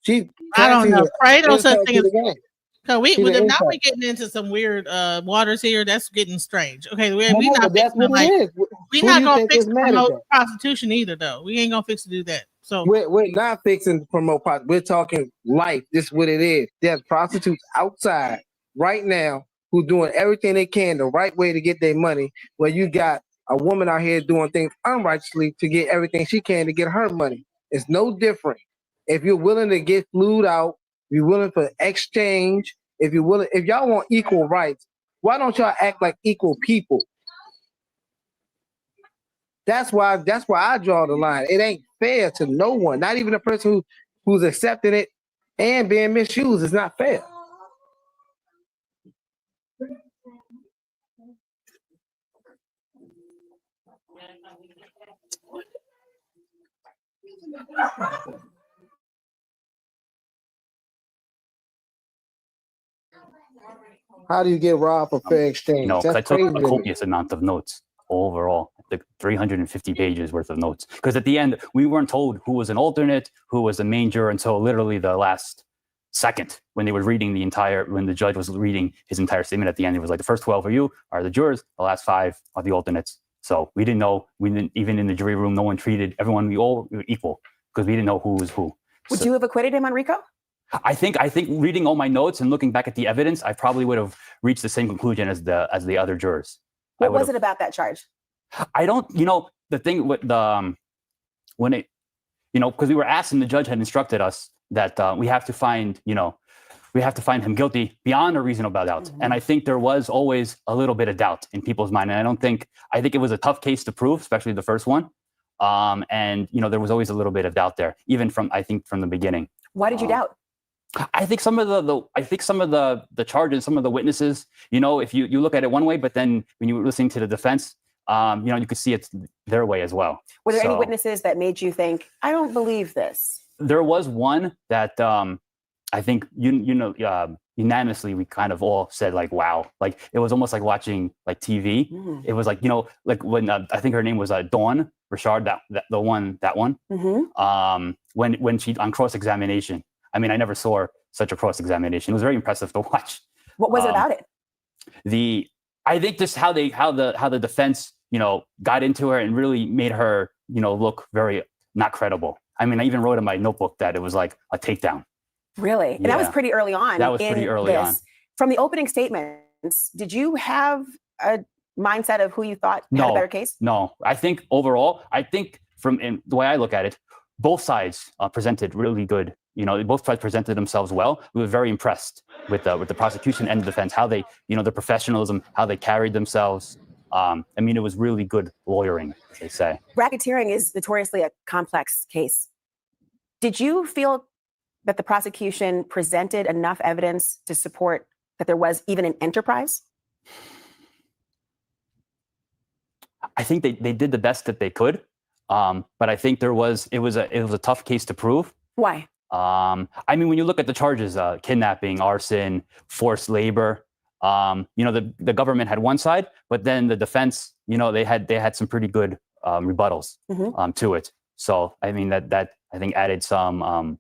I don't know. Pray no such thing as now we're getting into some weird waters here. That's getting strange. Okay, we're not gonna fix to promote prostitution either, though. We ain't gonna fix to do that. So we're not fixing to promote prostitution. We're talking life. This is what it is. There's prostitutes outside right now who doing everything they can the right way to get their money. Where you got a woman out here doing things unrighteously to get everything she can to get her money. It's no different. If you're willing to get flued out, you're willing for exchange. If y'all want equal rights, why don't y'all act like equal people? That's why I draw the line. It ain't fair to no one, not even a person who's accepting it and being misused. It's not fair. How do you get robbed for fair exchange? No, because I took a copious amount of notes overall, like 350 pages worth of notes. Because at the end, we weren't told who was an alternate, who was a main juror until literally the last second when they were reading when the judge was reading his entire statement at the end. It was like the first 12 of you are the jurors, the last 5 are the alternates. So we didn't know, even in the jury room, no one treated everyone, we were equal because we didn't know who was who. Would you have acquitted him on RICO? I think reading all my notes and looking back at the evidence, I probably would have reached the same conclusion as the other jurors. What was it about that charge? I don't, the thing with because we were asked and the judge had instructed us that we have to find him guilty beyond a reasonable doubt. Mm-hmm. And I think there was always a little bit of doubt in people's mind. And I think it was a tough case to prove, especially the first one. And there was always a little bit of doubt there, even from the beginning. Why did you doubt? I think some of the charges, some of the witnesses, if you look at it one way, but then when you were listening to the defense, you could see it's their way as well. Were there any witnesses that made you think, I don't believe this? There was one that I think unanimously we kind of all said like, wow, like it was almost like watching like TV. It was like like when I think her name was Dawn Richard, that one. Mm-hmm. When she on cross-examination. I mean, I never saw such a cross-examination. It was very impressive to watch. What was it about it? I think just how the defense, got into her and really made her, look very not credible. I mean, I even wrote in my notebook that it was like a takedown. Really? And that was pretty early on. That was pretty early on. From the opening statements, did you have a mindset of who you thought had a better case? No. I think overall, from the way I look at it, both sides presented really good. Both sides presented themselves well. We were very impressed with the prosecution and the defense, how they, the professionalism, how they carried themselves. I mean, it was really good lawyering, as they say. Racketeering is notoriously a complex case. Did you feel that the prosecution presented enough evidence to support that there was even an enterprise? I think they did the best that they could, but I think it was a tough case to prove. Why? I mean, when you look at the charges, kidnapping, arson, forced labor, the government had one side, but then the defense, they had some pretty good rebuttals to it. So I mean that I think added some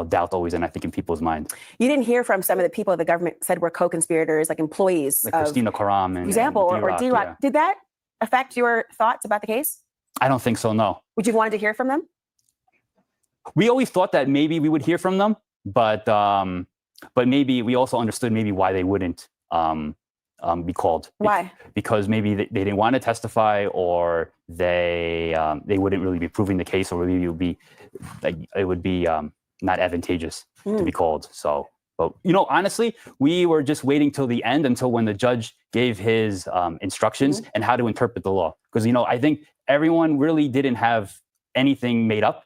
doubt always, and I think in people's mind. You didn't hear from some of the people the government said were co-conspirators, like employees, like Christina Karam, for example, or D-Rock. Yeah. Did that affect your thoughts about the case? I don't think so. No. Would you wanted to hear from them? We always thought that maybe we would hear from them, but maybe we also understood maybe why they wouldn't be called. Why? Because maybe they didn't want to testify, or they wouldn't really be proving the case, or maybe it would be not advantageous to be called. So, but honestly, we were just waiting till the end, until when the judge gave his instructions and how to interpret the law. Because I think everyone really didn't have anything made up.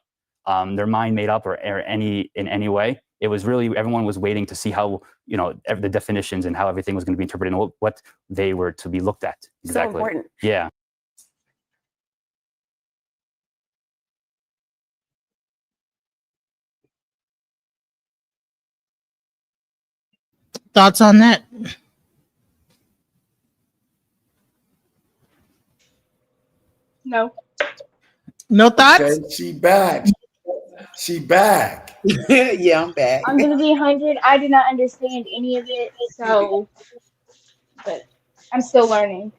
Their mind made up or in any way. It was really, everyone was waiting to see how, the definitions and how everything was going to be interpreted and what they were to be looked at. Exactly. So important. Yeah. Thoughts on that? No. No thoughts? Okay, she back. She back. Yeah, I'm back. I'm gonna be 100. I did not understand any of it, but I'm still learning.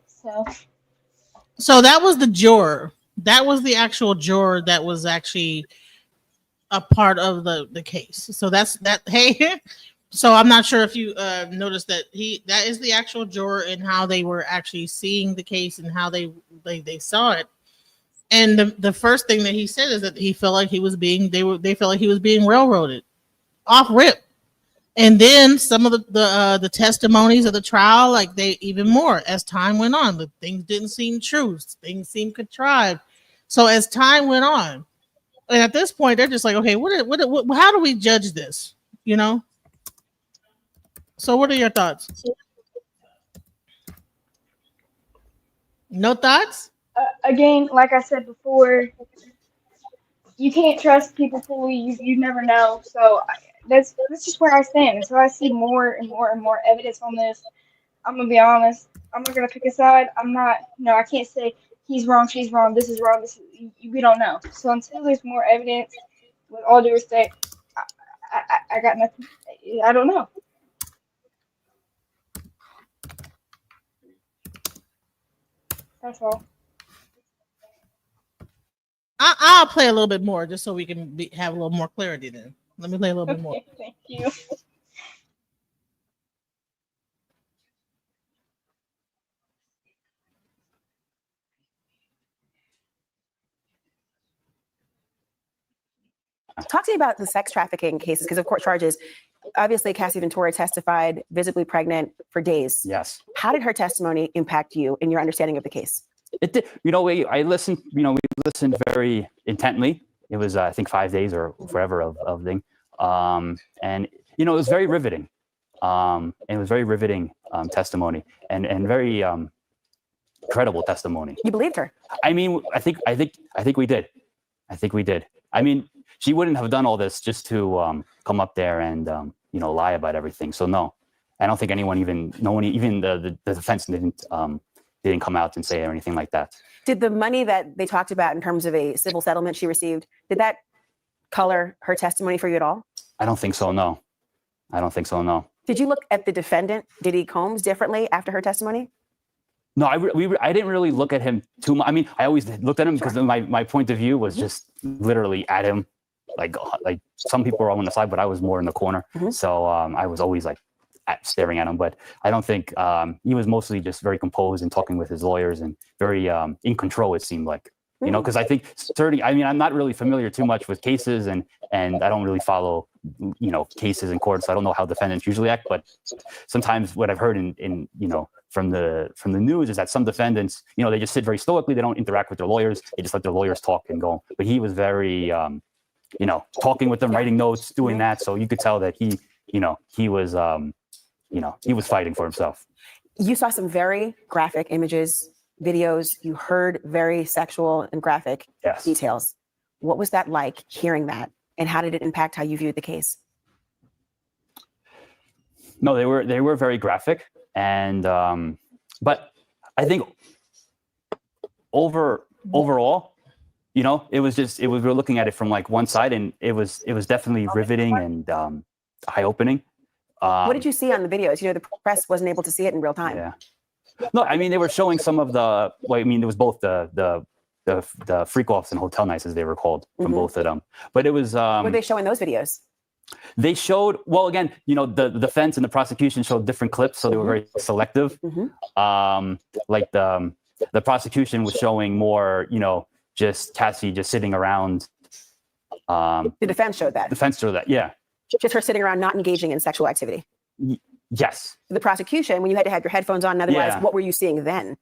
So that was the juror. That was the actual juror that was actually a part of the case. So that's that. Hey, so I'm not sure if you noticed that that is the actual juror and how they were actually seeing the case and how they saw it. And the first thing that he said is that he felt like he was being they felt like he was being railroaded off rip. And then some of the testimonies of the trial, like they even more as time went on, the things didn't seem true, things seemed contrived. So as time went on, and at this point they're just like, okay, what how do we judge this? So what are your thoughts? No thoughts? Again, like I said before, you can't trust people fully. You never know. So that's just where I stand. Until I see more and more and more evidence on this, I'm gonna be honest. I'm not gonna pick a side. I'm not. No, I can't say he's wrong, she's wrong, this is wrong. We don't know. So until there's more evidence, with all due respect, I got nothing. I don't know. That's all. I'll play a little bit more just so we can have a little more clarity. Then let me play a little bit more. Thank you. Talk to me about the sex trafficking cases, because of court charges. Obviously, Cassie Ventura testified visibly pregnant for days. Yes. How did her testimony impact you in your understanding of the case? It did. I listened. We listened very intently. It was, I think, 5 days or forever of thing. And you know, it was very riveting. And it was very riveting testimony and very credible testimony. You believed her? I mean, I think we did. I think we did. I mean, she wouldn't have done all this just to come up there and you know, lie about everything. So no, I don't think even the defense didn't come out and say anything like that. Did the money that they talked about in terms of a civil settlement she received, did that color her testimony for you at all? I don't think so. No, I don't think so. No. Did you look at the defendant, Diddy Combs, differently after her testimony? No, I didn't really look at him too much. I mean, I always looked at him because my point of view was just literally at him. Like some people were on the side, but I was more in the corner. So I was always like staring at him. But I don't think he was mostly just very composed and talking with his lawyers and very in control, it seemed like. You know, because I think I'm not really familiar too much with cases and I don't really follow, you know, cases in court. So I don't know how defendants usually act. But sometimes what I've heard in you know, from the news is that some defendants, you know, they just sit very stoically. They don't interact with their lawyers. They just let their lawyers talk and go. But he was very, you know, talking with them, writing notes, doing that. So you could tell that he was, you know, he was fighting for himself. You saw some very graphic images, videos. You heard very sexual and graphic details. What was that like, hearing that? And how did it impact how you viewed the case? No, they were very graphic. And but I think overall, you know, we were looking at it from like one side, and it was definitely riveting and eye-opening. What did you see on the videos? You know, the press wasn't able to see it in real time. Yeah. No, I mean, they were showing some of the. Well, I mean, it was both the freak offs and hotel nights, as they were called, from both of them. But it was. What were they showing those videos? They showed, well, again, you know, the defense and the prosecution showed different clips, so they were very selective. Like the prosecution was showing more, you know, just Cassie just sitting around. The defense showed that. Defense showed that, yeah. Just her sitting around, not engaging in sexual activity. Yes. The prosecution, when you had to have your headphones on, and otherwise, what were you seeing then?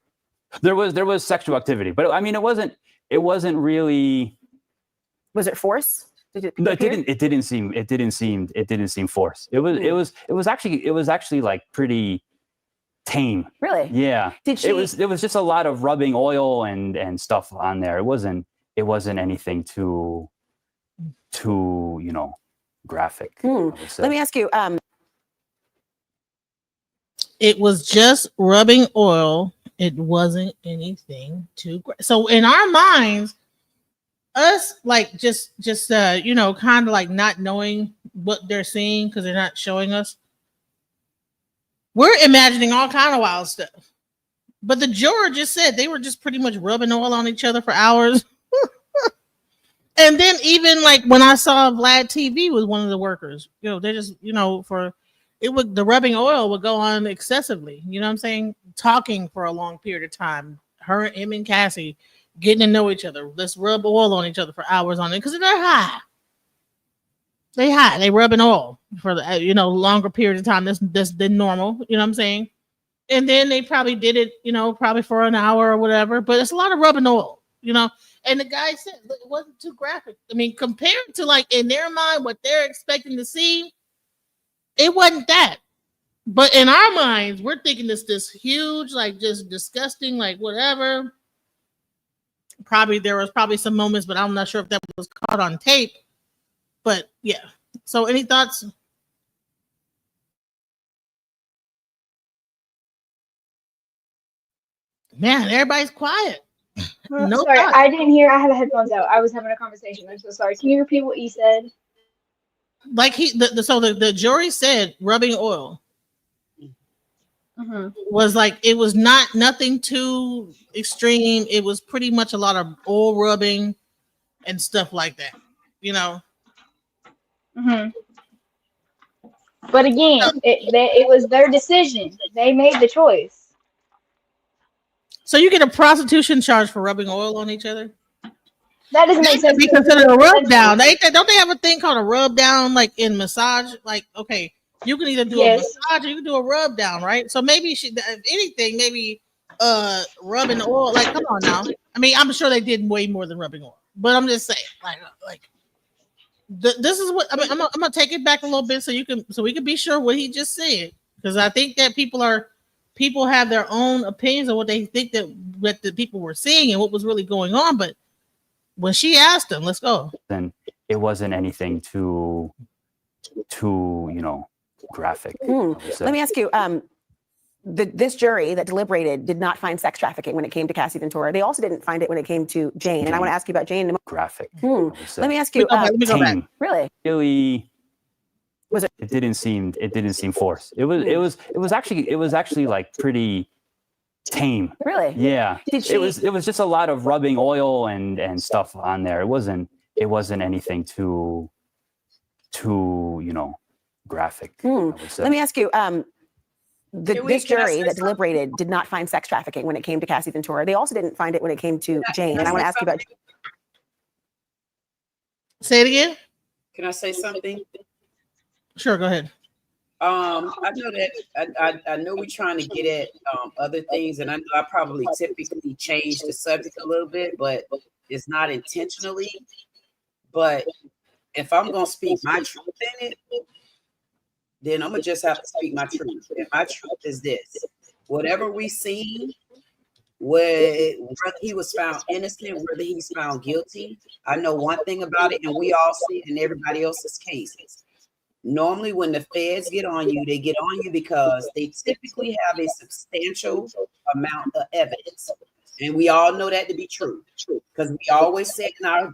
There was sexual activity, but I mean, it wasn't really. Was it force? No, it didn't seem forced. It was actually like pretty tame. Really? Yeah. Did she? It was just a lot of rubbing oil and stuff on there. It wasn't anything too you know, graphic. Let me ask you. It was just rubbing oil. It wasn't anything too. So in our minds, us like just you know, kind of like not knowing what they're seeing because they're not showing us, we're imagining all kind of wild stuff. But the juror just said they were just pretty much rubbing oil on each other for hours. And then even like when I saw Vlad TV was one of the workers, you know, they just, you know, the rubbing oil would go on excessively, you know what I'm saying, talking for a long period of time, him and Cassie getting to know each other. Let's rub oil on each other for hours on it because they're high. They rubbing oil for the, you know, longer period of time that's than normal. You know what I'm saying? And then they probably did it, you know, probably for an hour or whatever. But it's a lot of rubbing oil, you know. And the guy said it wasn't too graphic. I mean, compared to like in their mind what they're expecting to see, it wasn't that. But in our minds, we're thinking this huge, like just disgusting, like whatever. There was probably some moments, but I'm not sure if that was caught on tape. But yeah. So any thoughts? Man, everybody's quiet. No, sorry, thoughts. I didn't hear. I had the headphones out. I was having a conversation. I'm so sorry. Can you repeat what you said? Like the jury said rubbing oil was like, it was nothing too extreme. It was pretty much a lot of oil rubbing and stuff like that, you know. But again, it was their decision. They made the choice. So you get a prostitution charge for rubbing oil on each other? That doesn't make sense. Be considered a rub down. Don't they have a thing called a rub down, like in massage? Like, okay, you can either do a massage or you can do a rub down, right? So maybe if anything, maybe rubbing oil. Like, come on now. I mean, I'm sure they did way more than rubbing oil, but I'm just saying, like this is what I mean. I'm gonna take it back a little bit so we can be sure what he just said, because I think that people have their own opinions of what they think that the people were seeing and what was really going on. But when she asked him, let's go. Then it wasn't anything too graphic. Let me ask you. This jury that deliberated did not find sex trafficking when it came to Cassie Ventura. They also didn't find it when it came to Jane. And I want to ask you about Jane. Graphic. Let me ask you. Let me go back. Really? Really. Was it? It didn't seem forced. It was actually like pretty tame. Really? Yeah. Did she? It was just a lot of rubbing oil and stuff on there. It wasn't anything too graphic. I would say. Let me ask you. This jury that deliberated did not find sex trafficking when it came to Cassie Ventura. They also didn't find it when it came to Jane. And I want to ask you about. Say it again. Can I say something? Sure, go ahead. I know that I know we're trying to get at other things, and I know I probably typically change the subject a little bit, but it's not intentionally. But if I'm gonna speak my truth in it, then I'm gonna just have to speak my truth. And my truth is this: whatever we see, whether he was found innocent, whether he's found guilty, I know one thing about it, and we all see it in everybody else's cases. Normally, when the feds get on you, they get on you because they typically have a substantial amount of evidence. And we all know that to be true. Because we always say,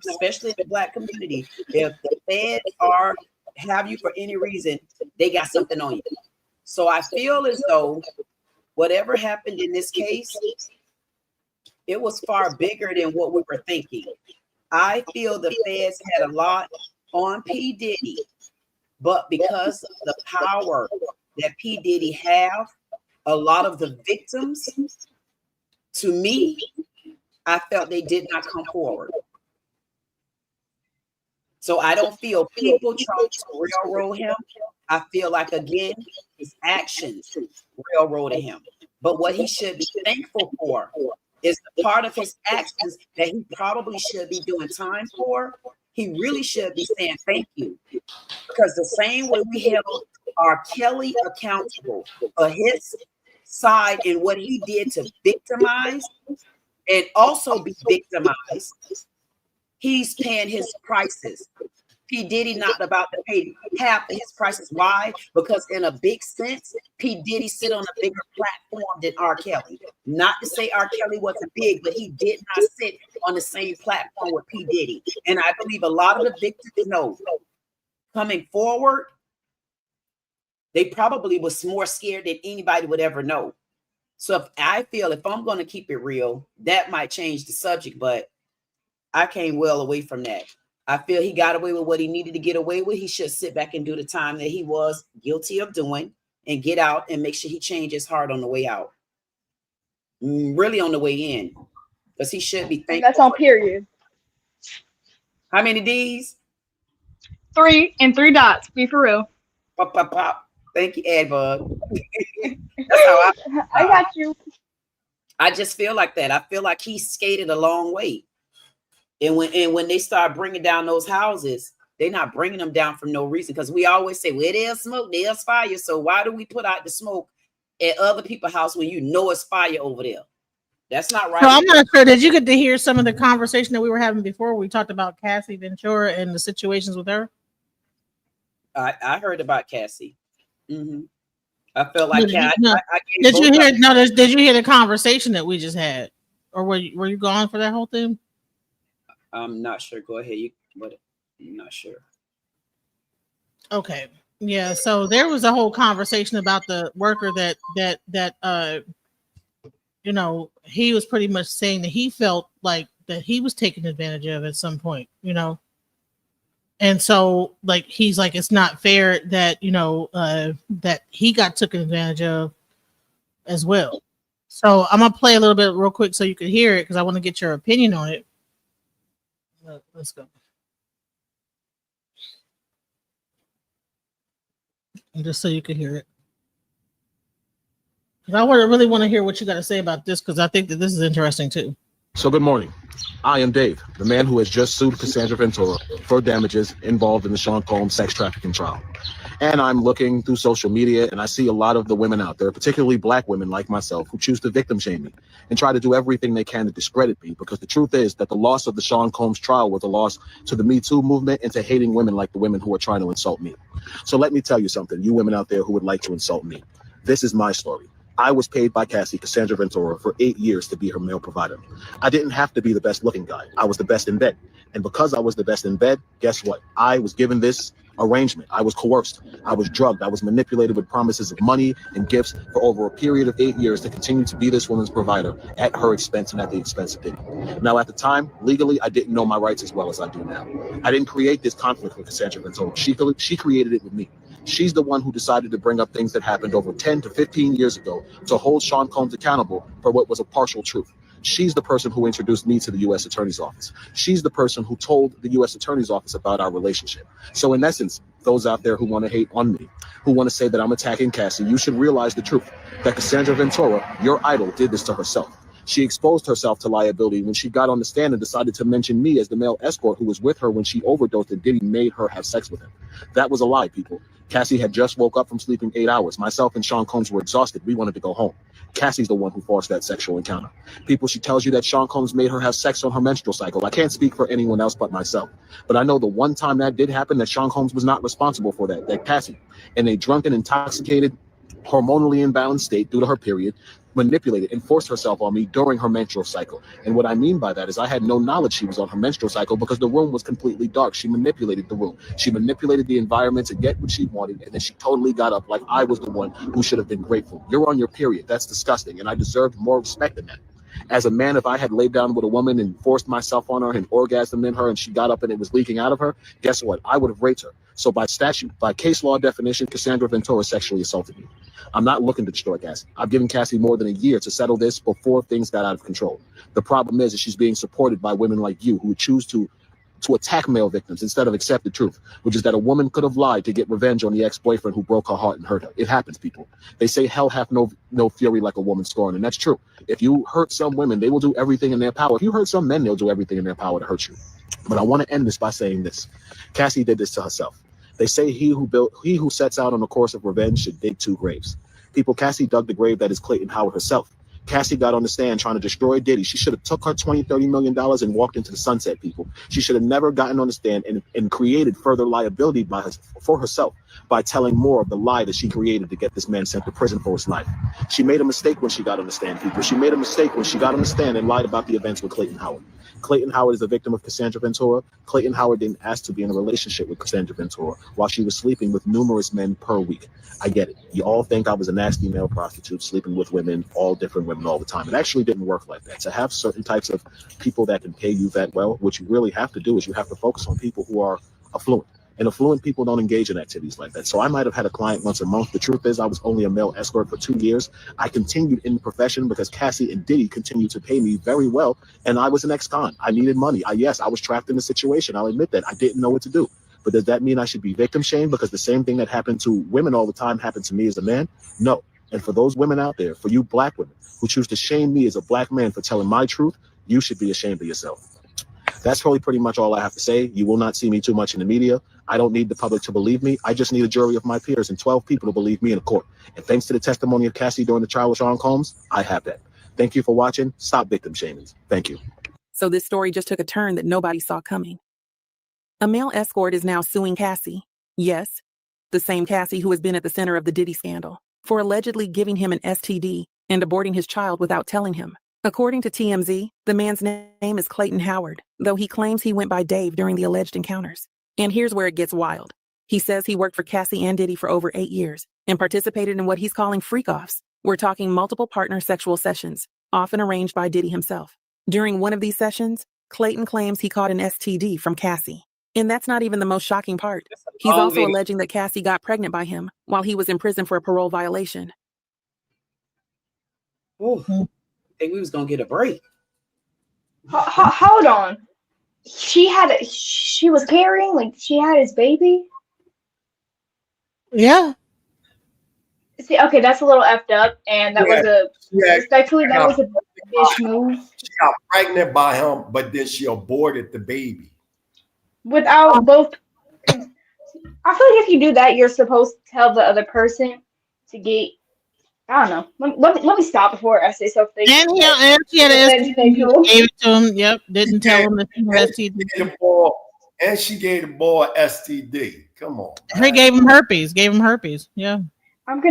especially in the Black community, if the feds have you for any reason, they got something on you. So I feel as though whatever happened in this case, it was far bigger than what we were thinking. I feel the feds had a lot on P. Diddy, but because of the power that P. Diddy have, a lot of the victims, to me, I felt they did not come forward. So I don't feel people trying to railroad him. I feel like, again, his actions railroaded him. But what he should be thankful for is the part of his actions that he probably should be doing time for. He really should be saying thank you. Because the same way we held R. Kelly accountable for his side and what he did to victimize and also be victimized, he's paying his prices. P. Diddy not about to pay half of his prices. Why? Because in a big sense, P. Diddy sit on a bigger platform than R. Kelly. Not to say R. Kelly wasn't big, but he did not sit on the same platform with P. Diddy. And I believe a lot of the victims know coming forward, they probably was more scared than anybody would ever know. So if I'm going to keep it real, that might change the subject, but I came well away from that. I feel he got away with what he needed to get away with. He should sit back and do the time that he was guilty of doing and get out and make sure he changes his heart on the way out. Really on the way in. Because he should be thankful. That's on period. How many D's? 3 and 3 dots. Be for real. Pop, pop, pop. Thank you, Ed Bud. That's how I got you. I just feel like that. I feel like he skated a long way. And when they start bringing down those houses, they're not bringing them down for no reason. Because we always say, well, there's smoke, there's fire. So why do we put out the smoke at other people's house when you know it's fire over there? That's not right. So I'm not sure. Did you get to hear some of the conversation that we were having before? We talked about Cassie Ventura and the situations with her. I heard about Cassie. Mm-hmm. I felt like Did you hear the conversation that we just had, or were you gone for that whole thing? I'm not sure. Go ahead. I'm not sure. Okay. Yeah. So there was a whole conversation about the worker that he was pretty much saying that he felt like that he was taken advantage of at some point, And so like, he's like, it's not fair that, that he got taken advantage of as well. So I'm going to play a little bit real quick so you can hear it, because I want to get your opinion on it. Let's go. And just so you can hear it. I really want to hear what you got to say about this, because I think that this is interesting too. So good morning. I am Dave, the man who has just sued Cassandra Ventura for damages involved in the Sean Combs sex trafficking trial. And I'm looking through social media and I see a lot of the women out there, particularly black women like myself, who choose to victim shame me and try to do everything they can to discredit me, because the truth is that the loss of the Sean Combs trial was a loss to the Me Too movement and to hating women like the women who are trying to insult me. So let me tell you something, you women out there who would like to insult me. This is my story. I was paid by Cassie, Cassandra Ventura, for 8 years to be her male provider. I didn't have to be the best looking guy. I was the best in bed. And because I was the best in bed, guess what? I was given this arrangement. I was coerced. I was drugged. I was manipulated with promises of money and gifts for over a period of 8 years to continue to be this woman's provider at her expense and at the expense of Diddy. Now, at the time, legally, I didn't know my rights as well as I do now. I didn't create this conflict with Cassandra Ventura. She created it with me. She's the one who decided to bring up things that happened over 10 to 15 years ago to hold Sean Combs accountable for what was a partial truth. She's the person who introduced me to the U.S. Attorney's Office. She's the person who told the U.S. Attorney's Office about our relationship. So in essence, those out there who want to hate on me, who want to say that I'm attacking Cassie, you should realize the truth, that Cassandra Ventura, your idol, did this to herself. She exposed herself to liability when she got on the stand and decided to mention me as the male escort who was with her when she overdosed and Diddy made her have sex with him. That was a lie, people. Cassie had just woke up from sleeping 8 hours. Myself and Sean Combs were exhausted. We wanted to go home. Cassie's the one who forced that sexual encounter. People, she tells you that Sean Combs made her have sex on her menstrual cycle. I can't speak for anyone else but myself. But I know the one time that did happen, that Sean Combs was not responsible for that Cassie, in a drunken, intoxicated, hormonally imbalanced state due to her period, manipulated and forced herself on me during her menstrual cycle. And what I mean by that is I had no knowledge she was on her menstrual cycle because the room was completely dark. She manipulated the room. She manipulated the environment to get what she wanted, and then she totally got up like I was the one who should have been grateful. You're on your period. That's disgusting, and I deserved more respect than that. As a man, if I had laid down with a woman and forced myself on her and orgasmed in her and she got up and it was leaking out of her, guess what? I would have raped her. So by statute, by case law definition, Cassandra Ventura sexually assaulted me. I'm not looking to destroy Cassie. I've given Cassie more than a year to settle this before things got out of control. The problem is that she's being supported by women like you who choose to attack male victims instead of accept the truth, which is that a woman could have lied to get revenge on the ex-boyfriend who broke her heart and hurt her. It happens, people. They say hell hath no fury like a woman scorned, and that's true. If you hurt some women, they will do everything in their power. If you hurt some men, they'll do everything in their power to hurt you. But I want to end this by saying this. Cassie did this to herself. They say he who sets out on a course of revenge should dig 2 graves. People, Cassie dug the grave that is Clayton Howard herself. Cassie got on the stand trying to destroy Diddy. She should have took her $20-30 million and walked into the sunset, people. She should have never gotten on the stand and created further liability for herself by telling more of the lie that she created to get this man sent to prison for his life. She made a mistake when she got on the stand, people. She made a mistake when she got on the stand and lied about the events with Clayton Howard. Clayton Howard is a victim of Cassandra Ventura. Clayton Howard didn't ask to be in a relationship with Cassandra Ventura while she was sleeping with numerous men per week. I get it. You all think I was a nasty male prostitute sleeping with women, all different women all the time. It actually didn't work like that. To have certain types of people that can pay you that well, what you really have to do is you have to focus on people who are affluent. And affluent people don't engage in activities like that. So I might have had a client once a month. The truth is I was only a male escort for 2 years. I continued in the profession because Cassie and Diddy continued to pay me very well. And I was an ex-con. I needed money. Yes, I was trapped in the situation. I'll admit that. I didn't know what to do. But does that mean I should be victim shamed because the same thing that happened to women all the time happened to me as a man? No. And for those women out there, for you black women who choose to shame me as a black man for telling my truth, you should be ashamed of yourself. That's probably pretty much all I have to say. You will not see me too much in the media. I don't need the public to believe me. I just need a jury of my peers and 12 people to believe me in a court. And thanks to the testimony of Cassie during the trial with Sean Combs, I have that. Thank you for watching. Stop victim shaming. Thank you. So this story just took a turn that nobody saw coming. A male escort is now suing Cassie. Yes, the same Cassie who has been at the center of the Diddy scandal, for allegedly giving him an STD and aborting his child without telling him. According to TMZ, the man's name is Clayton Howard, though he claims he went by Dave during the alleged encounters. And here's where it gets wild. He says he worked for Cassie and Diddy for over 8 years and participated in what he's calling freak-offs. We're talking multiple partner sexual sessions, often arranged by Diddy himself. During one of these sessions, Clayton claims he caught an STD from Cassie. And that's not even the most shocking part. He's also alleging that Cassie got pregnant by him while he was in prison for a parole violation. Oh, I think we was gonna get a break. Hold on. She was carrying, like she had his baby. Yeah. See, okay, that's a little effed up, and that was a respectfully, that was a bitch move. She got pregnant by him, but then she aborted the baby. Without both. I feel like if you do that, you're supposed to tell the other person to get. I don't know. Let me stop before I say something. And she had an STD. Gave it to him. Yep. Didn't tell him that she had STD. And she gave the boy STD. Come on. He gave him herpes. Gave him herpes. Yeah. I'm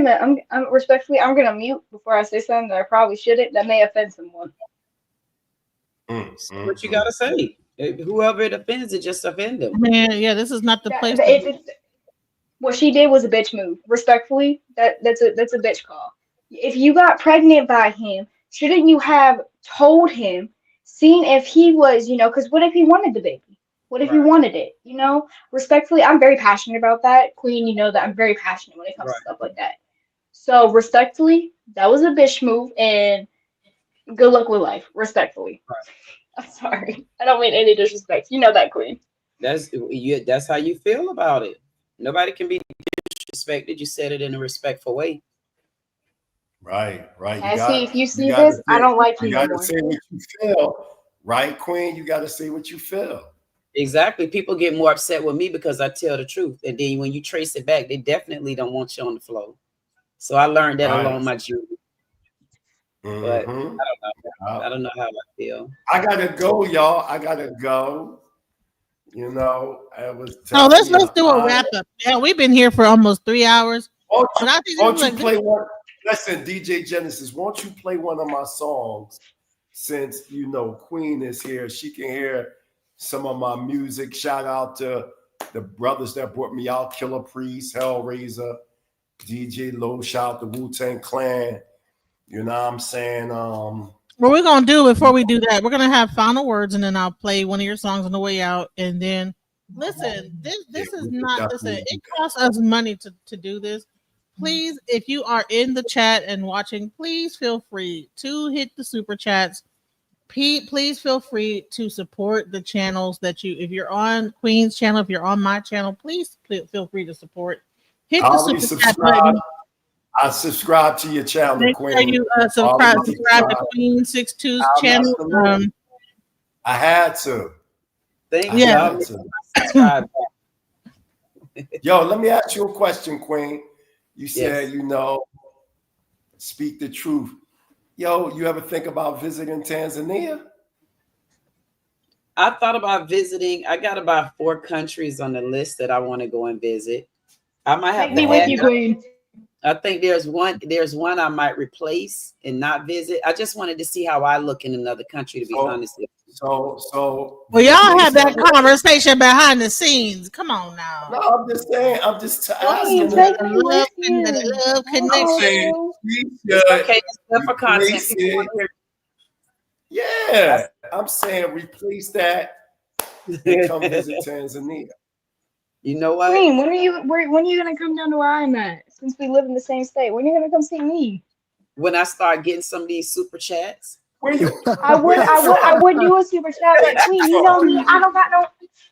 respectfully, I'm gonna mute before I say something that I probably shouldn't. That may offend someone. What you gotta say? Whoever it offends, it just offend them. Man, yeah, this is not the place. What she did was a bitch move. Respectfully, that's a bitch call. If you got pregnant by him, shouldn't you have told him, seen if he was, because what if he wanted the baby? What if he wanted it? Respectfully, I'm very passionate about that. Queen, you know that I'm very passionate when it comes to stuff like that. So respectfully, that was a bitch move, and good luck with life. Respectfully. I'm sorry. I don't mean any disrespect. You know that, Queen. That's how you feel about it. Nobody can be disrespected. You said it in a respectful way. Right. If you see this, I don't like you. You gotta say what you feel, right, Queen? You gotta say what you feel. Exactly. People get more upset with me because I tell the truth, and then when you trace it back, they definitely don't want you on the flow. So I learned that along my journey. But I don't know how I feel. I gotta go, y'all. I gotta go. It was. So let's do a wrap up. Yeah, we've been here for almost 3 hours. Won't you play one? Listen, DJ Genesis, won't you play one of my songs? Since Queen is here, she can hear some of my music. Shout out to the brothers that brought me out: Killer Priest, Hellraiser, DJ Low. Shout out to Wu-Tang Clan. You know what I'm saying? What we're gonna do before we do that, we're gonna have final words, and then I'll play one of your songs on the way out. And then listen, this is not it costs us money to do this. Please, if you are in the chat and watching, please feel free to hit the super chats. Please feel free to support the channels that if you're on Queen's channel, if you're on my channel, please feel free to support. Hit the super chat button. I subscribe to your channel, Make Queen. sure you subscribe to Queen 62's channel. I had to. Thank you. Yo, let me ask you a question, Queen. You said, speak the truth. Yo, you ever think about visiting Tanzania? I thought about visiting. I got about 4 countries on the list that I want to go and visit. I might have Take me with you, Queen. I think there's one I might replace and not visit. I just wanted to see how I look in another country, to be honest with you. So well, y'all have that conversation behind the scenes. Come on now. No, I'm just saying. I'm just asking. Love connection. Okay, it's for content. People want to hear. Yeah, I'm saying replace that and come visit Tanzania. You know what? Queen, when are you gonna come down to where I'm at? Since we live in the same state, when are you gonna come see me? When I start getting some of these super chats. I would do a super chat, but Queen, you know me. I don't got no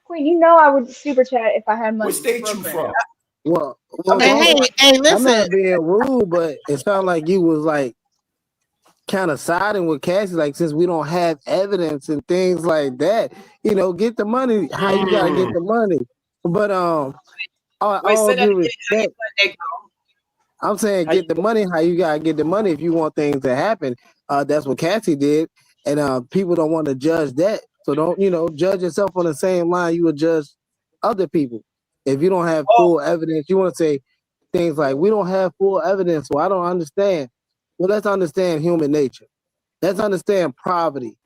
Queen. You know I would super chat if I had money. What state you from? Well, hey, listen. I'm not being rude, but it sounded like you was like kind of siding with Cassie, like since we don't have evidence and things like that, get the money. How you gotta get the money? But all due respect, I'm saying get the money. How you gotta get the money if you want things to happen? That's what Cassie did, and people don't want to judge that. So don't judge yourself on the same line you would judge other people. If you don't have full evidence, you want to say things like we don't have full evidence, so I don't understand. Well, let's understand human nature. Let's understand poverty.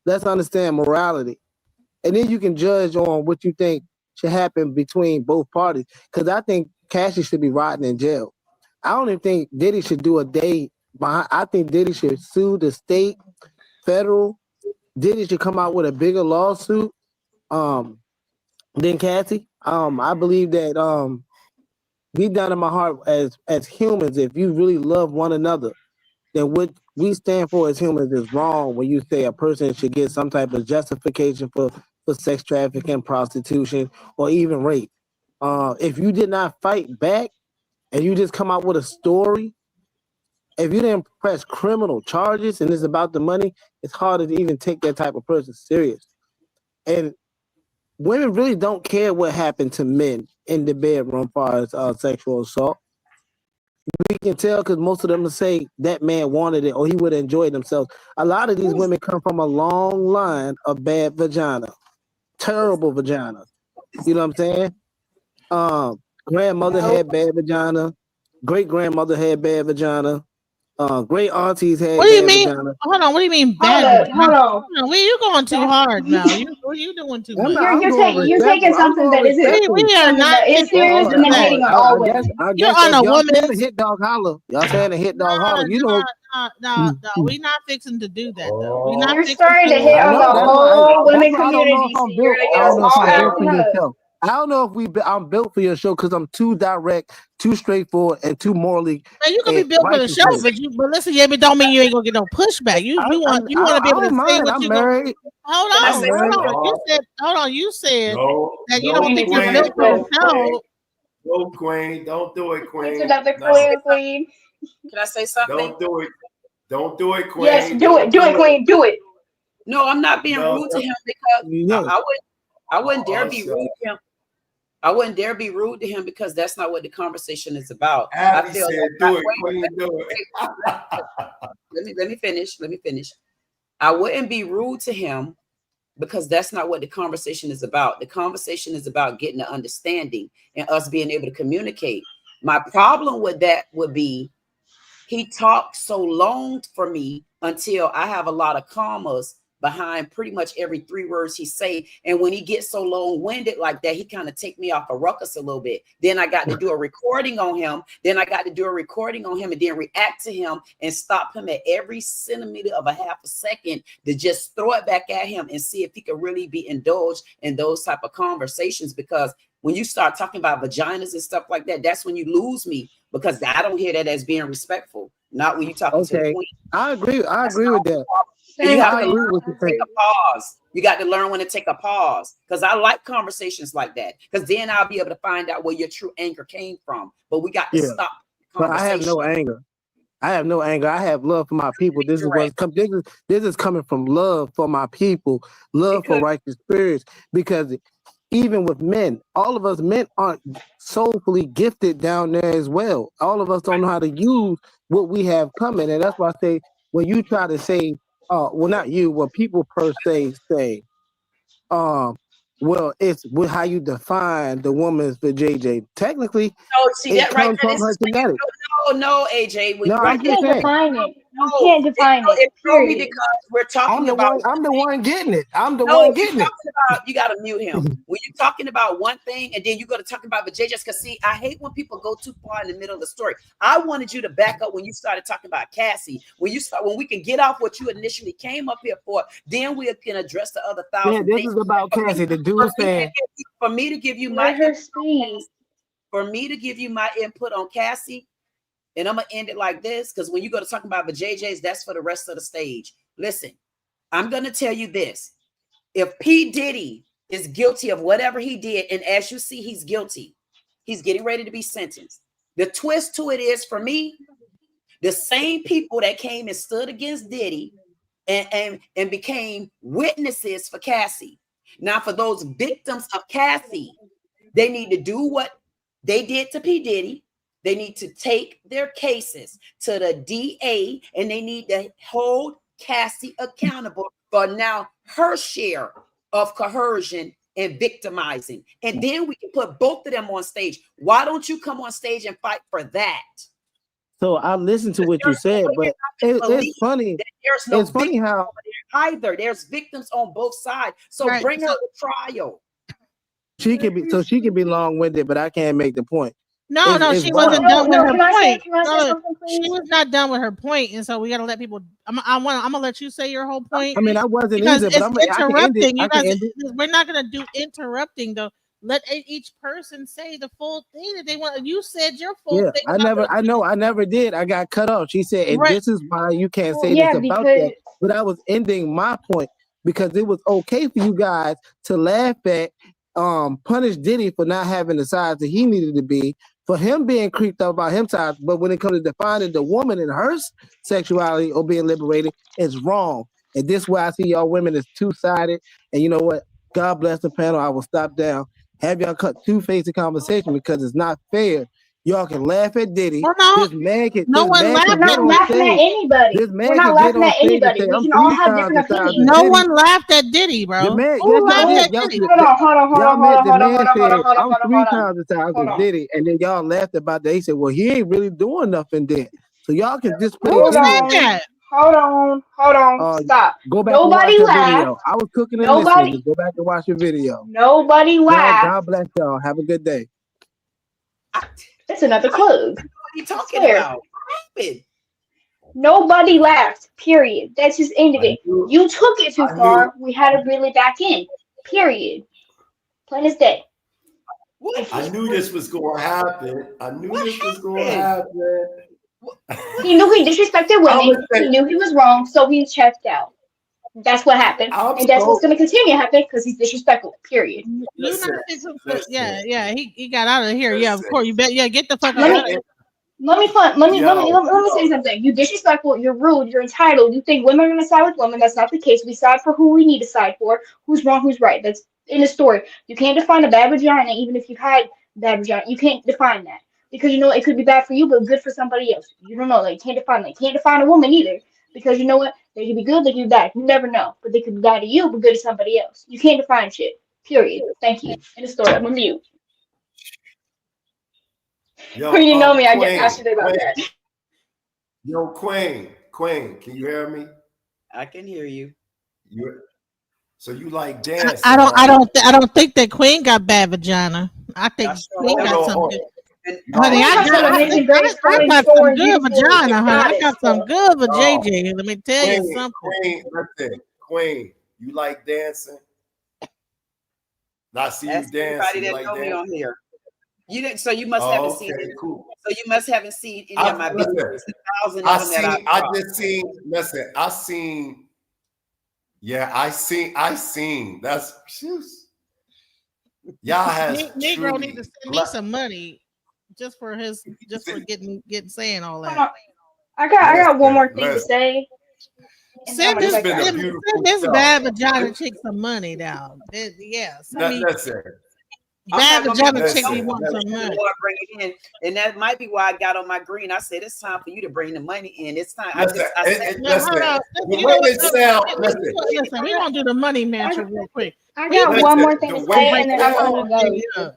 Let's understand morality, and then you can judge on what you think should happen between both parties. Because I think Cassie should be rotting in jail. I don't even think Diddy should do a day behind. I think Diddy should sue the state, federal. Diddy should come out with a bigger lawsuit than Cassie. I believe that deep down in my heart, as humans, if you really love one another, then what we stand for as humans is wrong when you say a person should get some type of justification for sex trafficking, prostitution, or even rape. If you did not fight back and you just come out with a story if you didn't press criminal charges and it's about the money, it's harder to even take that type of person serious. And women really don't care what happened to men in the bedroom as far as sexual assault. We can tell because most of them will say that man wanted it or he would have enjoyed themselves. A lot of these women come from a long line of bad vagina, terrible vagina. You know what I'm saying? Grandmother had bad vagina. Great grandmother had bad vagina. Great aunties had What do you bad mean? vagina. Hold on. What do you mean bad? Hold on. Where you going too hard now? You doing too much. You're taking something that isn't We are something not that is taking serious all and then that. hating on all women. I You're guess on if a y'all saying a woman's. hit dog holler, y'all saying a hit dog holler. You know, No. We're not fixing to do that though. We're not You're fixing starting to to. hit I on know the that's why. whole That's women why I don't know if community. I'm See, you're built. gonna I get don't us know if all I'm built for acting your up. show. I don't know if I'm built for your show because I'm too direct, too straightforward, and too morally. Man, you can be built for the show, but listen, yeah, but don't mean you ain't gonna get no pushback. You want to be able to say what I'm you married. Hold Can I on, say hold something? on. You said You said that you don't No, think you're Queen, built for the show. No, Queen, don't do it, Queen. It's another No. Queen. Can I say something? Don't do it. Don't do it, Queen. Yes, do it, Queen, do it. No, I'm not being rude to him because I wouldn't dare be rude to him. I wouldn't dare be rude to him because that's not what the conversation is about. Abby I feel said, like do it, Queen, do it. Let me finish. I wouldn't be rude to him because that's not what the conversation is about. The conversation is about getting an understanding and us being able to communicate. My problem with that would be he talked so long for me until I have a lot of commas behind pretty much every 3 words he say. And when he gets so long-winded like that, he kind of take me off a ruckus a little bit. Then I got to do a recording on him. And then react to him and stop him at every centimeter of a half a second to just throw it back at him and see if he could really be indulged in those type of conversations. Because when you start talking about vaginas and stuff like that, that's when you lose me, because I don't hear that as being respectful. Not when you're talking to the queen. I agree with that. And you have to agree learn with when to take a pause. You got to learn when to take a pause, because I like conversations like that, because then I'll be able to find out where your true anger came from. But we got to stop the But conversation. I have no anger. I have love for my people. This is coming from love for my people, love for righteous spirits. Because even with men, all of us men aren't soulfully gifted down there as well. All of us don't know how to use what we have coming, and that's why I say when you try to say, well, not you, what people per se say, well, it's how you define the woman's for JJ. Technically, it comes from her genetics. No, AJ. When No, you I'm just saying. Define it. You can't define it. It throw me Period. because we're talking about. I'm the one getting it. You got to mute him. When you're talking about one thing and then you're going to talk about the JJs, because see, I hate when people go too far in the middle of the story. I wanted you to back up when you started talking about Cassie. When we can get off what you initially came up here for, then we can address the other 1,000 this things. is about Cassie. The dude saying, for me to give you Let her speak. For me to give you my input on Cassie, and I'm gonna end it like this, because when you go to talk about the JJs, that's for the rest of the stage. Listen, I'm gonna tell you this: if P. Diddy is guilty of whatever he did, and as you see, he's guilty, he's getting ready to be sentenced. The twist to it is, for me, the same people that came and stood against Diddy and became witnesses for Cassie. Now, for those victims of Cassie, they need to do what they did to P. Diddy. They need to take their cases to the DA, and they need to hold Cassie accountable for now her share of coercion and victimizing. And then we can put both of them on stage. Why don't you come on stage and fight for that? So I listened to what you said, but it's funny. There's no it's funny how either. There's victims on both sides. So bring her to trial. she can be long-winded, but I can't make the point. No, she wasn't done with her point. Can I say something, please? She was not done with her point, and so we got to let people. I'm gonna let you say your whole point. I mean, I wasn't because either, but it's interrupting. I can end it. We're not gonna do interrupting though. Let each person say the full thing that they want. You said your full thing. I never did. I got cut off. She said, and this is why you can't say this about that. But I was ending my point because it was okay for you guys to laugh at, punish Diddy for not having the size that he needed to be, for him being creeped out by him side. But when it comes to defining the woman and her sexuality or being liberated, it's wrong. And this is why I see y'all women is two-sided. And you know what? God bless the panel. I will stop down. Have y'all cut two-faced conversation because it's not fair. Y'all can laugh at Diddy. Well, no, This man can. no This one man laughed. can We're get not on laughing at stage. anybody. This We're man not can get laughing on at stage and anybody. say, We "I'm can all 3 have times different the size of opinions. No Diddy." one laughed at Diddy, bro. The man, Who yes, y'all laughed did. at Y'all, Diddy? y'all met the man said, "I'm Hold 3 on. times the size Hold of on. Diddy," and then y'all laughed about that. He said, "Well, he ain't really doing nothing then." So y'all can discredit Who Diddy. said that? Hold on. Stop. Go back and watch Nobody your laughed. video. I was cooking and listening. Just go back and watch your video. Nobody laughed. God bless y'all. Have a good day. It's another clue. What are you talking about? What happened? Nobody laughed. Period. That's just ended it. You took it too far. We had to reel it back in. Period. Plain as day. I knew this was going to happen. I knew this was going to happen. He knew he disrespected women. He knew he was wrong, so he checked out. That's what happened, and that's what's going to continue to happen because he's disrespectful. Period. You not fixing to, yeah. He got out of here. Yeah, of course. You bet. Yeah, get the fuck Let out of me here. let me say something. You're disrespectful. You're rude. You're entitled. You think women are going to side with women. That's not the case. We side for who we need to side for. Who's wrong? Who's right? That's in the story. You can't define a bad vagina, even if you've had bad vagina. You can't define that because you know it could be bad for you, but good for somebody else. You don't know. Like, you can't define that. You can't define a woman either because you know what? They could be good. They could be bad. You never know. But they could be bad to you, but good to somebody else. You can't define shit. Period. Thank you. In the story. I'm with you. Yo, When you know me, I get Queen, passionate about that. Yo, Queen, can you hear me? I can hear you. So you like dancing? I don't think that Queen got bad vagina. I think Queen got some good. Honey, I got some good vagina, honey. I got some good vajayjay. Let me tell you something. Queen, you like dancing? I see That's you dancing. everybody that like know me dancing? on here. You didn't, so you must haven't seen it. Cool. So you must haven't seen any of my videos. I seen. That's y'all has Negro need to send me some money just for getting saying all that. I got one more thing to say. Send this bad vagina chick some money down. Yes. Bad vagina chick we want some money. Bring it in, and that might be why I got on my green. I said it's time for you to bring the money in. It's time. Listen, we gonna do the money mantra real quick. I got one more thing to say, and then I'm gonna go.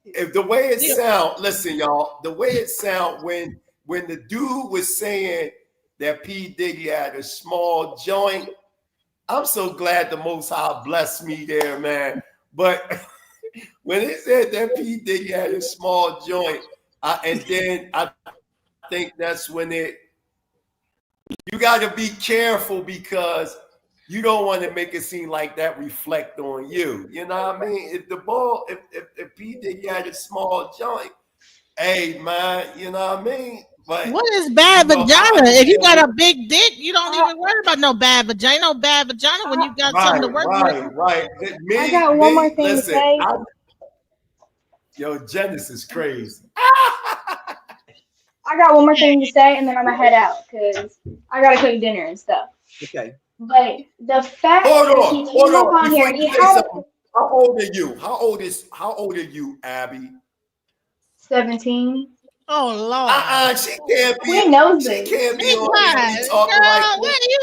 If the way it sound, listen, y'all. The way it sound when the dude was saying that P. Diddy had a small joint, I'm so glad the Most High blessed me there, man. But when it said that P. Diddy had a small joint, and then I think that's when you got to be careful because you don't want to make it seem like that reflect on you. You know what I mean? If P. Diddy had a small joint, hey man, you know what I mean? But what is bad vagina? If you got a big dick, you don't even worry about no bad vagina. No bad vagina when you got something to work with. Right. I got one more thing to say. Yo, Genesis is crazy. I got one more thing to say, and then I'm gonna head out because I gotta cook dinner and stuff. Okay. But the fact that he came up on here, he had. How old are you? How old are you, Abby? 17. Oh Lord. She can't be. Queen knows this. She can't be Be quiet. talking Girl, like what are you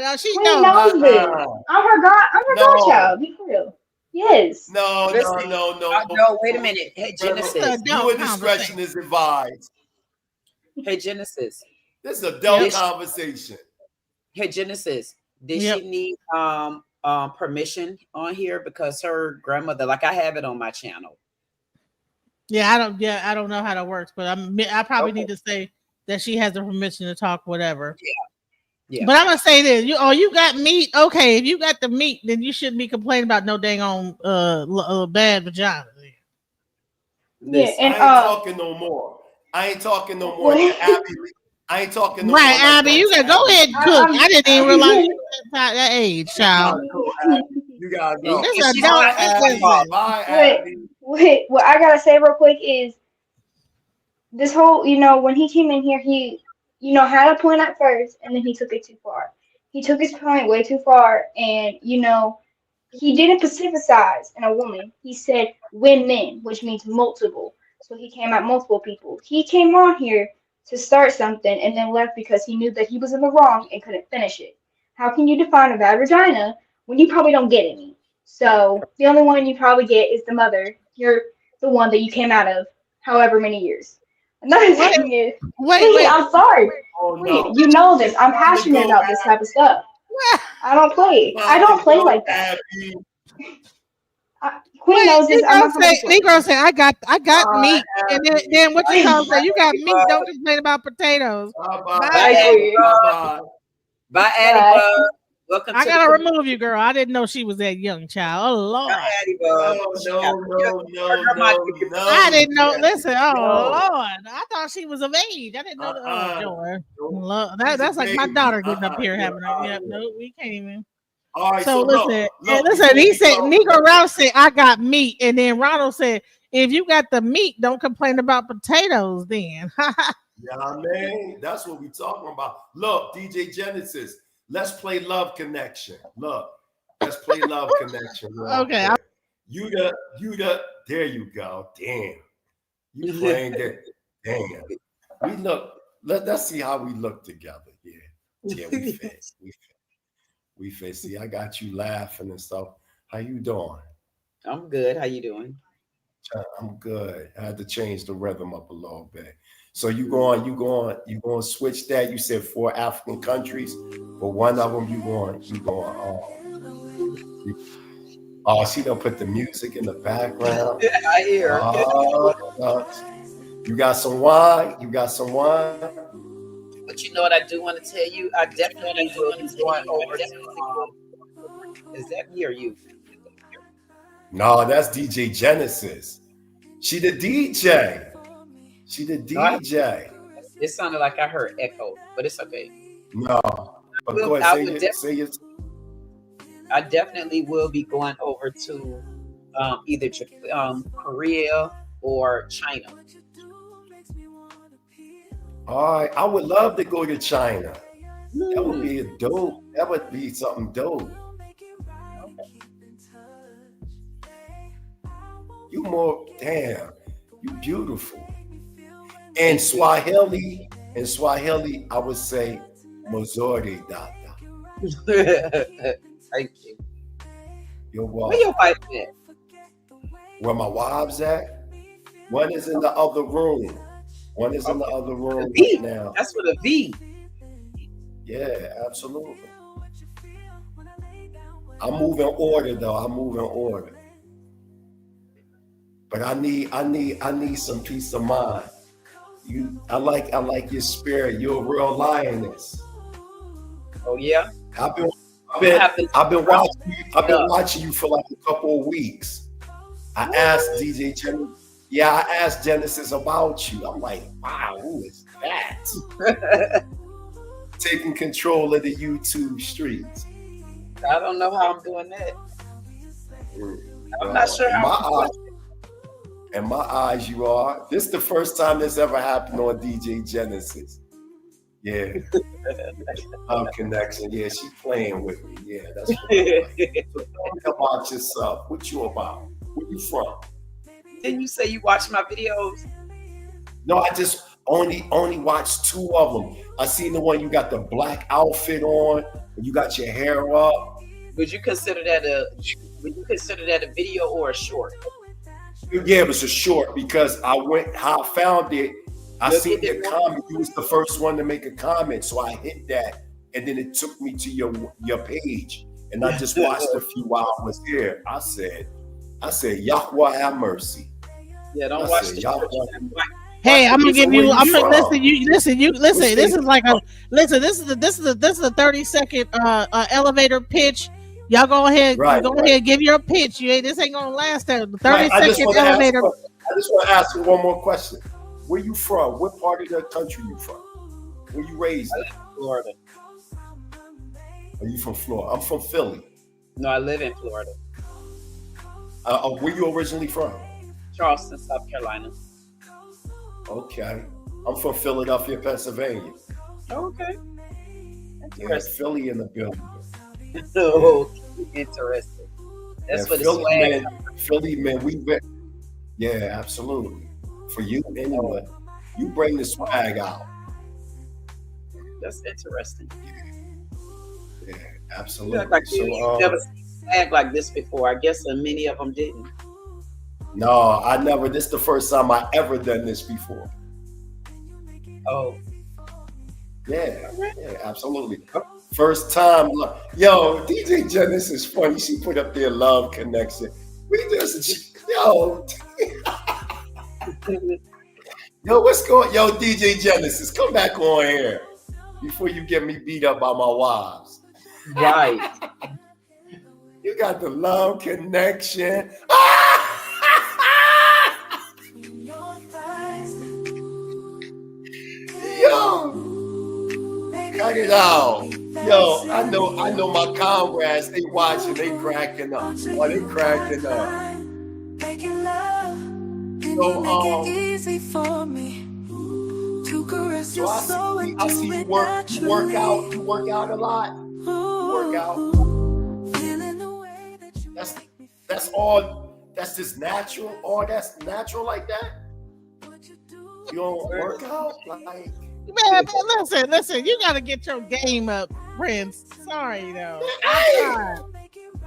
doing? She Queen knows this. I'm her godchild. Be for real. Yes. No. No, wait a minute. Hey, Genesis. Your discretion is advised. Hey, Genesis. This is adult conversation. Hey, Genesis. Did she need permission on here because her grandmother, like I have it on my channel. I don't know how that works, but I probably need to say that she has the permission to talk whatever. Yeah. But I'm gonna say this: you got meat. Okay, if you got the meat, then you shouldn't be complaining about no dang on bad vagina. Yeah, and I ain't talking no more. I ain't talking no more. Right, Abby, you gotta go ahead and cook. I didn't even realize you were that age, child. You gotta go. Bye, Abby. what I gotta say real quick is this whole, when he came in here, he, had a point at first, and then he took it too far. He took his point way too far, and he didn't specificize in a woman. He said women, which means multiple. So he came at multiple people. He came on here to start something and then left because he knew that he was in the wrong and couldn't finish it. How can you define a bad vagina when you probably don't get any? So the only one you probably get is the mother. You're the one that you came out of however many years. Another thing is, wait. I'm sorry. Oh Queen, no. you know this. I'm Time to passionate go, about this type of stuff. I don't play. I time don't to play go, like that. Abby. Queen knows this. I'm not gonna play. Negro say, I got meat. And then what you call say, you got Addie meat, don't Bud. complain about potatoes. Bye Bye. Bye, Addie Bud. bye. Bye, Addie Bye. Bud. Welcome I to gotta the remove you, girl. I didn't know she was that young child. Oh Lord. Bye, Addie Bud. No. I didn't know. Listen, oh No. Lord. I thought she was of age. I didn't know that. Oh Lord. Lord. She's That's a like my baby. daughter getting up here Yeah, having a no, we can't even. All right, So so look, listen, before he we said, go- Negro Ralph said, I got meat. And then Ronald said, if you got the meat, don't complain about potatoes then. Yeah, I mean, that's what we talking about. Look, DJ Genesis, let's play Love Connection. Look, let's play Love Connection. Okay. You the, there you go. Damn. You playing that. Damn. We look, let's see how we look together. Yeah, we fit. We fit. See, I got you laughing and stuff. How you doing? I'm good. How you doing? I'm good. I had to change the rhythm up a little bit. So you going to switch that? You said 4 African countries, but one of them you going. Oh, she don't put the music in the background. I hear. You got some wine. But you know what I do want to tell you? I definitely will be going over. Is that me or you? No, that's DJ Genesis. She the DJ. It sounded like I heard echo, but it's okay. No, but go ahead. Say it. I definitely will be going over to either Korea or China. All right, I would love to go to China. That would be dope. That would be something dope. You you beautiful. In Swahili, I would say Mozori Dada. Thank you. You're welcome. Where your wife at? Where my wives at? One is in the other room. In the other room right now. That's with a V. Yeah, absolutely. I move in order though. But I need some peace of mind. I like your spirit. You're a real lioness. Oh yeah. I've been watching you for like a couple of weeks. I asked Genesis about you. I'm like, wow, who is that? Taking control of the YouTube streets. I don't know how I'm doing that. I'm not sure how. In my eyes, you are. This is the first time this ever happened on DJ Genesis. Yeah. Connection. Yeah, she playing with me. Yeah, that's what I like. So tell me about yourself. What you about? Where you from? Didn't you say you watch my videos? No, I just only watched 2 of them. I seen the one you got the black outfit on, and you got your hair up. Would you consider that a video or a short? Yeah, it was a short because how I found it. I seen the comment. You was the first one to make a comment, so I hit that, and then it took me to your page, and I just watched a few while I was here. I said, Yahweh have mercy. Yeah, don't watch the short. Hey, I'm gonna give you. I'm gonna listen. This is like a listen. This is a 30-second elevator pitch. Y'all go ahead. Go ahead. Give your pitch. This ain't gonna last. 30-second elevator. I just want to ask you one more question. Where you from? What part of the country you from? Where you raised in? Florida. Are you from Florida? I'm from Philly. No, I live in Florida. Where you originally from? Charleston, South Carolina. Okay. I'm from Philadelphia, Pennsylvania. Okay. Yeah, Interesting. Philly in the building. Oh, interesting. That's Yeah, what the Philly swag. man, Philly man, we went. Yeah, absolutely. For you anyway, you bring the swag out. That's interesting. Yeah, You absolutely. act like So, you never seen swag like this before. I guess many of them didn't. no, I never. This is the first time I ever done this before. Oh, Yeah, yeah, absolutely. First time. Yo, DJ Janice is funny. She put up there love connection. We just, yo, yo, what's going? Yo, DJ Genesis, come back on here before you get me beat up by my wives. right. You got the love connection. Yo, cut it out. Yo, I know my comrades, they watching, they cracking up. Oh, they cracking up. So, I see you work out a lot. You work out. That's all, that's just natural. All that's natural like that. You don't work out like. Man, listen, you gotta get your game up, Prince. Sorry though.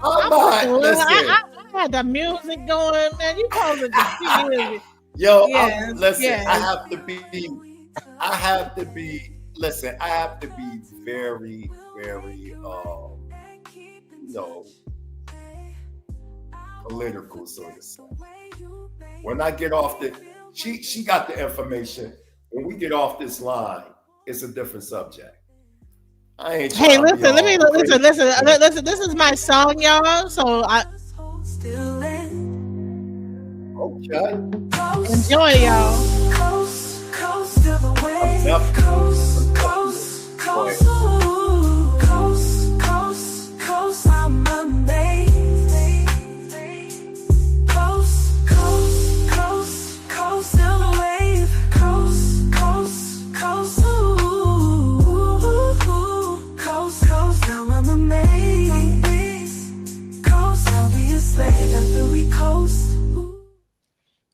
I'm not. Listen. I had the music going, man. You supposed to feel it. Yo, Yes, listen, yes. I have to be, listen, I have to be very, very, political, so to say. When I get off she got the information. When we get off this line, it's a different subject. I ain't. Hey, trying to be listen, all crazy. listen. This is my song, y'all. So Okay. Enjoy, y'all.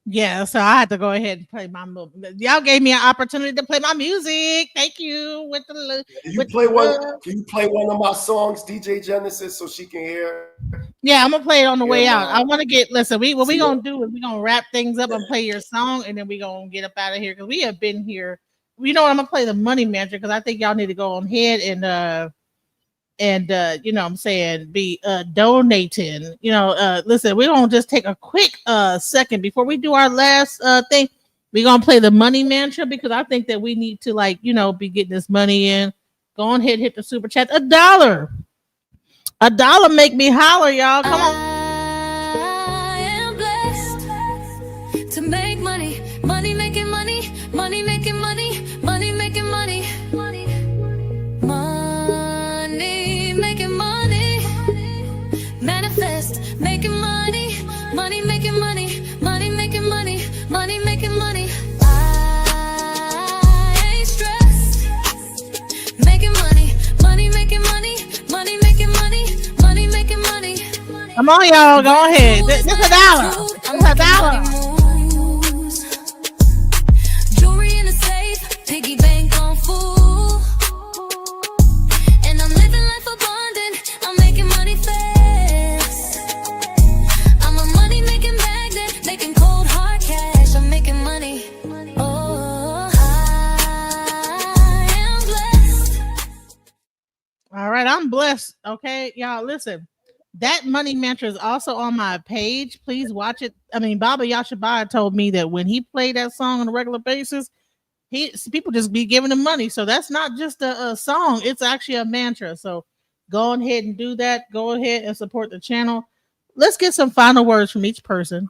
Yeah, so I had to go ahead and play my y'all gave me an opportunity to play my music. Thank you. With the Can you play one of my songs, DJ Genesis, so she can hear? Yeah, I'm gonna play it on the way out. I mine. want to get what we gonna do is we gonna wrap things up and play your song, and then we gonna get up out of here because we have been here. You know what? I'm gonna play the money manager because I think y'all need to go on ahead and you know what I'm saying, be donating. You know, listen, we're gonna just take a quick second before we do our last thing. We're gonna play the money mantra because I think that we need to be getting this money in. Go on ahead, hit the super chat. $1. $1 make me holler, y'all. Come on. I am blessed to make money, money making money, money making money, money making money, money making money, manifest making money, money making money, money making money, money making money. I ain't stressed, making money, money making money, money making money, money making money. Come on, y'all. Go ahead. This $1. It's $1. Jewelry in the safe, piggy bank on full. And I'm living life abundant. I'm making money fast. I'm a money making magnet, making cold hard cash. I'm making money. Oh, I am blessed. All right, I'm blessed. Okay, y'all, listen. That money mantra is also on my page. Please watch it. I mean, Baba Yashabaya told me that when he played that song on a regular basis, people just be giving him money. So that's not just a song; it's actually a mantra. So go ahead and do that. Go ahead and support the channel. Let's get some final words from each person.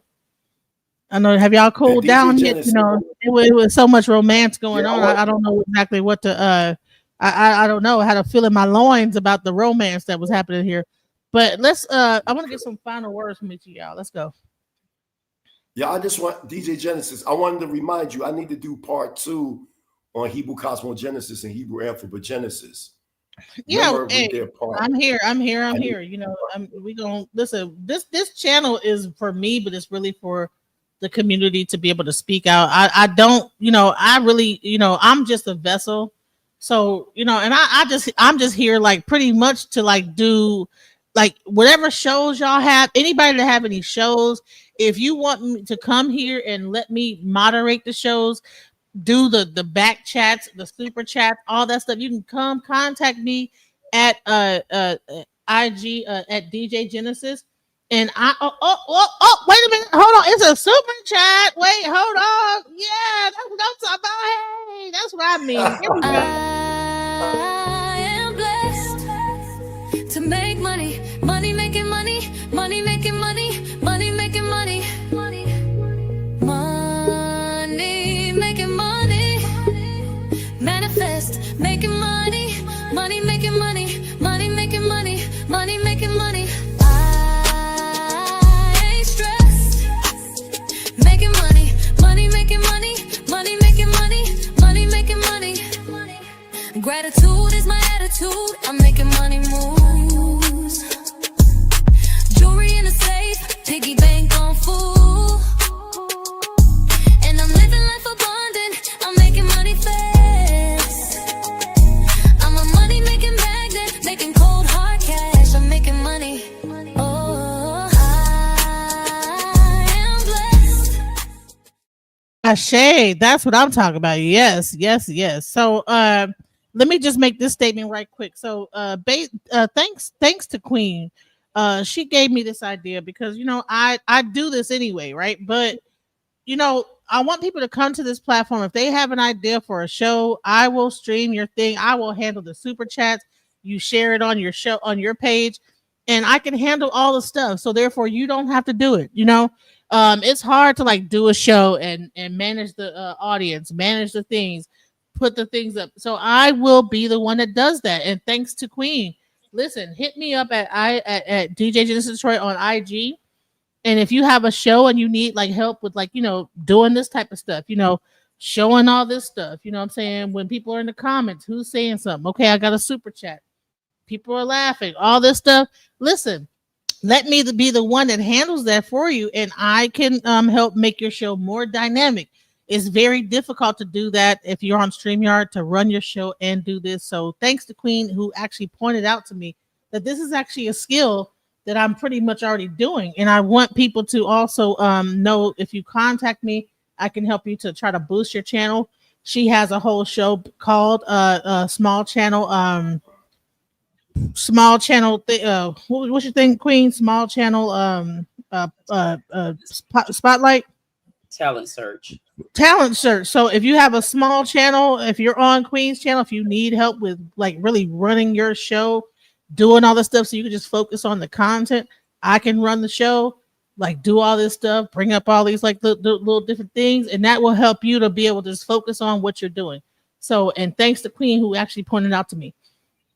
I know. Have y'all cooled down yet? You know, it was so much romance going on. I don't know exactly what to. I don't know how to feel in my loins about the romance that was happening here. But let's. I want to get some final words from each of y'all. Let's go. Yeah, I just want DJ Genesis. I wanted to remind you, I need to do part 2 on Hebrew cosmogenesis and Hebrew anthropogenesis. Yeah, Remember, we hey, did part. I'm here. I'm here. I'm I need, here. You know, we gonna listen. This channel is for me, but it's really for the community to be able to speak out. I don't, you know, I really, you know, I'm just a vessel. So, you know, and I'm just here like pretty much to like do like whatever shows y'all have, anybody that have any shows, if you want me to come here and let me moderate the shows, do the back chats, the super chats, all that stuff, you can come contact me at IG at DJ Genesis. And wait a minute, hold on, it's a super chat. Wait, hold on. Yeah, that's what I'm talking about. Hey, that's what I mean. Here we go. I am blessed to make money, money making money, money making money, money making money, money making money, manifest making money, money making money, money making money, money making money. I ain't stressed, making money, money making money, money making money, money making money. Gratitude is my attitude. I'm making money moves. Jewelry in a safe, piggy bank on full. And I'm living life abundant. I'm making money fast. I'm a money making magnet, making cold hard cash. I'm making money. Oh, I am blessed. Ashay, that's what I'm talking about. Yes, yes, yes. So let me just make this statement right quick. So thanks to Queen. She gave me this idea because you know I do this anyway, right? But you know, I want people to come to this platform. If they have an idea for a show, I will stream your thing. I will handle the super chats. You share it on your show, on your page, and I can handle all the stuff. So therefore, you don't have to do it. You know, it's hard to like do a show and manage the audience, manage the things, put the things up. So I will be the one that does that. And thanks to Queen. Listen, hit me up at DJ Genesis Detroit on IG. And if you have a show and you need like help with like, you know, doing this type of stuff, you know, showing all this stuff, you know what I'm saying? When people are in the comments, who's saying something? Okay, I got a super chat. People are laughing, all this stuff. Listen, let me be the one that handles that for you, and I can help make your show more dynamic. It's very difficult to do that if you're on StreamYard to run your show and do this. So thanks to Queen, who actually pointed out to me that this is actually a skill that I'm pretty much already doing. And I want people to also know if you contact me, I can help you to try to boost your channel. She has a whole show called what's your thing, Queen? Small channel spotlight. Talent search. So if you have a small channel, if you're on Queen's channel, if you need help with like really running your show, doing all this stuff so you can just focus on the content, I can run the show, like do all this stuff, bring up all these like the little different things, and that will help you to be able to just focus on what you're doing. So, and thanks to Queen who actually pointed out to me.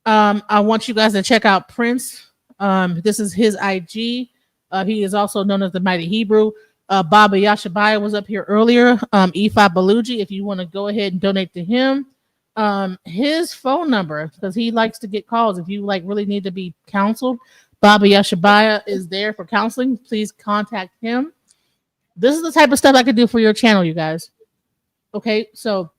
I want you guys to check out Prince. This is his IG. He is also known as the Mighty Hebrew. Baba Yashabaya was up here earlier. Ifa Baluji, if you want to go ahead and donate to him. His phone number, because he likes to get calls. If you like really need to be counseled, Baba Yashabaya is there for counseling. Please contact him. This is the type of stuff I could do for your channel, you guys. Okay, so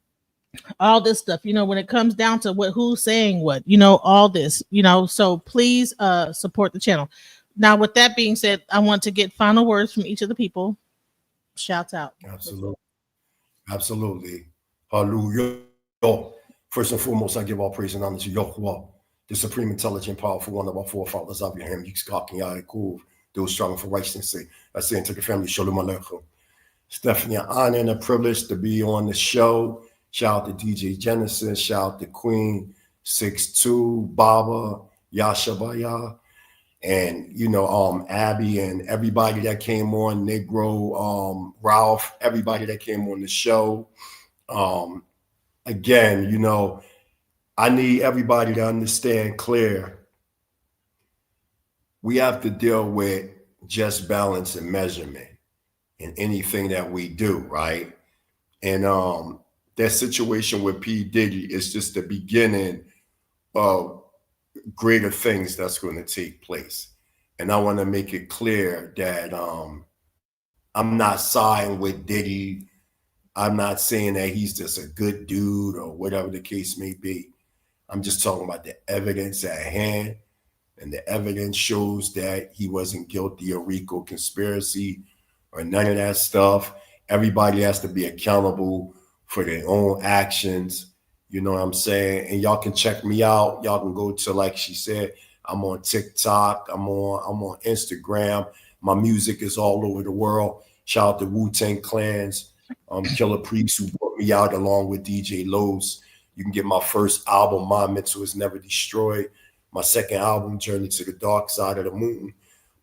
all this stuff, you know, when it comes down to who's saying what, you know, all this, you know, so please support the channel. Now, with that being said, I want to get final words from each of the people. Shouts out. Absolutely. Absolutely. Hallelujah. First and foremost, I give all praise and honor to Yahuwah, the supreme, intelligent, powerful one of our forefathers, Abraham, Yitzchak, and Yaakov, those strong for righteousness. I say into the family, Shalom Aleichem. It's definitely an honor and a privilege to be on the show. Shout out to DJ Genesis, shout out to Queen 6'2", Baba, Yashabaya, and you know, Abby and everybody that came on, Negro, Ralph, everybody that came on the show. Again, you know, I need everybody to understand clear. We have to deal with just balance and measurement. in anything that we do, right? And that situation with P. Diddy is just the beginning of greater things that's going to take place. And I want to make it clear that I'm not siding with Diddy. I'm not saying that he's just a good dude or whatever the case may be. I'm just talking about the evidence at hand. And the evidence shows that he wasn't guilty of RICO conspiracy or none of that stuff. Everybody has to be accountable for their own actions. You know what I'm saying? And y'all can check me out. Y'all can go to, like she said, I'm on TikTok. I'm on Instagram. My music is all over the world. Shout out to Wu-Tang Clan's Killer Priest, who brought me out along with DJ Lowe's. You can get my first album, My Mental Is Never Destroyed. My second album, Journey to the Dark Side of the Moon.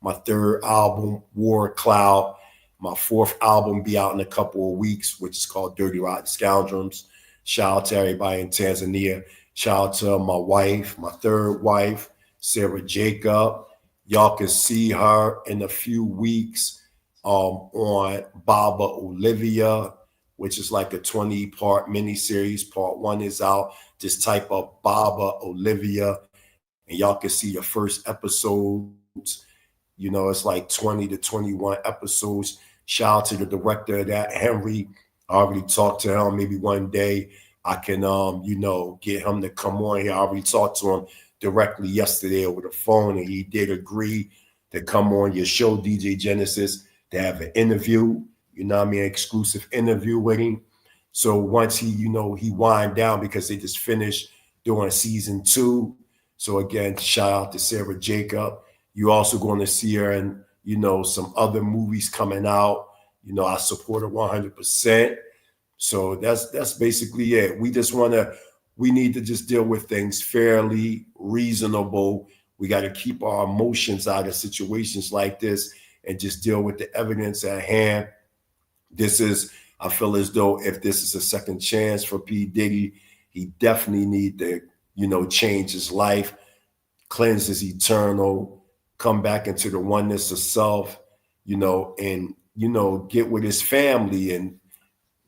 My third album, War Cloud. My fourth album be out in a couple of weeks, which is called Dirty Rotten Scoundrels. Shout out to everybody in Tanzania. Shout out to my wife, my third wife, Sarah Jacob. Y'all can see her in a few weeks on Baba Olivia, which is like a 20-part miniseries. Part 1 is out. Just type up Baba Olivia, and y'all can see the first episodes. You know, it's like 20 to 21 episodes. Shout out to the director of that, Henry. I already talked to him. Maybe one day I can, get him to come on here. I already talked to him directly yesterday over the phone, and he did agree to come on your show, DJ Genesis, to have an interview, exclusive interview with him. So once he wind down, because they just finished doing season 2. So again, shout out to Sarah Jacob. You're also going to see her in, some other movies coming out. I support her 100%. So that's basically it. We need to just deal with things fairly, reasonable. We got to keep our emotions out of situations like this and just deal with the evidence at hand. I feel as though if this is a second chance for P. Diddy, he definitely need to, change his life, cleanse his eternal, come back into the oneness of self, and, get with his family and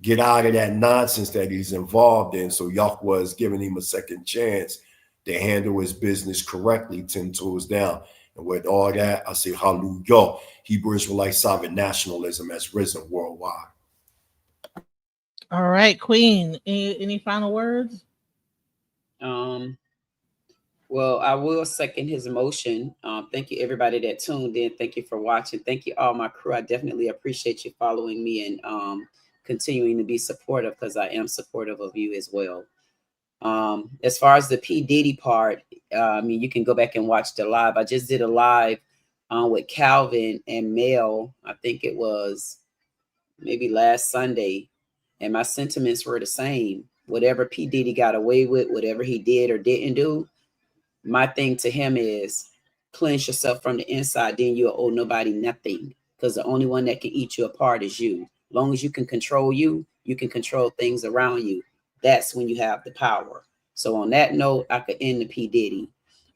get out of that nonsense that he's involved in. So Yahweh is giving him a second chance to handle his business correctly, 10 toes down. And with all that, I say hallelujah. Hebrew Israelite sovereign nationalism has risen worldwide. All right, Queen. Any final words? Well, I will second his motion. Thank you, everybody that tuned in. Thank you for watching. Thank you, all my crew. I definitely appreciate you following me and continuing to be supportive, because I am supportive of you as well. As far as the P. Diddy part, you can go back and watch the live. I just did a live with Calvin and Mel. I think it was maybe last Sunday. And my sentiments were the same. Whatever P. Diddy got away with, whatever he did or didn't do, my thing to him is cleanse yourself from the inside, then you'll owe nobody nothing, because the only one that can eat you apart is you. As long as you can control you, you can control things around you. That's when you have the power. So on that note, I could end the P. Diddy.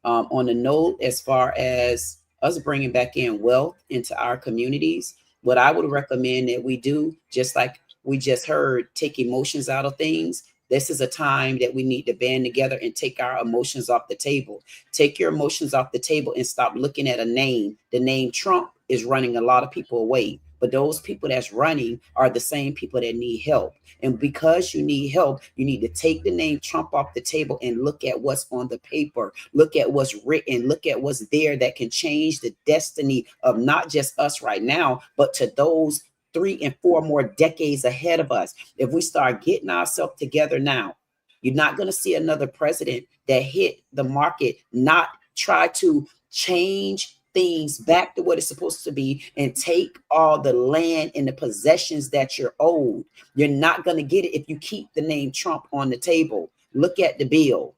On the note, as far as us bringing back in wealth into our communities, what I would recommend that we do, just like we just heard, take emotions out of things. This is a time that we need to band together and take our emotions off the table. Take your emotions off the table and stop looking at a name. The name Trump is running a lot of people away, but those people that's running are the same people that need help. And because you need help, you need to take the name Trump off the table and look at what's on the paper. Look at what's written. Look at what's there that can change the destiny of not just us right now, but to those 3 and 4 more decades ahead of us. If we start getting ourselves together now, you're not going to see another president that hit the market, not try to change things back to what it's supposed to be and take all the land and the possessions that you're owed. You're not going to get it if you keep the name Trump on the table. Look at the bill.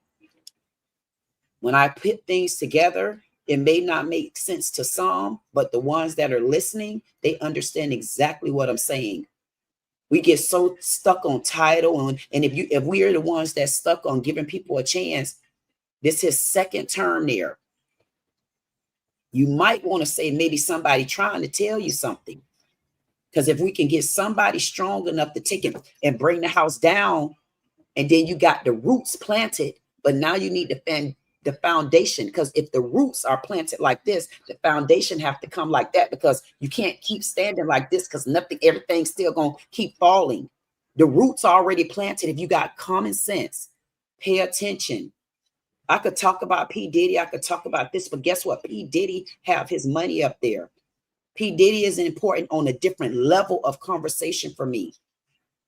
When I put things together, it may not make sense to some, but the ones that are listening, they understand exactly what I'm saying. We get so stuck on title, and if we are the ones that stuck on giving people a chance, this is his second term there. You might want to say maybe somebody trying to tell you something, Because if we can get somebody strong enough to take it and bring the house down, and then you got the roots planted, but now you need the foundation. Because if the roots are planted like this, the foundation have to come like that, because you can't keep standing like this, because everything's still gonna keep falling. The roots are already planted. If you got common sense, pay attention. I could talk about P. Diddy, I could talk about this, but guess what? P. Diddy have his money up there. P. Diddy is important on a different level of conversation for me.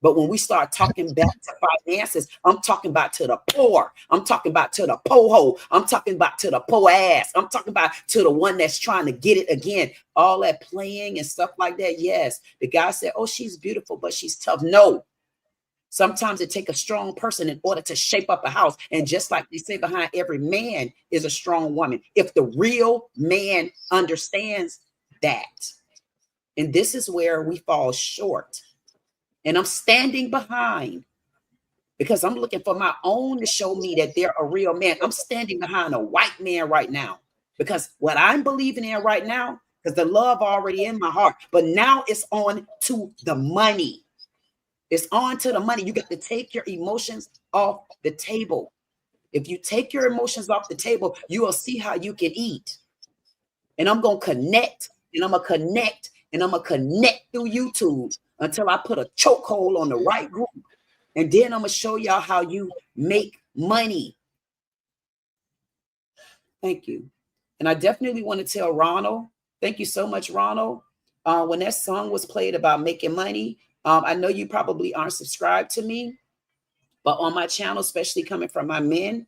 But when we start talking back to finances, I'm talking about to the poor. I'm talking about to the po-ho. I'm talking about to the po-ass. I'm talking about to the one that's trying to get it again. All that playing and stuff like that. Yes. The guy said, oh, she's beautiful, but she's tough. No. Sometimes it takes a strong person in order to shape up a house. And just like they say, behind every man is a strong woman. If the real man understands that. And this is where we fall short. And I'm standing behind, because I'm looking for my own to show me that they're a real man. I'm standing behind a white man right now, because what I'm believing in right now, because the love already in my heart, but now it's on to the money. It's on to the money. You got to take your emotions off the table. If you take your emotions off the table, you will see how you can eat. And I'm going to connect, and I'm going to connect, and I'm going to connect through YouTube until I put a chokehold on the right group. And then I'm going to show y'all how you make money. Thank you. And I definitely want to tell Ronald, thank you so much, Ronald. When that song was played about making money, I know you probably aren't subscribed to me, but on my channel, especially coming from my men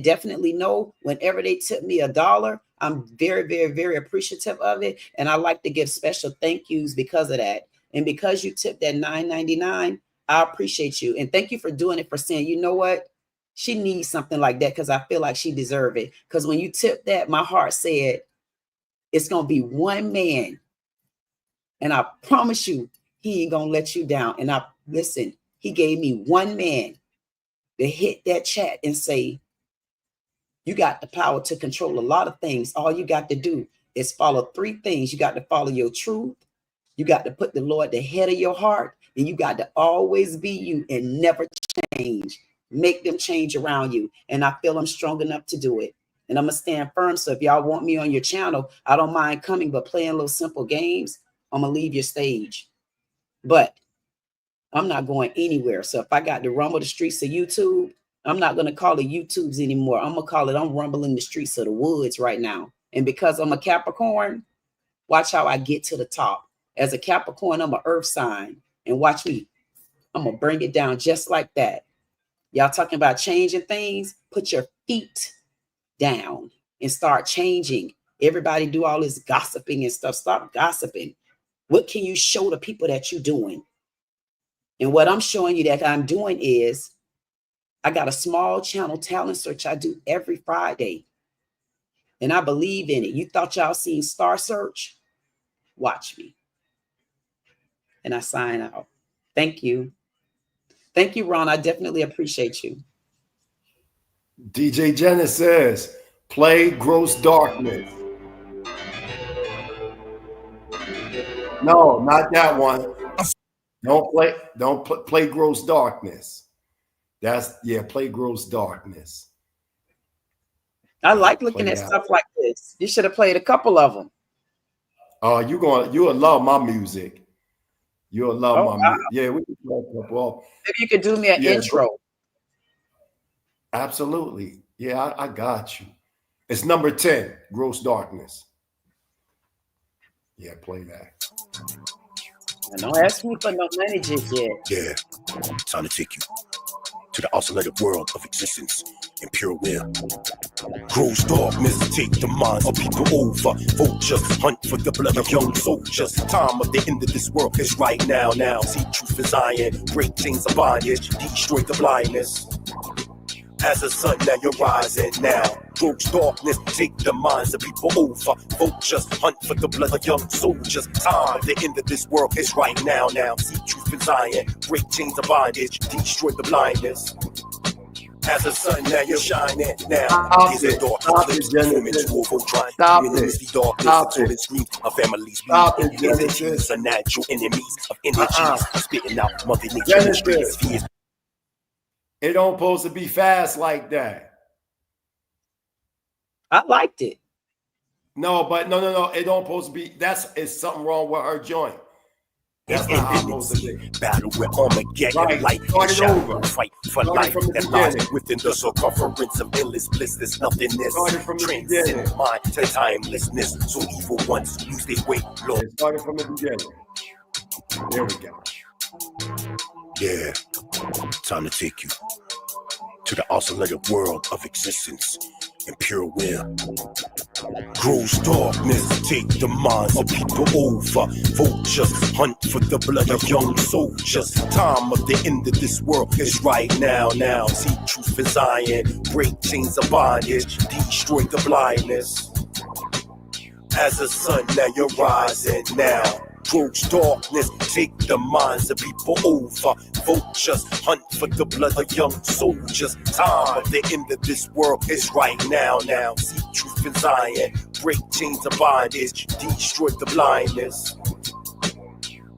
definitely know whenever they tip me $1, I'm very, very, very appreciative of it. And I like to give special thank yous because of that. And because you tipped that $9.99, I appreciate you. And thank you for doing it, for saying, you know what? She needs something like that, because I feel like she deserves it. Because when you tipped that, my heart said, it's going to be one man. And I promise you, he ain't going to let you down. And listen, he gave me one man to hit that chat and say, you got the power to control a lot of things. All you got to do is follow 3 things. You got to follow your truth. You got to put the Lord the head of your heart. And you got to always be you and never change. Make them change around you. And I feel I'm strong enough to do it. And I'm going to stand firm. So if y'all want me on your channel, I don't mind coming, but playing little simple games, I'm going to leave your stage. But I'm not going anywhere. So if I got to rumble the streets of YouTube, I'm not going to call it YouTubes anymore. I'm going to call it, I'm rumbling the streets of the woods right now. And because I'm a Capricorn, watch how I get to the top. As a Capricorn, I'm an earth sign. And watch me. I'm going to bring it down just like that. Y'all talking about changing things? Put your feet down and start changing. Everybody do all this gossiping and stuff. Stop gossiping. What can you show the people that you're doing? And what I'm showing you that I'm doing is, I got a small channel, talent search, I do every Friday. And I believe in it. You thought y'all seen Star Search? Watch me. And I sign out. Thank you. Thank you, Ron. I definitely appreciate you. DJ Genesis, play Gross Darkness. No, not that one. Don't play Gross Darkness. Play Gross Darkness. I like looking at stuff like this. You should have played a couple of them. You'll love my music. You'll love my music. Yeah, we can play a couple. Maybe you could do me an intro. Absolutely. Yeah, I got you. It's number 10, Gross Darkness. Yeah, play that. And don't ask me for no money just yet. Yeah, time to take you to the oscillated world of existence and pure will. Gross darkness, take the minds of people over. Vultures hunt for the blood of young soldiers. Time of the end of this world is right now. See, truth is iron, break chains of bondage, destroy the blindness. As the sun, now you're rising now. Gross darkness, take the minds of people over. Vultures hunt for the blood of young soldiers. Time, the end of this world is right now. See, truth is iron, break chains of bondage, destroy the blindness. As a sun, now you're shining. Now, Stop there's a it. dark Stop eclipse it, forming Genesis. to a Voltron. Stop Even in it. misty darkness, Stop absorbing it. screams of families Stop bleed. it, Genesis. Entities are natural enemies of energies, spitting out Mother Nature Genesis. mysteries, fears. It don't supposed to be fast like that. I liked it. No, but no. It don't supposed to be. It's something wrong with her joint. That's not how it's supposed to be. Battle with Armageddon, Right. light Start and it shadow, over. fight for Start it life from the that lies beginning. within the circumference of endless bliss. There's nothingness, Start it from the transcend beginning. mind to timelessness. So evil ones lose their way, Lord. It started from the beginning. There we go. Yeah, time to take you to the oscillated world of existence and pure will. Grows darkness, take the minds of people over. Vultures hunt for the blood of young soldiers. Time of the end of this world is right now. Now, see truth is iron, break chains of bondage, destroy the blindness. As the sun, now you're rising now. Grows darkness, take the minds of people over. Vultures hunt for the blood of young soldiers. Time of the end of this world is right now. Now, see truth in Zion, break chains of bondage, destroy the blindness.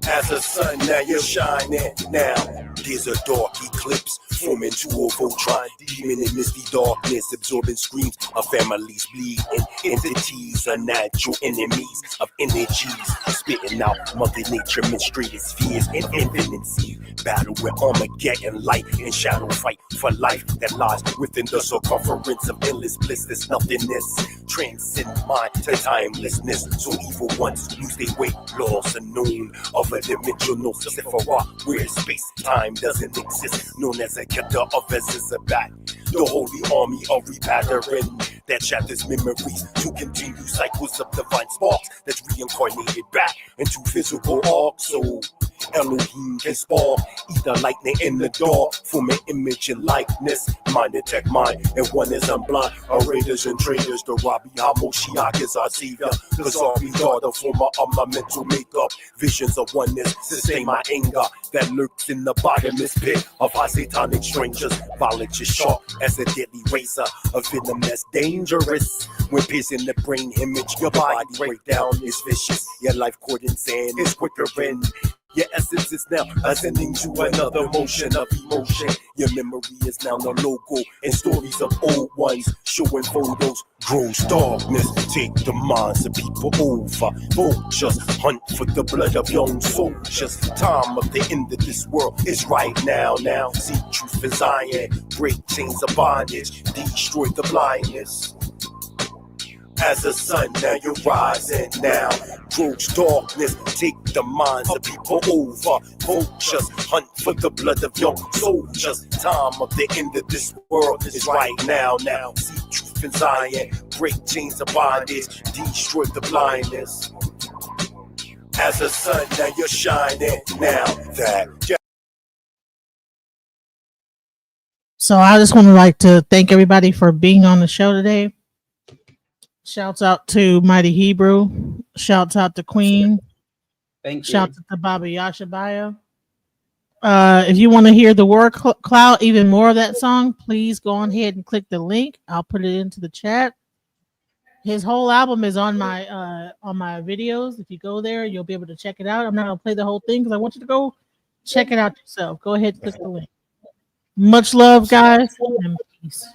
As the sun, now you're shining. Now, there's a dark eclipse forming to a Voltron. Demon in misty darkness, absorbing screams of families bleeding. Entities are natural enemies of energies, spitting out Mother Nature menstruated spheres and infinity. Battle with Armageddon, light and shadow, fight for life that lies within the circumference of endless bliss. There's nothingness, transcend mind to timelessness. So evil ones lose their way, lost and known of a dimensional Sephiroth, where space-time doesn't exist, known as a Keter of Ezizabeth. The holy army of repattering that shatters memories to continue cycles of divine sparks that's reincarnated back into physical arcs. So Elohim can spark either lightning in the dark, form an image and likeness. Mind detect mind, and one is unblind. Our raiders and traders, the Rabbi HaMoshiach is our savior. The sorry daughter, former of my mental makeup. Visions of oneness sustain my anger that lurks in the bottomless pit of our satanic strangers. Violence is sharp as a deadly razor, a venom that's dangerous. When piercing the brain image, your body breakdown is vicious. Your life caught in sand is quicker and your essence is now ascending to another motion of emotion. Your memory is now the logo and stories of old ones showing photos. Grows darkness, take the minds of people over. Vultures hunt for the blood of young soldiers. Time of the end of this world is right now. Now, see truth is iron, break chains of bondage, destroy the blindness. As the sun, now you're rising now. Grows darkness, take the minds of people over. Vultures hunt for the blood of young soldiers. Time of the end of this world is right now. Now, see truth in Zion, break chains of bondage, destroy the blindness. As the sun, now you're shining now. So I just want to like to thank everybody for being on the show today. Shouts out to Mighty Hebrew. Shouts out to Queen. Thank you. Shouts out to Baba Yashabaya. If you want to hear the word cloud, even more of that song, please go on ahead and click the link. I'll put it into the chat. His whole album is on my videos. If you go there, you'll be able to check it out. I'm not gonna play the whole thing because I want you to go check it out yourself. Go ahead and click the link. Much love, guys, and peace.